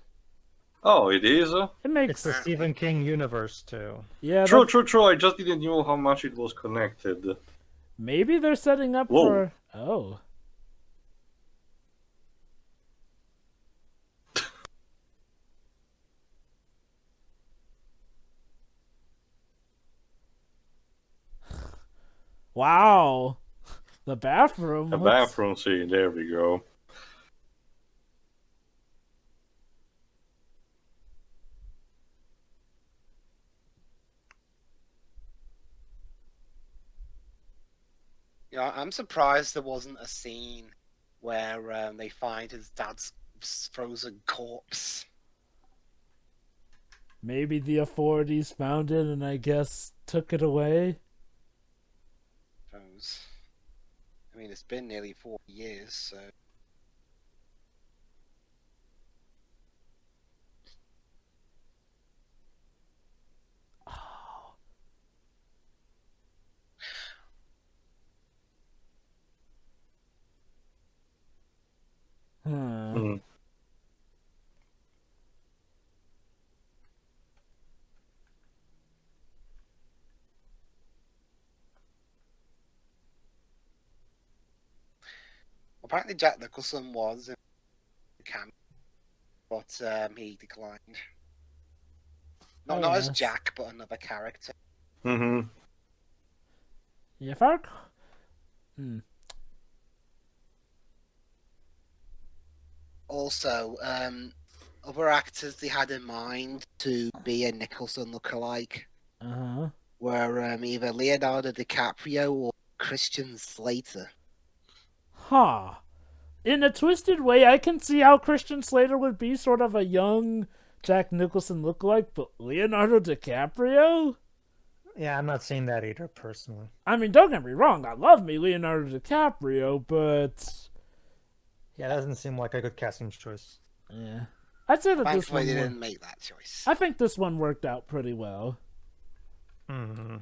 Oh, it is?
It
It's
makes
the Stephen King universe too.
yeah.
True. I just didn't know how much it was connected.
Maybe they're setting up
Whoa.
for. Oh. Wow. The bathroom.
A
looks-
bathroom scene, there we go.
Yeah, I'm surprised there wasn't a scene where they find his dad's frozen corpse.
Maybe the authorities found it and I guess took it away.
I mean, it's been nearly 40 years, so.
Huh.
Apparently, Jack Nicholson was in the camp, but he declined. Not as
yes.
Jack, but another character.
Mm-hmm.
Yeah, if I
Also, other actors they had in mind to be a Nicholson lookalike
Uh-huh.
were either Leonardo DiCaprio or Christian Slater.
Huh. In a twisted way, I can see how Christian Slater would be sort of a young Jack Nicholson lookalike, but Leonardo DiCaprio?
Yeah, I'm not seeing that either, personally.
I mean, don't get me wrong, I love me Leonardo DiCaprio, but
Yeah, that doesn't seem like a good casting choice.
yeah. I'd say that this
Thankfully,
one
they
wor-
didn't make that choice.
I think this one worked out pretty well.
Mm-hmm.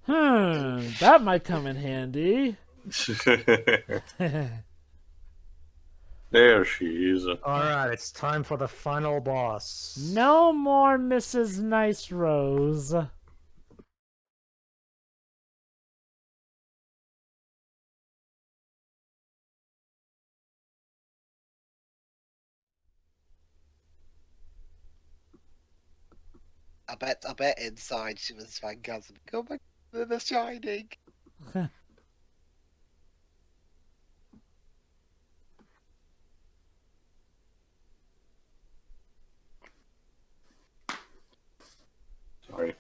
That might come in handy.
There she is.
Alright, it's time for the final boss.
No more Mrs. Nice Rose.
I bet inside she was fangasming. Oh my God, The Shining.
Sorry.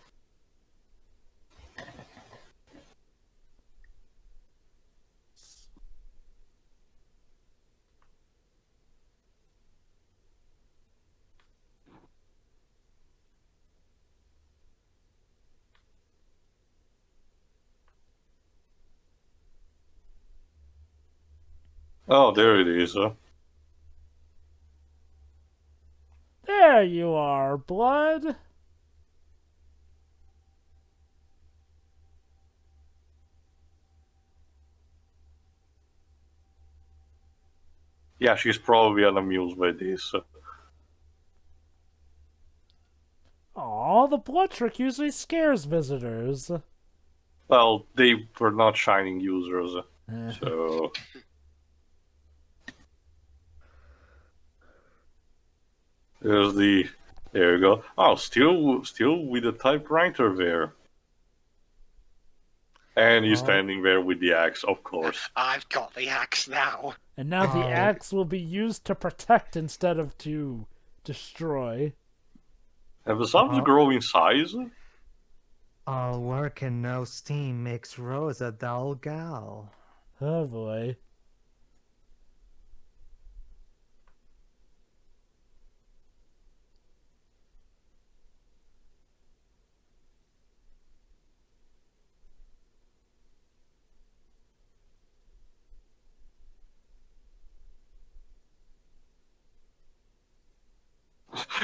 Oh, there it is.
There you are, Blood.
Yeah, she's probably unamused by this.
Aw, the blood trick usually scares visitors.
Well, they were not Shining users, so... There's the... There you go. Oh, still with the typewriter there. And he's standing there with the axe, of course.
I've got the axe now.
And now the axe will be used to protect instead of to destroy.
Have the subs grow in size?
All work and no steam makes Rose a dull gal.
Oh boy.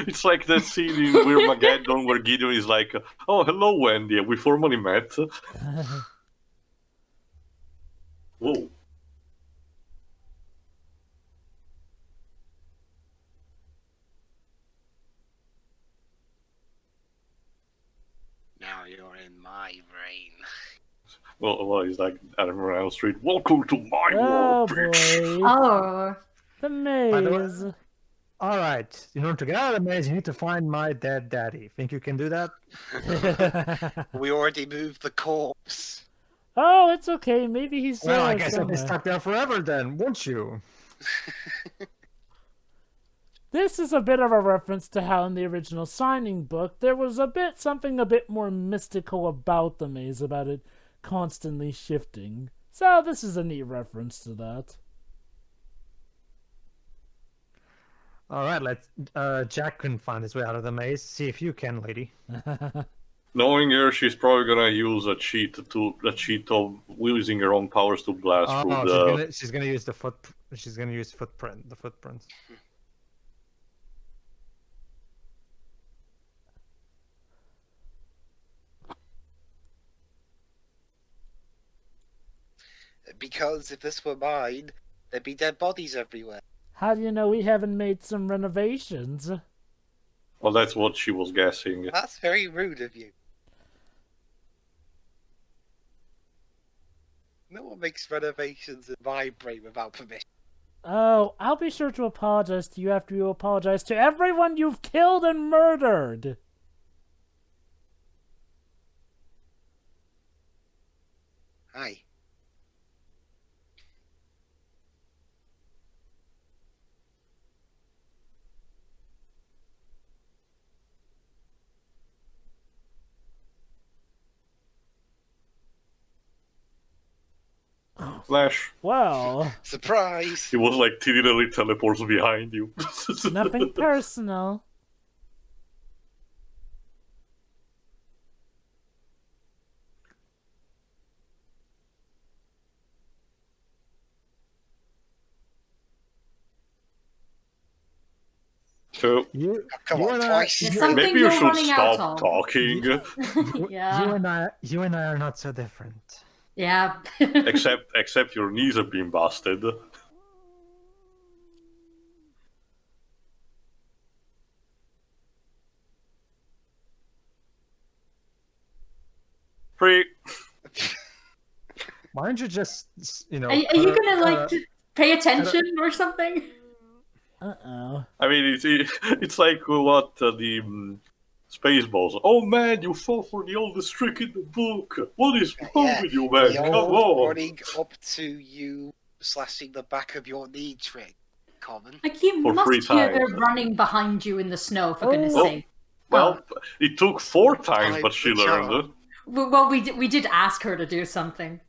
It's like that scene in Wirmageddon where Gideon is like, "Oh, hello, Wendy. We formally met." Whoa.
Now you're in my brain.
Well, he's like Adam around Street. Welcome to my
Oh
world, bitch.
boy.
Oh,
The
By the way-
maze.
All right, in order to get out of the maze, you need to find my dead daddy. Think you can do that?
We already moved the corpse.
Oh, it's okay. Maybe he's
Well, I
there
guess I'll be
somewhere.
stuck there forever then, won't you?
This is a bit of a reference to how in the original Signing book there was something a bit more mystical about the maze, about it constantly shifting. So this is a neat reference to that.
All right, let's. Jack can find his way out of the maze. See if you can, lady.
Knowing her, she's probably gonna use a cheat of using her own powers to blast through the.
She's gonna use the She's gonna use footprint. The footprints.
Because if this were mine, there'd be dead bodies everywhere.
How do you know we haven't made some renovations?
Well, that's what she was guessing.
That's very rude of you. No one makes renovations in my brain without permission.
Oh, I'll be sure to apologize to you after you apologize to everyone you've killed and murdered.
Hi.
Flash.
Well,
Surprise!
It was like literally teleports behind you.
nothing personal.
So
You,
Come
you
on,
and I,
twice.
It's
you,
something
maybe you
you're
should
running out
stop
of.
talking.
Yeah.
you and I are not so different.
Yeah.
except your knees have been busted. Free.
Why don't you just,
Are you gonna like pay attention or something?
Uh-oh.
I mean, it's like what the Spaceballs. Oh man, you fall for the oldest trick in the book. What is wrong with you, man?
The
Come
old
on.
running up to you, slashing the back of your knee trick. Common.
Like you
For
must
3
hear her
times.
running behind you in the snow, for goodness
Oh.
sake.
Well, it took 4 times,
Time
but she
to
learned.
charm.
Well, we did ask her to do something.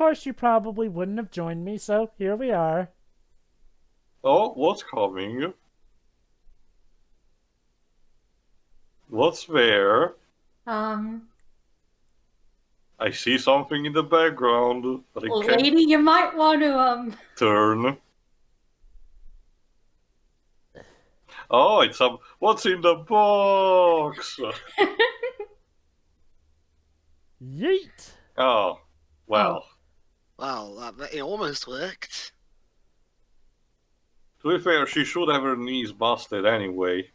course you probably wouldn't have joined me, so here we are.
Oh, what's coming? What's there? I see something in the background, but I can't
Lady, you might want to
turn. Oh, it's a... What's in the box?
Yeet!
Oh, well.
Well, it almost worked.
To be fair, she should have her knees busted anyway.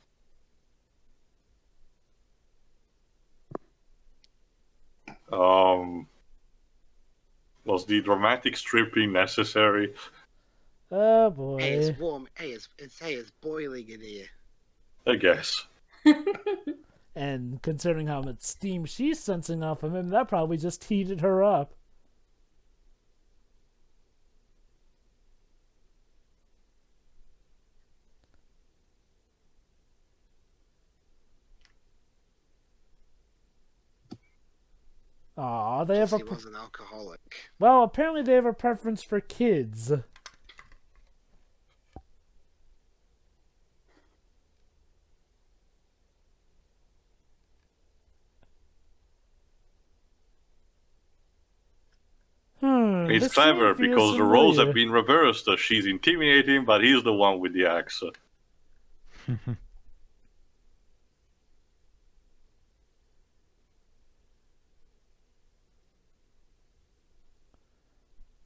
Was the dramatic stripping necessary?
Oh boy.
Hey, it's warm. Hey, it's boiling in here.
I guess.
And considering how much steam she's sensing off of him, that probably just heated her up. Aw, they have a...
He was an alcoholic.
Well, apparently they have a preference for kids.
It's
this
clever
scene feels
because the roles
familiar.
have been reversed. She's intimidating, but he's the one with the axe.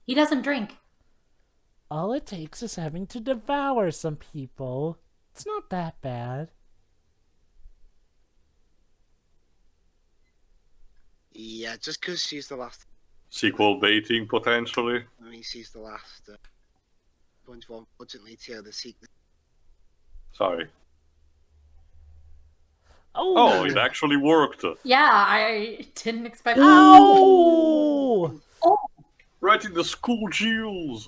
He doesn't drink.
All it takes is having to devour some people. It's not that bad.
Yeah, just because she's the last.
Sequel baiting, potentially.
I mean, she's the last. Unfortunately, to the sequel.
Sorry.
Oh,
it actually worked.
Yeah, I didn't expect.
Ow!
Right in the school jewels.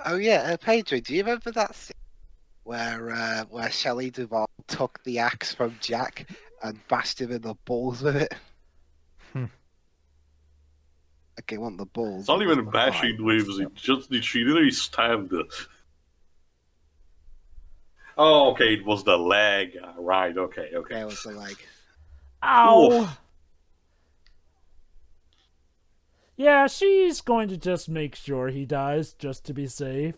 Oh yeah, Pedro, do you remember that scene where Shelley Duvall took the axe from Jack and bashed him in the balls with it? Okay, want the balls.
It's not
it was
even
the
bashing
thigh.
waves, it just she literally stabbed it. Oh, okay, it was the leg. Right, okay.
There was the leg.
Ow!
Oof.
Yeah, she's going to just make sure he dies, just to be safe.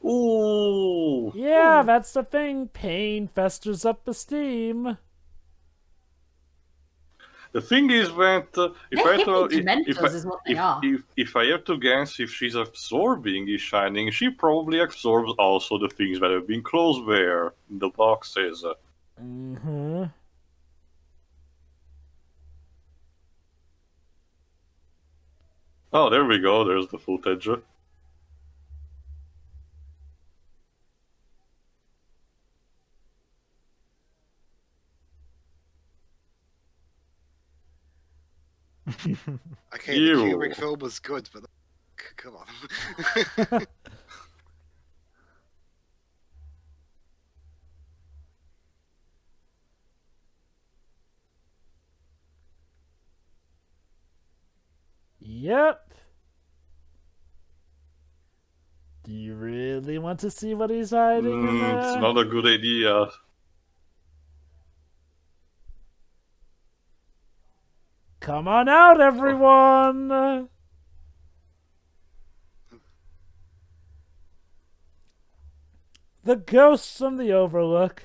Ooh.
Yeah, that's the thing. Pain festers up the steam.
The thing is that if I have to guess, if she's absorbing his shining, she probably absorbs also the things that have been closed there in the boxes.
Mm-hmm.
Oh, there we go. There's the footage.
Okay, the Kubrick film was good, but come on.
Yep. Do you really want to see what he's hiding in there?
It's not a good idea.
Come on out, everyone! The ghosts from the Overlook.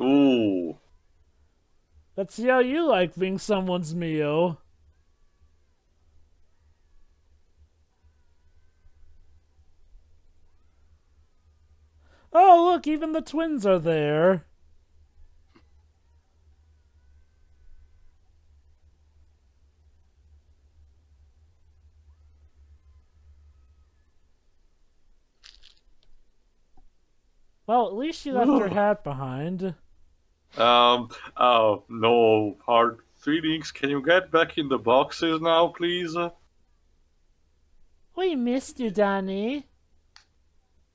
Ooh.
Let's see how you like being someone's meal. Oh, look, even the twins are there. Well, at least she left her hat behind.
Oh, no hard feelings. Can you get back in the boxes now, please?
We missed you, Danny.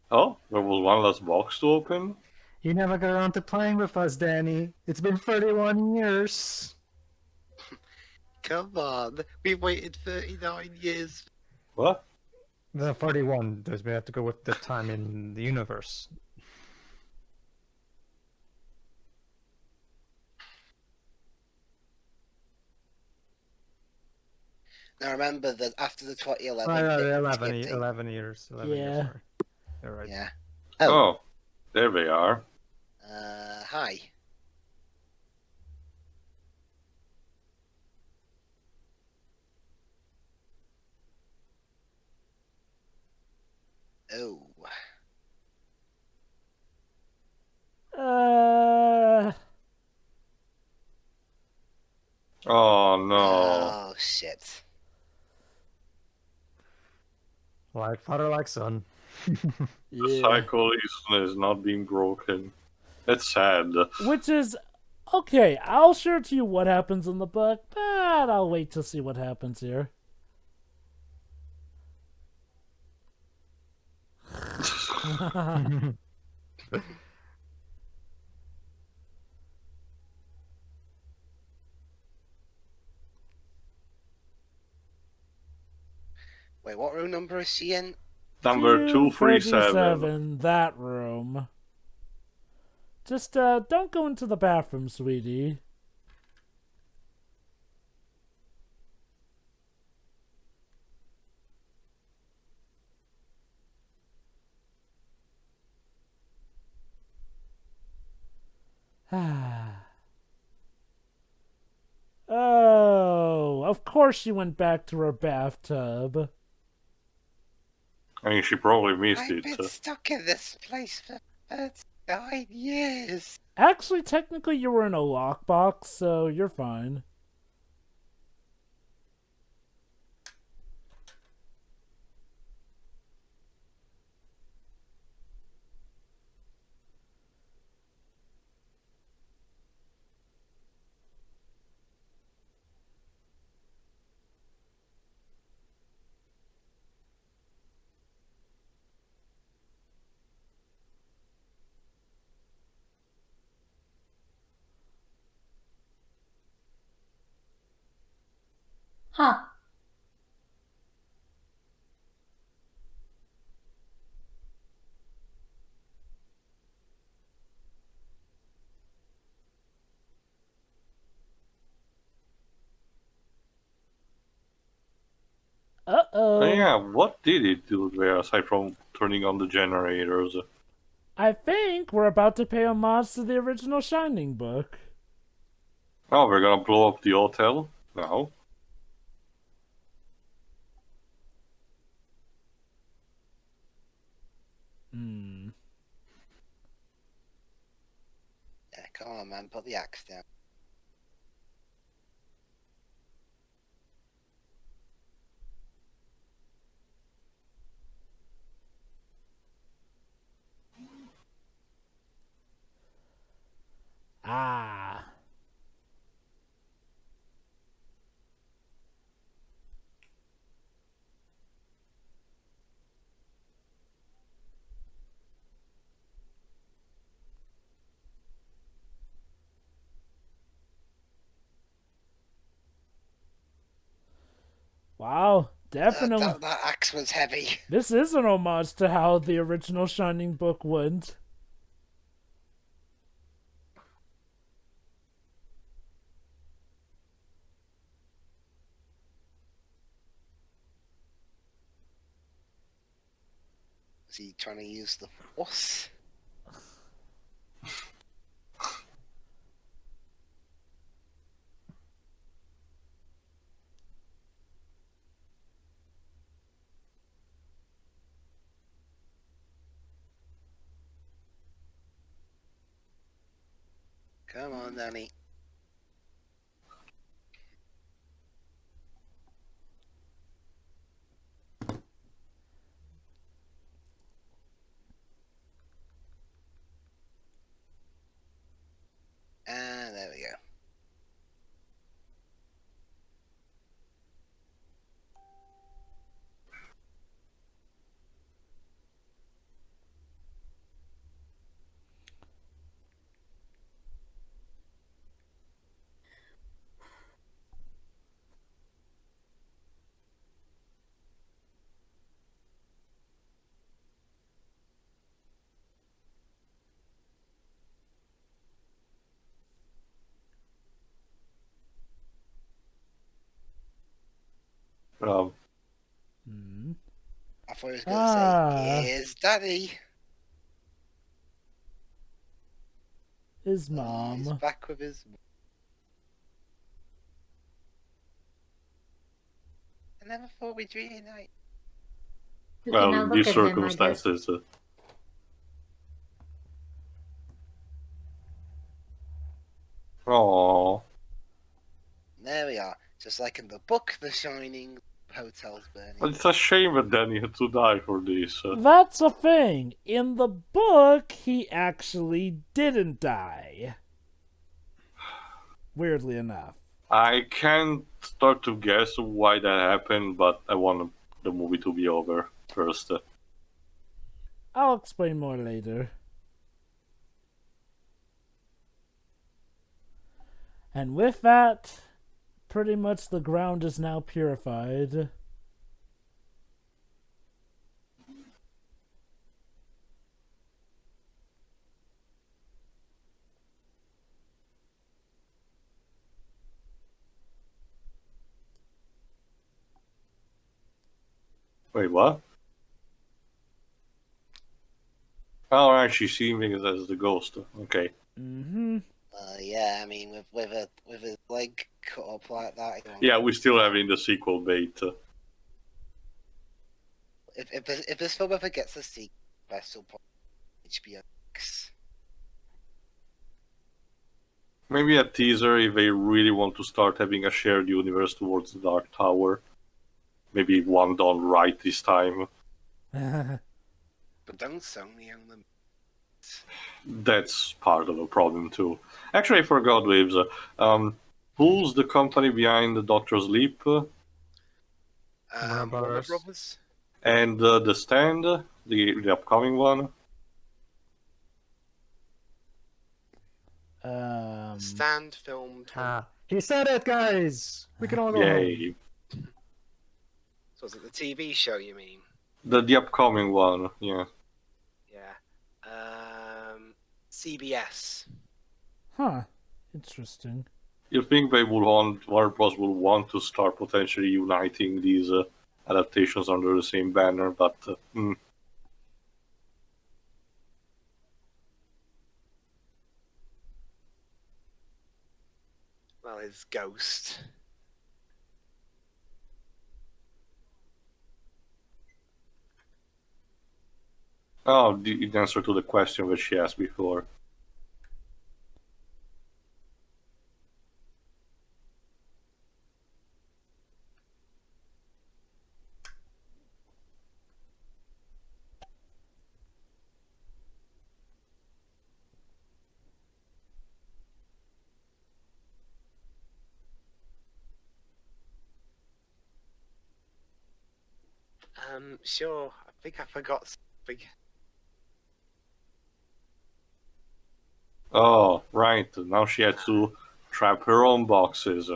Oh, there was one last box to open?
You never got around to playing with us, Danny. It's been 31 years.
Come on, we've waited 39 years.
What?
The 31 does we have to go with the time in the universe.
Now remember that after the 2011
Right,
hit,
11
skipped
11 years. 11 years,
Yeah.
sorry. You're right.
Yeah.
Oh, there they are.
Hi. Oh.
Oh no.
Oh shit.
Like father, like son.
The
Yeah.
cycle is not being broken. That's sad.
Which is okay. I'll share to you what happens in the book, but I'll wait to see what happens here.
Wait, what room number is she in?
Number 237.
That room. Just don't go into the bathroom, sweetie. Oh, of course she went back to her bathtub.
I mean, she probably missed
I've
it.
been stuck in this place for 39 years.
Actually, technically, you were in a lockbox, so you're fine.
Huh.
Uh-oh.
Yeah, what did it do there aside from turning on the generators?
I think we're about to pay homage to the original Shining book.
Oh, we're gonna blow up the hotel now.
Hmm.
Yeah, come on, man, put the axe down.
Ah. Wow, definitely.
That axe was heavy.
This is an homage to how the original Shining book went.
Was he trying to use the force? Come on, Danny. And there we go. I thought he was going to say,
Ah.
"Here's Daddy."
His
He's
mom.
back with his. I never thought we'd reunite.
Okay,
Well,
now
in
look
these
at him, I guess.
circumstances. Oh,
There we are, just like in the book, The Shining. Hotel's burning.
it's a shame that Danny had to die for this.
That's a thing. In the book, he actually didn't die. Weirdly enough.
I can't start to guess why that happened, but I want the movie to be over first.
I'll explain more later. And with that, pretty much the ground is now purified.
Wait, what? Oh, right, she's seeing me as the ghost. Okay.
Mm-hmm.
Yeah, I mean, with his leg cut up like that.
Yeah, we're still having the sequel bait.
If this film ever gets a sequel, best will probably HBO Max.
Maybe a teaser if they really want to start having a shared universe towards the Dark Tower. Maybe one done right this time.
But don't Sony own them.
That's part of the problem too. Actually, I forgot, Waves. Who's the company behind the Doctor Sleep?
Warner
Brothers.
Brothers.
And The Stand, the upcoming one?
Stand filmed.
He said it, guys. We can all go home.
Yay.
So was it the TV show? You mean?
The upcoming one, yeah.
Yeah. CBS.
Huh. Interesting.
You think they would want, Warner Bros. Would want to start potentially uniting these adaptations under the same banner, but
Well, his Ghost.
Oh, the answer to the question that she asked before.
Sure. I think I forgot something.
Oh, right. Now she had to trap her own boxes.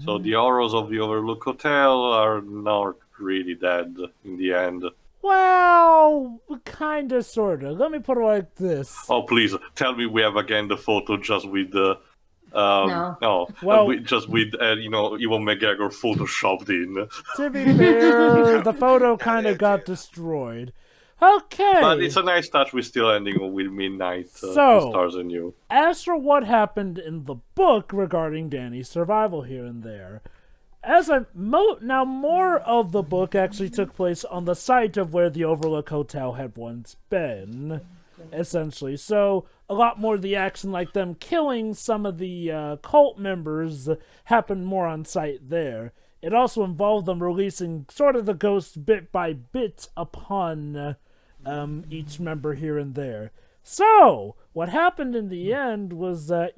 So the horrors of the Overlook Hotel are not really dead in the end.
Well, kinda, sorta. Let me put it like this.
Oh, please tell me we have again the photo just with the.
No.
No,
Well-
just with Ewan McGregor photoshopped in.
To be fair, the photo kind of got destroyed. Okay.
But it's a nice touch. We're still ending with Midnight.
So-
Stars Anew.
As for what happened in the book regarding Danny's survival here and there, now more of the book actually took place on the site of where the Overlook Hotel had once been, essentially. So a lot more of the action, like them killing some of the cult members, happened more on site there. It also involved them releasing sort of the ghosts bit by bit upon each member here and there. So, what happened in the end was that,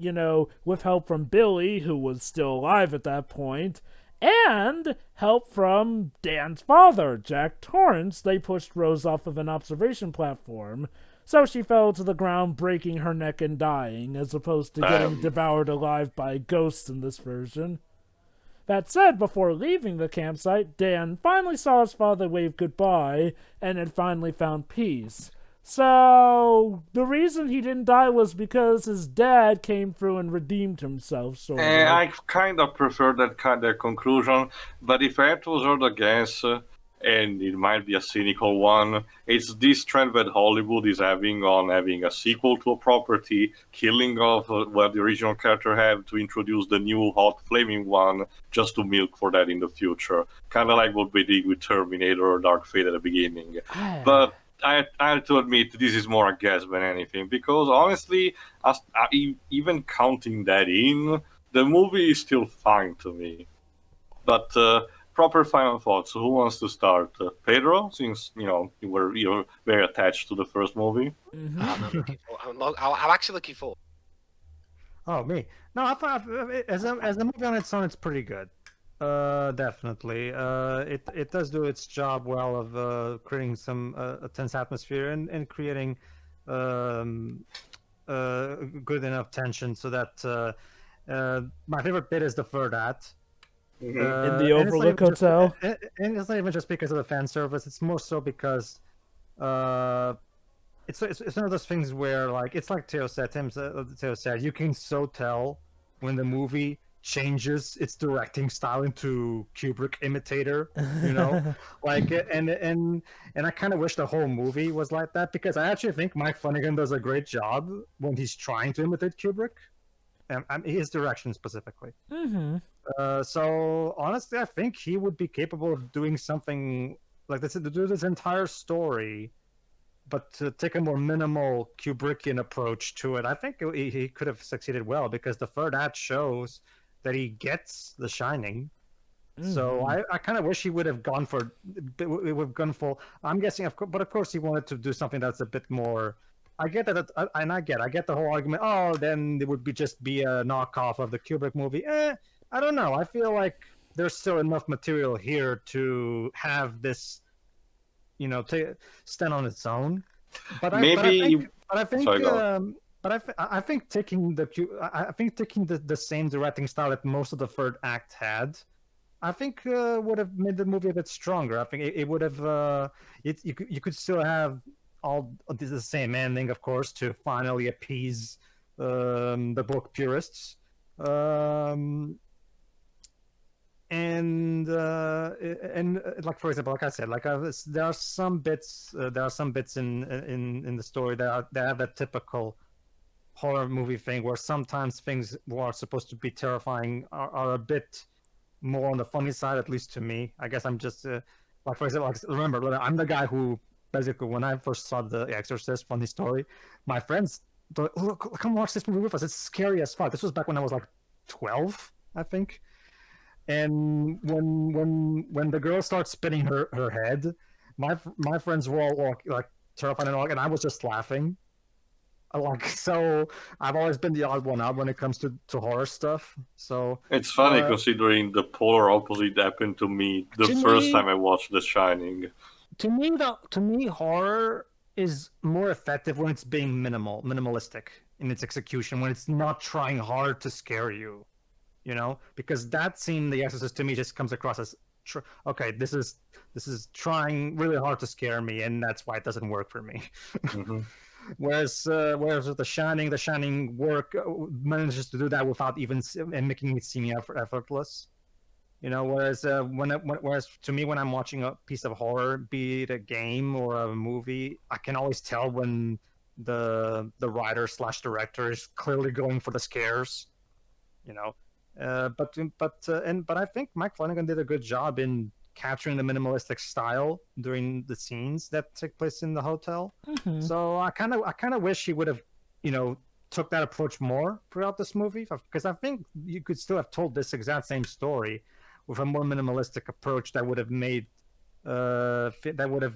with help from Billy, who was still alive at that point, and help from Dan's father, Jack Torrance, they pushed Rose off of an observation platform, so she fell to the ground, breaking her neck and dying, as opposed to getting devoured alive by ghosts in this version. That said, before leaving the campsite, Dan finally saw his father wave goodbye, and had finally found peace. So the reason he didn't die was because his dad came through and redeemed himself. Sort of.
I kind of prefer that kind of conclusion, but if I had to hazard a guess, and it might be a cynical one, it's this trend that Hollywood is having on having a sequel to a property, killing off what the original character had to introduce the new hot flaming one, just to milk for that in the future. Kind of like what we did with Terminator or Dark Fate at the beginning. But I have to admit, this is more a guess than anything, because honestly, even counting that in, the movie is still fine to me. But proper final thoughts. Who wants to start? Pedro, since you're very attached to the first movie.
I'm actually looking forward.
Oh, me? No, I thought as a movie on its own, it's pretty good. Definitely. It does do its job well of creating some a tense atmosphere and creating good enough tension so that my favorite bit is the third act.
In the Overlook Hotel.
And it's not even just because of the fan service. It's more so because it's one of those things where, like, it's like Theo said, you can so tell when the movie changes its directing style into Kubrick imitator, like, and I kind of wish the whole movie was like that, because I actually think Mike Flanagan does a great job when he's trying to imitate Kubrick, and his direction specifically. So honestly, I think he would be capable of doing something like this, to do this entire story, but to take a more minimal Kubrickian approach to it. I think he could have succeeded well, because the third act shows that he gets The Shining. So I kind of wish he would have gone for. I'm guessing, but of course he wanted to do something that's a bit more. I get that, and I get the whole argument. Oh, then it would just be a knockoff of the Kubrick movie. I don't know. I feel like there's still enough material here to have this, stand on its own. But I think taking the same directing style that most of the third act had, I think would have made the movie a bit stronger. I think it would have. You could still have all the same ending, of course, to finally appease the book purists. And like, for example, like I said, there are some bits in the story that have that typical horror movie thing, where sometimes things who are supposed to be terrifying are a bit more on the funny side, at least to me. I guess I'm just like, for example, remember, I'm the guy who basically, when I first saw The Exorcist, funny story, my friends thought, "Oh, come watch this movie with us. It's scary as fuck." This was back when I was like 12, I think. And when the girl starts spinning her head, my friends were all like terrified and I was just laughing. So I've always been the odd one out when it comes to horror stuff. So
it's funny, considering the polar opposite happened to me the first time I watched The Shining.
To me, horror is more effective when it's being minimalistic in its execution, when it's not trying hard to scare you. Because that scene, The Exorcist, to me just comes across as okay, this is trying really hard to scare me, and that's why it doesn't work for me. Whereas with The Shining work manages to do that without even making it seem effortless. Whereas to me, when I'm watching a piece of horror, be it a game or a movie, I can always tell when the writer/director is clearly going for the scares. But I think Mike Flanagan did a good job in capturing the minimalistic style during the scenes that take place in the hotel. So I kind of wish he would have, took that approach more throughout this movie, because I think you could still have told this exact same story with a more minimalistic approach that would have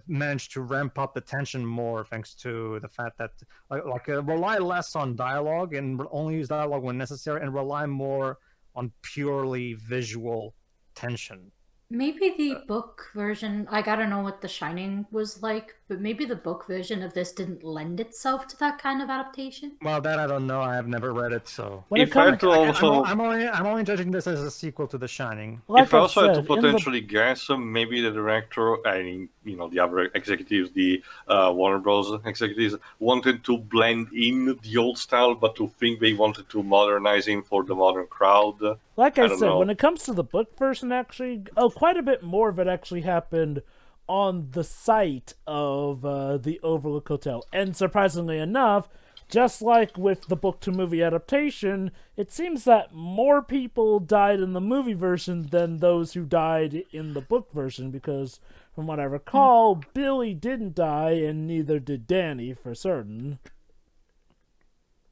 managed to ramp up the tension more, thanks to the fact that rely less on dialogue and only use dialogue when necessary, and rely more on purely visual tension.
Maybe the book version, like, I don't know what The Shining was like, but maybe the book version of this didn't lend itself to that kind of adaptation.
Well, that I don't know. I have never read it, so
When it
If I
comes,
had to also,
I'm only judging this as a sequel to The Shining.
like
if I
I've
also had to
said, in the
potentially guess, maybe the director, I mean, the other executives, the Warner Bros. Executives, wanted to blend in the old style, but to think they wanted to modernize him for the modern crowd.
Like I
don't
said,
know.
when it comes to the book version, actually, quite a bit more of it actually happened on the site of the Overlook Hotel. And surprisingly enough, just like with the book to movie adaptation, it seems that more people died in the movie version than those who died in the book version, because from what I recall, Billy didn't die and neither did Danny for certain.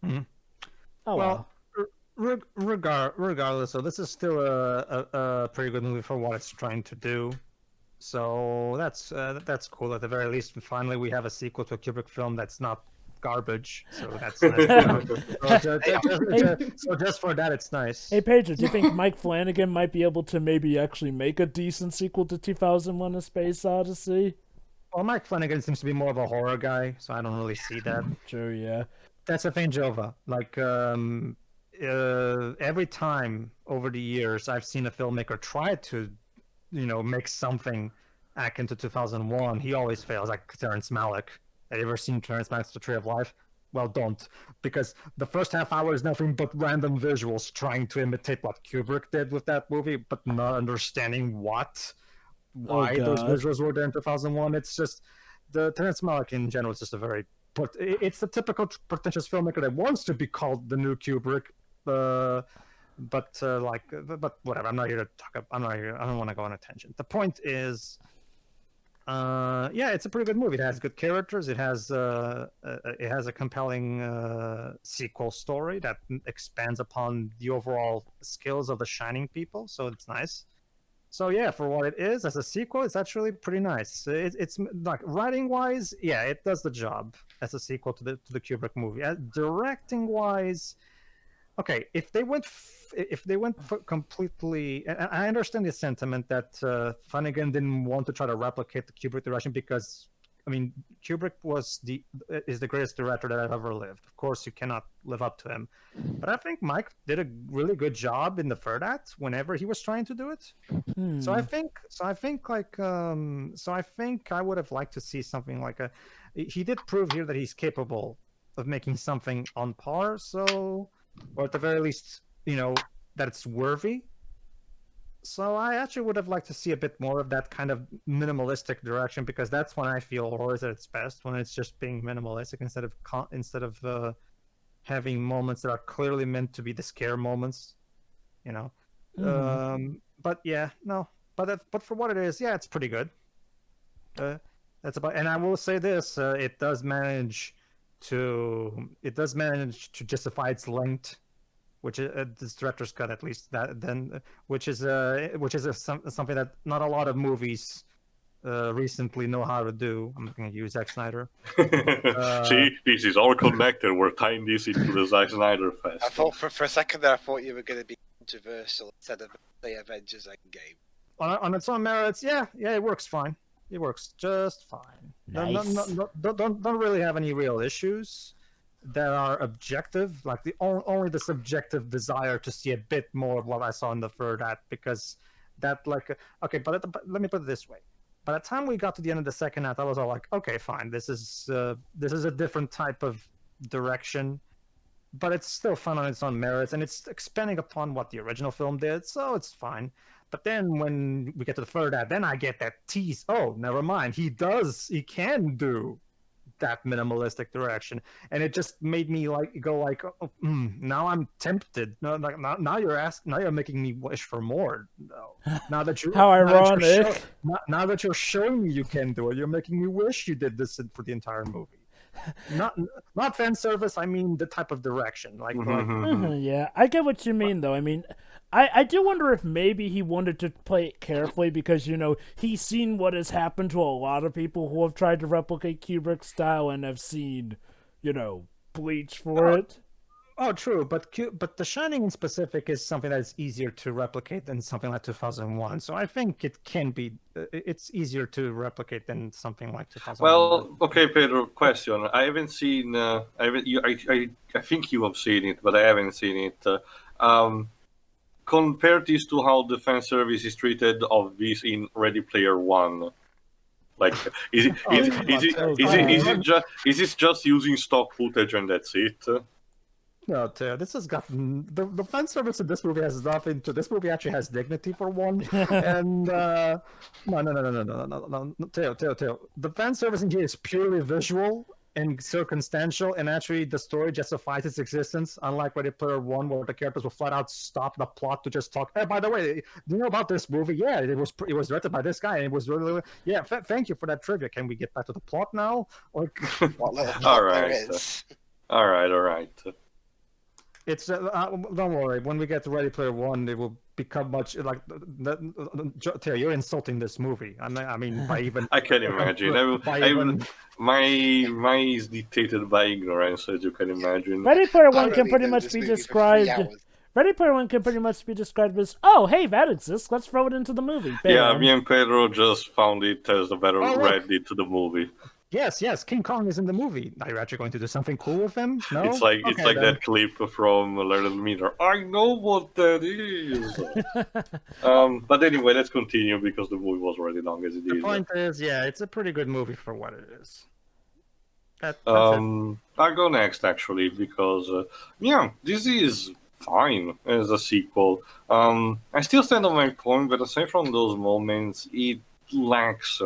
Mhm.
Oh well.
Regardless, so this is still a pretty good movie for what it's trying to do. So that's cool. At the very least, finally we have a sequel to a Kubrick film that's not garbage. So that's nice. So just for that, it's nice.
Hey Pedro, do you think Mike Flanagan might be able to maybe actually make a decent sequel to 2001: A Space Odyssey?
Well, Mike Flanagan seems to be more of a horror guy, so I don't really see that.
Sure, yeah.
That's the thing, Jova. Like, every time over the years I've seen a filmmaker try to, make something akin to 2001, he always fails. Like Terrence Malick. Have you ever seen Terrence Malick's The Tree of Life? Well, don't, because the first half hour is nothing but random visuals trying to imitate what Kubrick did with that movie, but not understanding why those visuals were there in 2001. It's just the Terrence Malick in general is just a very, but it's the typical pretentious filmmaker that wants to be called the new Kubrick, but whatever. I'm not here to talk. I'm not here. I don't want to go on a tangent. The point is, yeah, it's a pretty good movie. It has good characters. It has a compelling sequel story that expands upon the overall skills of the Shining people. So it's nice. So yeah, for what it is as a sequel, it's actually pretty nice. It's like writing wise, yeah, it does the job as a sequel to the Kubrick movie. Directing wise, okay, if they went completely, and I understand the sentiment that Flanagan didn't want to try to replicate the Kubrick direction because, I mean, Kubrick is the greatest director that I've ever lived. Of course, you cannot live up to him, but I think Mike did a really good job in the third act whenever he was trying to do it. So I think I would have liked to see something like he did prove here that he's capable of making something on par. So, or at the very least, that it's worthy. So I actually would have liked to see a bit more of that kind of minimalistic direction, because that's when I feel horror is at its best, when it's just being minimalistic instead of having moments that are clearly meant to be the scare moments, But yeah, no. But for what it is, yeah, it's pretty good. That's about. And I will say this: it does manage to justify its length, which is this director's cut, at least which is something that not a lot of movies recently know how to do. I'm not going to use Zack Snyder.
See, this is all connected. We're tying this into the Zack Snyder fest.
I thought for a second there, I thought you were going to be controversial instead of the Avengers Endgame.
On its own merits, yeah, it works fine. It works just fine.
Nice.
Don't really have any real issues that are objective, like only the subjective desire to see a bit more of what I saw in the third act, because that okay, but let me put it this way: by the time we got to the end of the second act, I was all like, okay, fine, this is a different type of direction, but it's still fun on its own merits, and it's expanding upon what the original film did, so it's fine. But then when we get to the third act, then I get that tease. Oh, never mind, he can do that minimalistic direction, and it just made me now I'm tempted. No, now you're making me wish for more. No. Now that you
How ironic.
Now that you're showing me you can do it, you're making me wish you did this for the entire movie. Not fan service. I mean the type of direction.
Yeah, I get what you mean, though. I mean, I do wonder if maybe he wanted to play it carefully because, he's seen what has happened to a lot of people who have tried to replicate Kubrick's style and have seen, Bleach for it.
Oh, true, but The Shining in specific is something that's easier to replicate than something like 2001. So I think it can be. It's easier to replicate than something like 2001.
Well, okay, Pedro. Question: I haven't seen. I haven't. I think you have seen it, but I haven't seen it. Compare this to how the fan service is treated of this in Ready Player One. Like, is it just using stock footage and that's it?
No, this has gotten the fan service in this movie has nothing to. This movie actually has dignity for one, and no, Teo. The fan service in here is purely visual and circumstantial, and actually the story justifies its existence. Unlike Ready Player One, where the characters will flat out stop the plot to just talk. Hey, by the way, do you know about this movie? Yeah, it was directed by this guy, and it was really yeah. Thank you for that trivia. Can we get back to the plot now? Or
What little plot
All
there
right.
is.
All right.
it's don't worry. When we get to Ready Player One, it will become much like Teo, you're insulting this movie. I mean, by even
I can imagine. My is dictated by ignorance, as you can imagine.
Ready Player
I
One can
really
pretty
did
much
this
be
movie for 3
described.
hours.
Ready Player One can pretty much be described as, oh, hey, that exists. Let's throw it into the movie. Bam.
Yeah, me and Pedro just found it as a better
Oh, look.
Reddit to the movie.
Yes, King Kong is in the movie. Are you actually going to do something cool with him? No.
It's like
Okay, then.
that clip from Little Meter. I know what that is. But anyway, let's continue because the movie was already long as it
The
is.
point is, yeah, it's a pretty good movie for what it is. That's it.
I'll go next actually because this is fine as a sequel. I still stand on my point, but aside from those moments, it lacks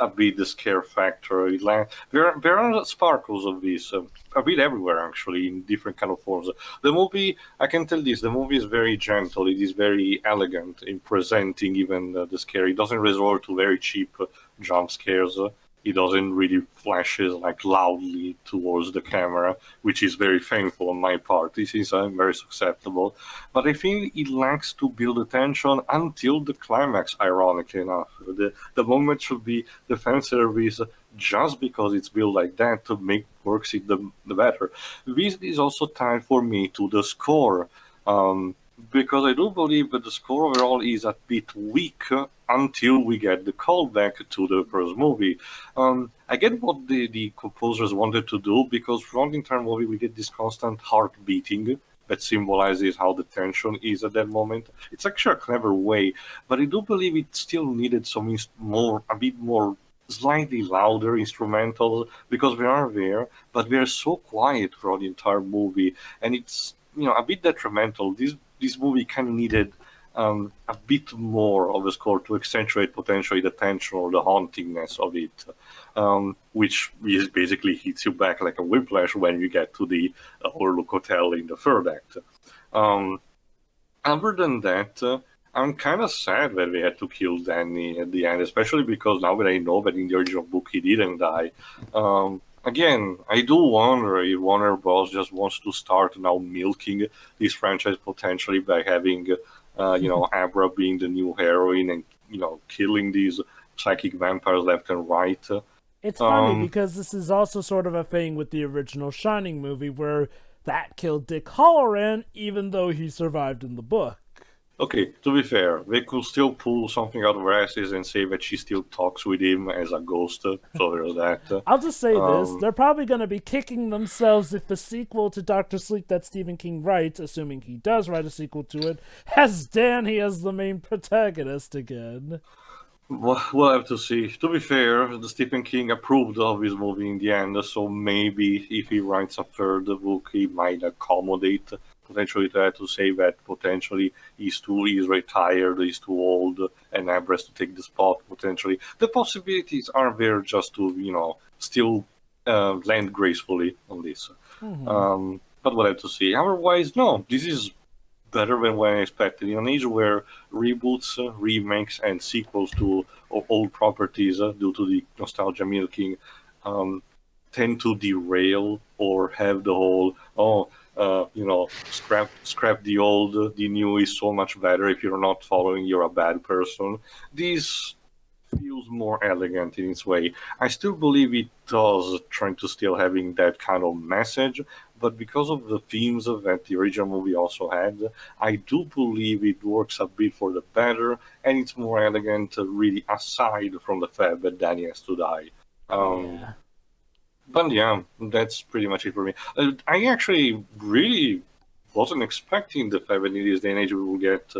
a bit the scare factor. There are sparkles of this a bit everywhere actually in different kind of forms. The movie, I can tell this, the movie is very gentle. It is very elegant in presenting even the scare. It doesn't resort to very cheap jump scares. It doesn't really flashes like loudly towards the camera, which is very painful on my part. This is I'm very susceptible, but I think it lacks to build the tension until the climax. Ironically enough, the moment should be the fan service just because it's built like that to make works it the better. This is also tied for me to the score. Because I do believe that the score overall is a bit weak until we get the callback to the first movie. I get what the composers wanted to do because throughout the entire movie we get this constant heart beating that symbolizes how the tension is at that moment. It's actually a clever way, but I do believe it still needed some a bit more slightly louder instrumentals because they are there, but they are so quiet throughout the entire movie, and it's a bit detrimental. This movie kind of needed a bit more of a score to accentuate potentially the tension or the hauntingness of it, which basically hits you back like a whiplash when you get to the Overlook Hotel in the third act. Other than that, I'm kind of sad that they had to kill Danny at the end, especially because now that I know that in the original book he didn't die. Again, I do wonder if Warner Bros. Just wants to start now milking this franchise potentially by having, Abra being the new heroine and, killing these psychic vampires left and right.
It's funny because this is also sort of a thing with the original Shining movie where that killed Dick Halloran even though he survived in the book.
Okay, to be fair, they could still pull something out of their asses and say that she still talks with him as a ghost, so there's that.
I'll just say this, they're probably going to be kicking themselves if the sequel to Doctor Sleep that Stephen King writes, assuming he does write a sequel to it, has Danny as the main protagonist again.
We'll have to see. To be fair, the Stephen King approved of his movie in the end, so maybe if he writes a third book, he might accommodate potentially that to say that potentially he's retired, he's too old, and Abra has to take the spot potentially. The possibilities are there just to, still land gracefully on this. Mm-hmm. But we'll have to see. Otherwise, no, this is better than what I expected. In an age where reboots, remakes, and sequels to old properties due to the nostalgia milking tend to derail or have the whole, scrap the old, the new is so much better. If you're not following, you're a bad person. This feels more elegant in its way. I still believe it does, trying to still having that kind of message, but because of the themes that the original movie also had, I do believe it works a bit for the better, and it's more elegant, really aside from the fact that Danny has to die.
Yeah.
But yeah, that's pretty much it for me. I actually really wasn't expecting the fact that in this day and age we will get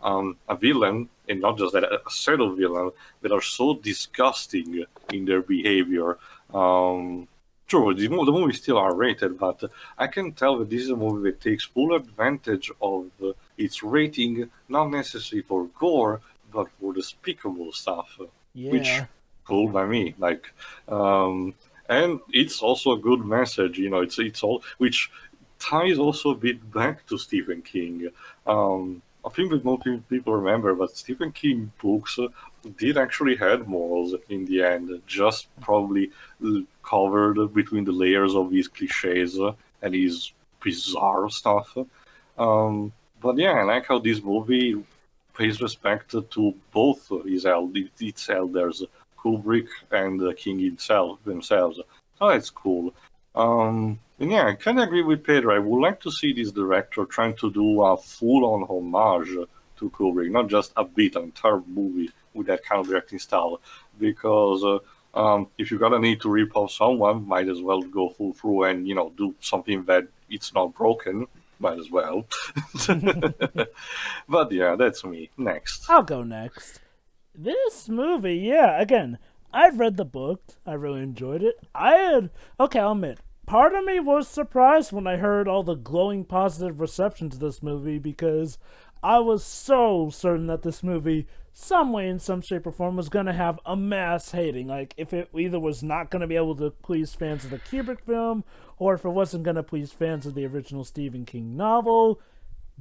a villain, and not just that, a set of villains that are so disgusting in their behavior. True, the movie is still R-rated, but I can tell that this is a movie that takes full advantage of its rating, not necessarily for gore, but for despicable stuff, which
Yeah.
cool by me. Like, and it's also a good message, you know. It's all which ties also a bit back to Stephen King. I think that most people remember, but Stephen King books did actually had morals in the end, just probably covered between the layers of these cliches and his bizarre stuff. But yeah, I like how this movie pays respect to both its elders, Kubrick and King themselves. So that's cool. And yeah, I kind of agree with Pedro. I would like to see this director trying to do a full-on homage to Kubrick, not just a bit, an entire movie with that kind of directing style. Because if you're gonna need to rip off someone, might as well go full through and do something that it's not broken. Might as well. But yeah, that's me. Next.
I'll go next. This movie, yeah, again, I've read the book. I really enjoyed it. I'll admit, part of me was surprised when I heard all the glowing positive reception to this movie, because I was so certain that this movie, some way, in some shape or form, was going to have a mass hating. Like, if it either was not going to be able to please fans of the Kubrick film, or if it wasn't going to please fans of the original Stephen King novel.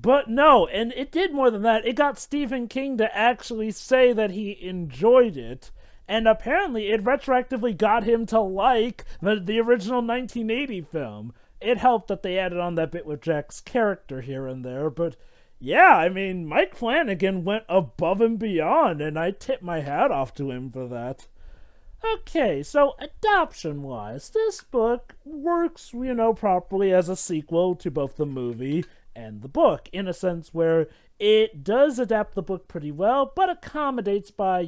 But no, and it did more than that. It got Stephen King to actually say that he enjoyed it, and apparently it retroactively got him to like the original 1980 film. It helped that they added on that bit with Jack's character here and there, but yeah, I mean, Mike Flanagan went above and beyond, and I tip my hat off to him for that. Okay, so adaptation-wise, this book works, properly as a sequel to both the movie and the book, in a sense where it does adapt the book pretty well, but accommodates by,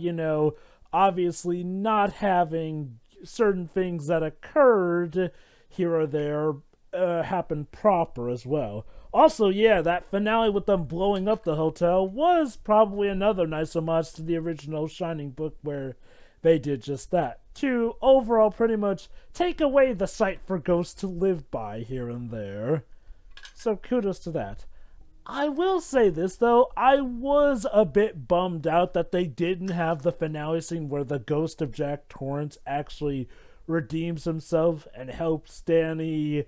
obviously not having certain things that occurred here or there happen proper as well. Also, yeah, that finale with them blowing up the hotel was probably another nice homage to the original Shining book, where they did just that, to overall pretty much take away the site for ghosts to live by here and there. So kudos to that. I will say this, though, I was a bit bummed out that they didn't have the finale scene where the ghost of Jack Torrance actually redeems himself and helps Danny,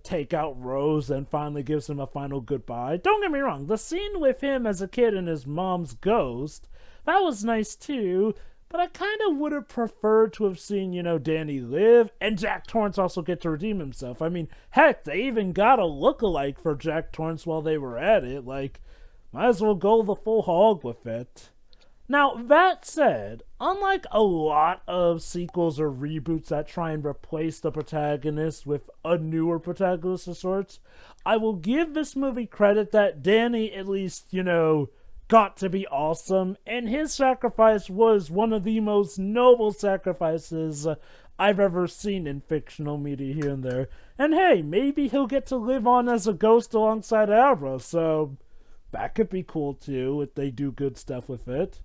take out Rose and finally gives him a final goodbye. Don't get me wrong, the scene with him as a kid and his mom's ghost, that was nice too, but I kind of would have preferred to have seen, Danny live, and Jack Torrance also get to redeem himself. I mean, heck, they even got a look-alike for Jack Torrance while they were at it. Like, might as well go the full hog with it. Now, that said, unlike a lot of sequels or reboots that try and replace the protagonist with a newer protagonist of sorts, I will give this movie credit that Danny at least, got to be awesome, and his sacrifice was one of the most noble sacrifices I've ever seen in fictional media here and there. And hey, maybe he'll get to live on as a ghost alongside Abra, so that could be cool too if they do good stuff with it.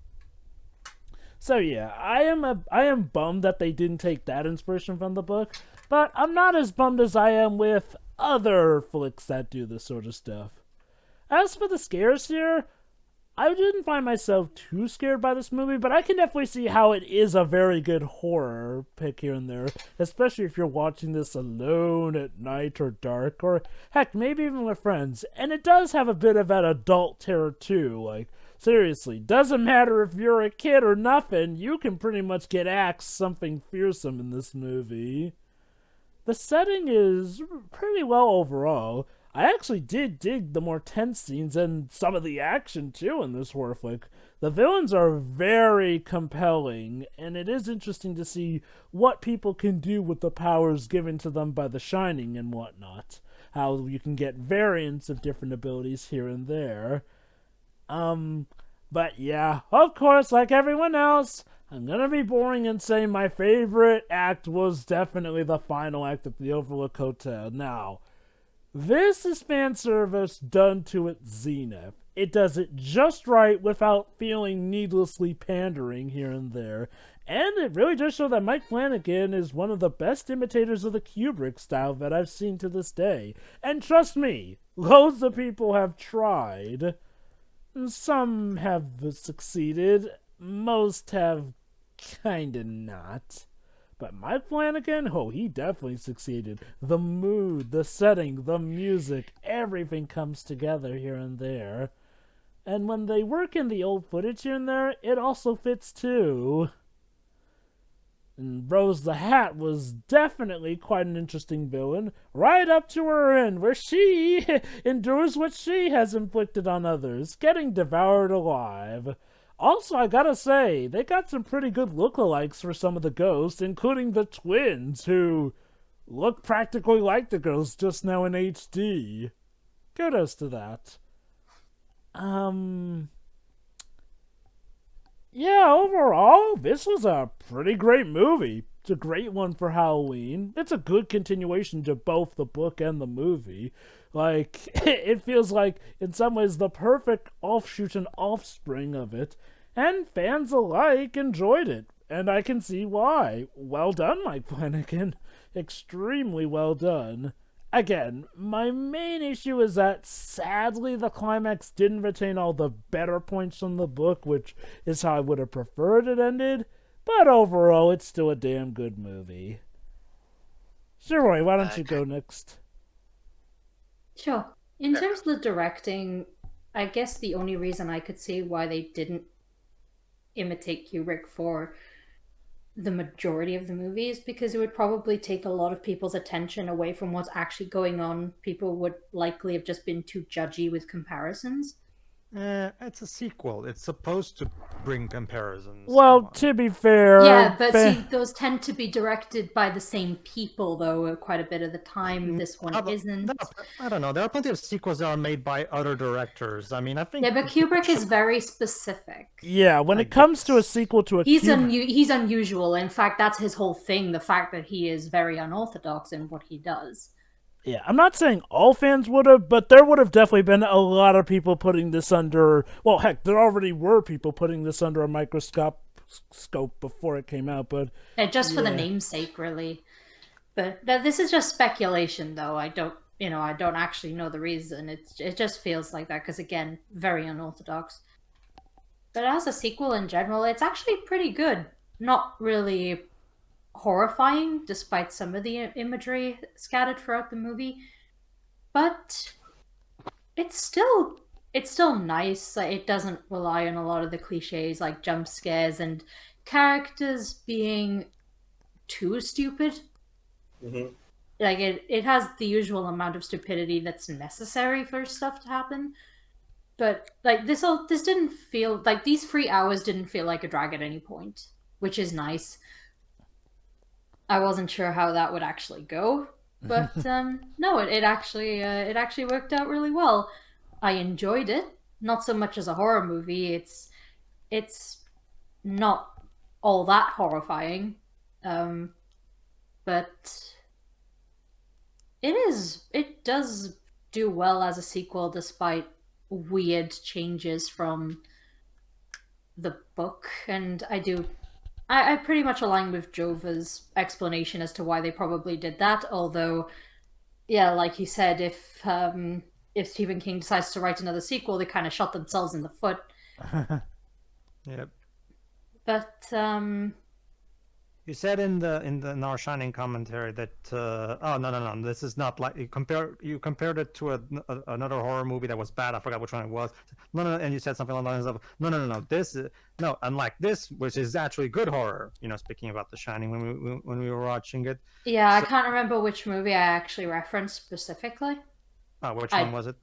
So yeah, I am bummed that they didn't take that inspiration from the book, but I'm not as bummed as I am with other flicks that do this sort of stuff. As for the scares here, I didn't find myself too scared by this movie, but I can definitely see how it is a very good horror pick here and there, especially if you're watching this alone at night or dark, or heck, maybe even with friends. And it does have a bit of that adult terror too, like, seriously, doesn't matter if you're a kid or nothing, you can pretty much get axed something fearsome in this movie. The setting is pretty well overall. I actually did dig the more tense scenes and some of the action too in this horror flick. The villains are very compelling, and it is interesting to see what people can do with the powers given to them by The Shining and whatnot. How you can get variants of different abilities here and there. But yeah, of course, like everyone else, I'm gonna be boring and say my favorite act was definitely the final act at the Overlook Hotel. Now, this is fan service done to its zenith. It does it just right without feeling needlessly pandering here and there. And it really does show that Mike Flanagan is one of the best imitators of the Kubrick style that I've seen to this day. And trust me, loads of people have tried. Some have succeeded, most have kinda not. But Mike Flanagan, oh, he definitely succeeded. The mood, the setting, the music, everything comes together here and there. And when they work in the old footage here and there, it also fits too. And Rose the Hat was definitely quite an interesting villain, right up to her end, where she endures what she has inflicted on others, getting devoured alive. Also, I gotta say, they got some pretty good lookalikes for some of the ghosts, including the twins, who look practically like the girls just now in HD. Kudos to that. Yeah, overall, this was a pretty great movie. It's a great one for Halloween. It's a good continuation to both the book and the movie. Like, it feels like, in some ways, the perfect offshoot and offspring of it. And fans alike enjoyed it. And I can see why. Well done, Mike Flanagan. Extremely well done. Again, my main issue is that, sadly, the climax didn't retain all the better points from the book, which is how I would have preferred it ended. But overall, it's still a damn good movie. Sure, why don't you go next?
Sure. In terms of the directing, I guess the only reason I could see why they didn't imitate Kubrick for the majority of the movie is because it would probably take a lot of people's attention away from what's actually going on. People would likely have just been too judgy with comparisons.
It's a sequel. It's supposed to bring comparisons.
Well, to be fair...
Yeah, but see, those tend to be directed by the same people, though, quite a bit of the time. This one isn't.
I don't know. There are plenty of sequels that are made by other directors. I mean, I think...
Yeah, but Kubrick is very specific.
Yeah, when it comes to a sequel to a
he's unusual. In fact, that's his whole thing, the fact that he is very unorthodox in what he does.
Yeah, I'm not saying all fans would have, but there would have definitely been a lot of people putting this under... Well, heck, there already were people putting this under a microscope before it came out, but...
Yeah, just for the namesake, really. But this is just speculation, though. I don't actually know the reason. It just feels like that, because, again, very unorthodox. But as a sequel in general, it's actually pretty good. Not really horrifying, despite some of the imagery scattered throughout the movie, but it's still nice. Like, it doesn't rely on a lot of the cliches like jump scares and characters being too stupid.
Mm-hmm.
Like it has the usual amount of stupidity that's necessary for stuff to happen, but like this didn't feel like these 3 hours didn't feel like a drag at any point, which is nice. I wasn't sure how that would actually go, but no, it actually worked out really well. I enjoyed it, not so much as a horror movie. It's not all that horrifying, but it does do well as a sequel despite weird changes from the book, and I pretty much align with Jova's explanation as to why they probably did that, although, yeah, like you said, if Stephen King decides to write another sequel, they kind of shot themselves in the foot.
Yep.
But,
you said in our Shining commentary that no, this is not like you compared it to another horror movie that was bad. I forgot which one it was. No, and you said something along the lines of no, unlike this, which is actually good horror. Speaking about The Shining when we were watching it.
Yeah, I can't remember which movie I actually referenced specifically.
Which
I-
one was it?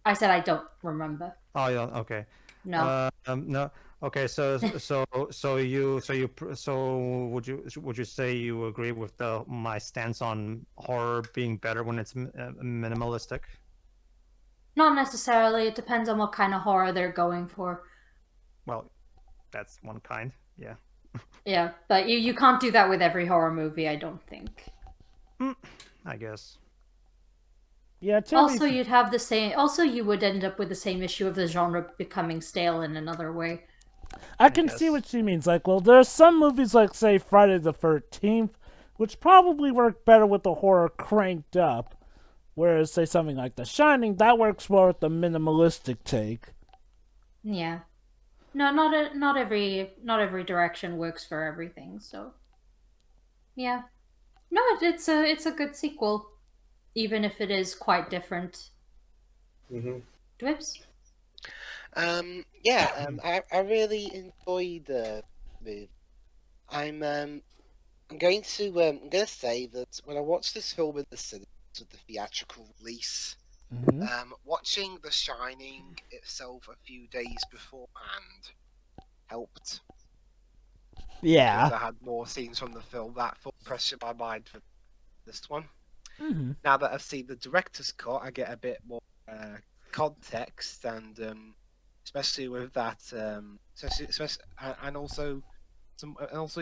I said I don't remember.
Oh, yeah. Okay.
No.
No. Okay. So would you say you agree with my stance on horror being better when it's minimalistic?
Not necessarily. It depends on what kind of horror they're going for.
Well, that's one kind. Yeah.
Yeah, but you can't do that with every horror movie, I don't think.
I guess.
Yeah,
Also, you'd have the same. Also, you would end up with the same issue of the genre becoming stale in another way.
I can see what she means. Like, well, there's some movies like, say, Friday the 13th, which probably work better with the horror cranked up. Whereas, say, something like The Shining, that works more with the minimalistic take.
Yeah. No, not every direction works for everything. So, yeah. No, it's a good sequel, even if it is quite different.
Mm-hmm.
Dwibs?
I really enjoyed the movie. I'm going to say that when I watched this film in the cinemas with the theatrical release, watching The Shining itself a few days beforehand helped.
Yeah.
Because I had more scenes from the film that full pressure my mind for this one.
Mm-hmm.
Now that I've seen the director's cut, I get a bit more context and especially with that, especially and also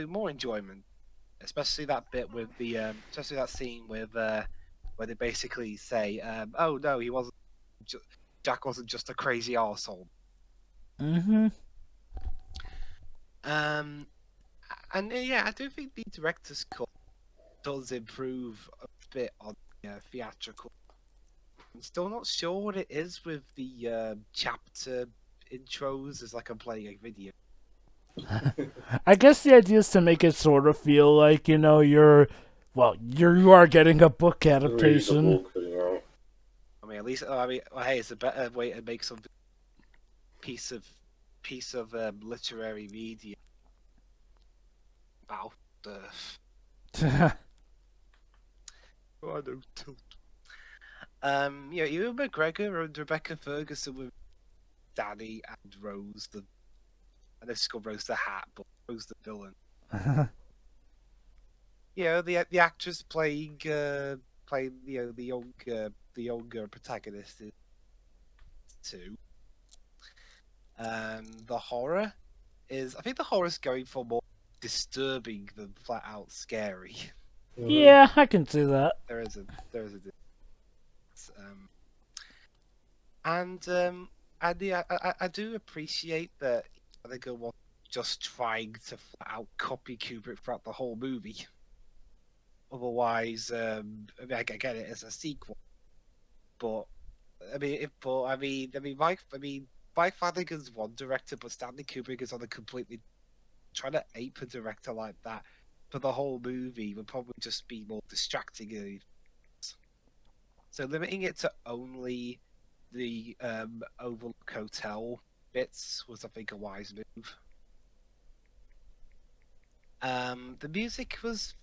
more enjoyment, especially that bit with the especially that scene with where they basically say, "Oh no, he wasn't. Jack wasn't just a crazy arsehole."
Mm-hmm.
And yeah, I do think the director's cut does improve a bit on the theatrical. I'm still not sure what it is with the chapter intros as like I'm playing a video.
I guess the idea is to make it sort of feel like, you are getting a book adaptation.
I mean, at least hey, it's a better way to make some piece of literary media about I don't tilt. Ewan McGregor and Rebecca Ferguson with Danny and Rose and this is called Rose the Hat, but Rose the villain. The actress playing the younger protagonist is too. The horror is, I think the horror is going for more disturbing than flat out scary.
Yeah, I can see that.
There is a difference. I do appreciate that Gallagher was just trying to flat out copy Kubrick throughout the whole movie. Otherwise, I get it as a sequel, but Mike Flanagan's one director, but Stanley Kubrick is on a completely trying to ape a director like that for the whole movie would probably just be more distracting. So limiting it to only the Overlook Hotel bits was, I think, a wise move. The music was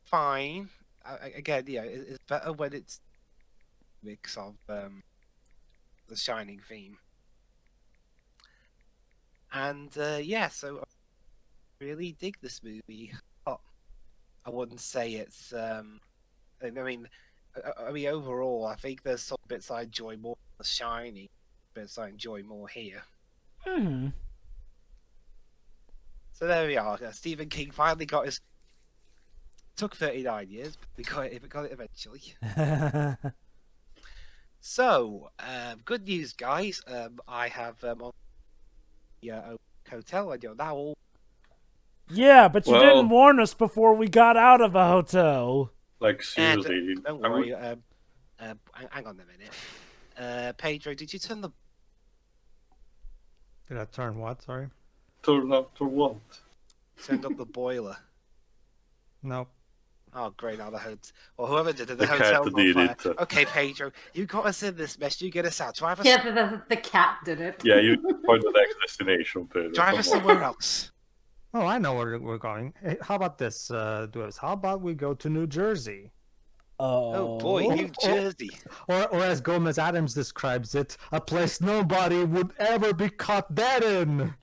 fine. Again, it's better when it's a mix of the Shining theme. And so I really dig this movie. I wouldn't say it's. Overall, I think there's some bits I enjoy more in The Shining, bits I enjoy more here.
Mm-hmm.
So there we are. Stephen King finally got his. Took 39 years, but we got it eventually. So, good news, guys. I have on the hotel. I know that all.
Yeah, but you didn't warn us before we got out of a hotel.
Like, seriously.
Don't worry. Hang on a minute. Pedro, did you turn the...
Did I turn what? Sorry?
Turn up to what?
Turned up the boiler.
No.
Oh, great. Now the hotel... Well, whoever did it, the
The
hotel's
cat
on
did
fire.
it.
Okay, Pedro, you got us in this mess. You get us out. Drive us,
Yeah, the cat did it.
Yeah, you find the next destination, Pedro.
drive us somewhere else.
Oh, I know where we're going. Hey, how about this, Dwebs? How about we go to New Jersey?
Oh boy, New Jersey.
Or as Gomez Adams describes it, a place nobody would ever be caught dead in.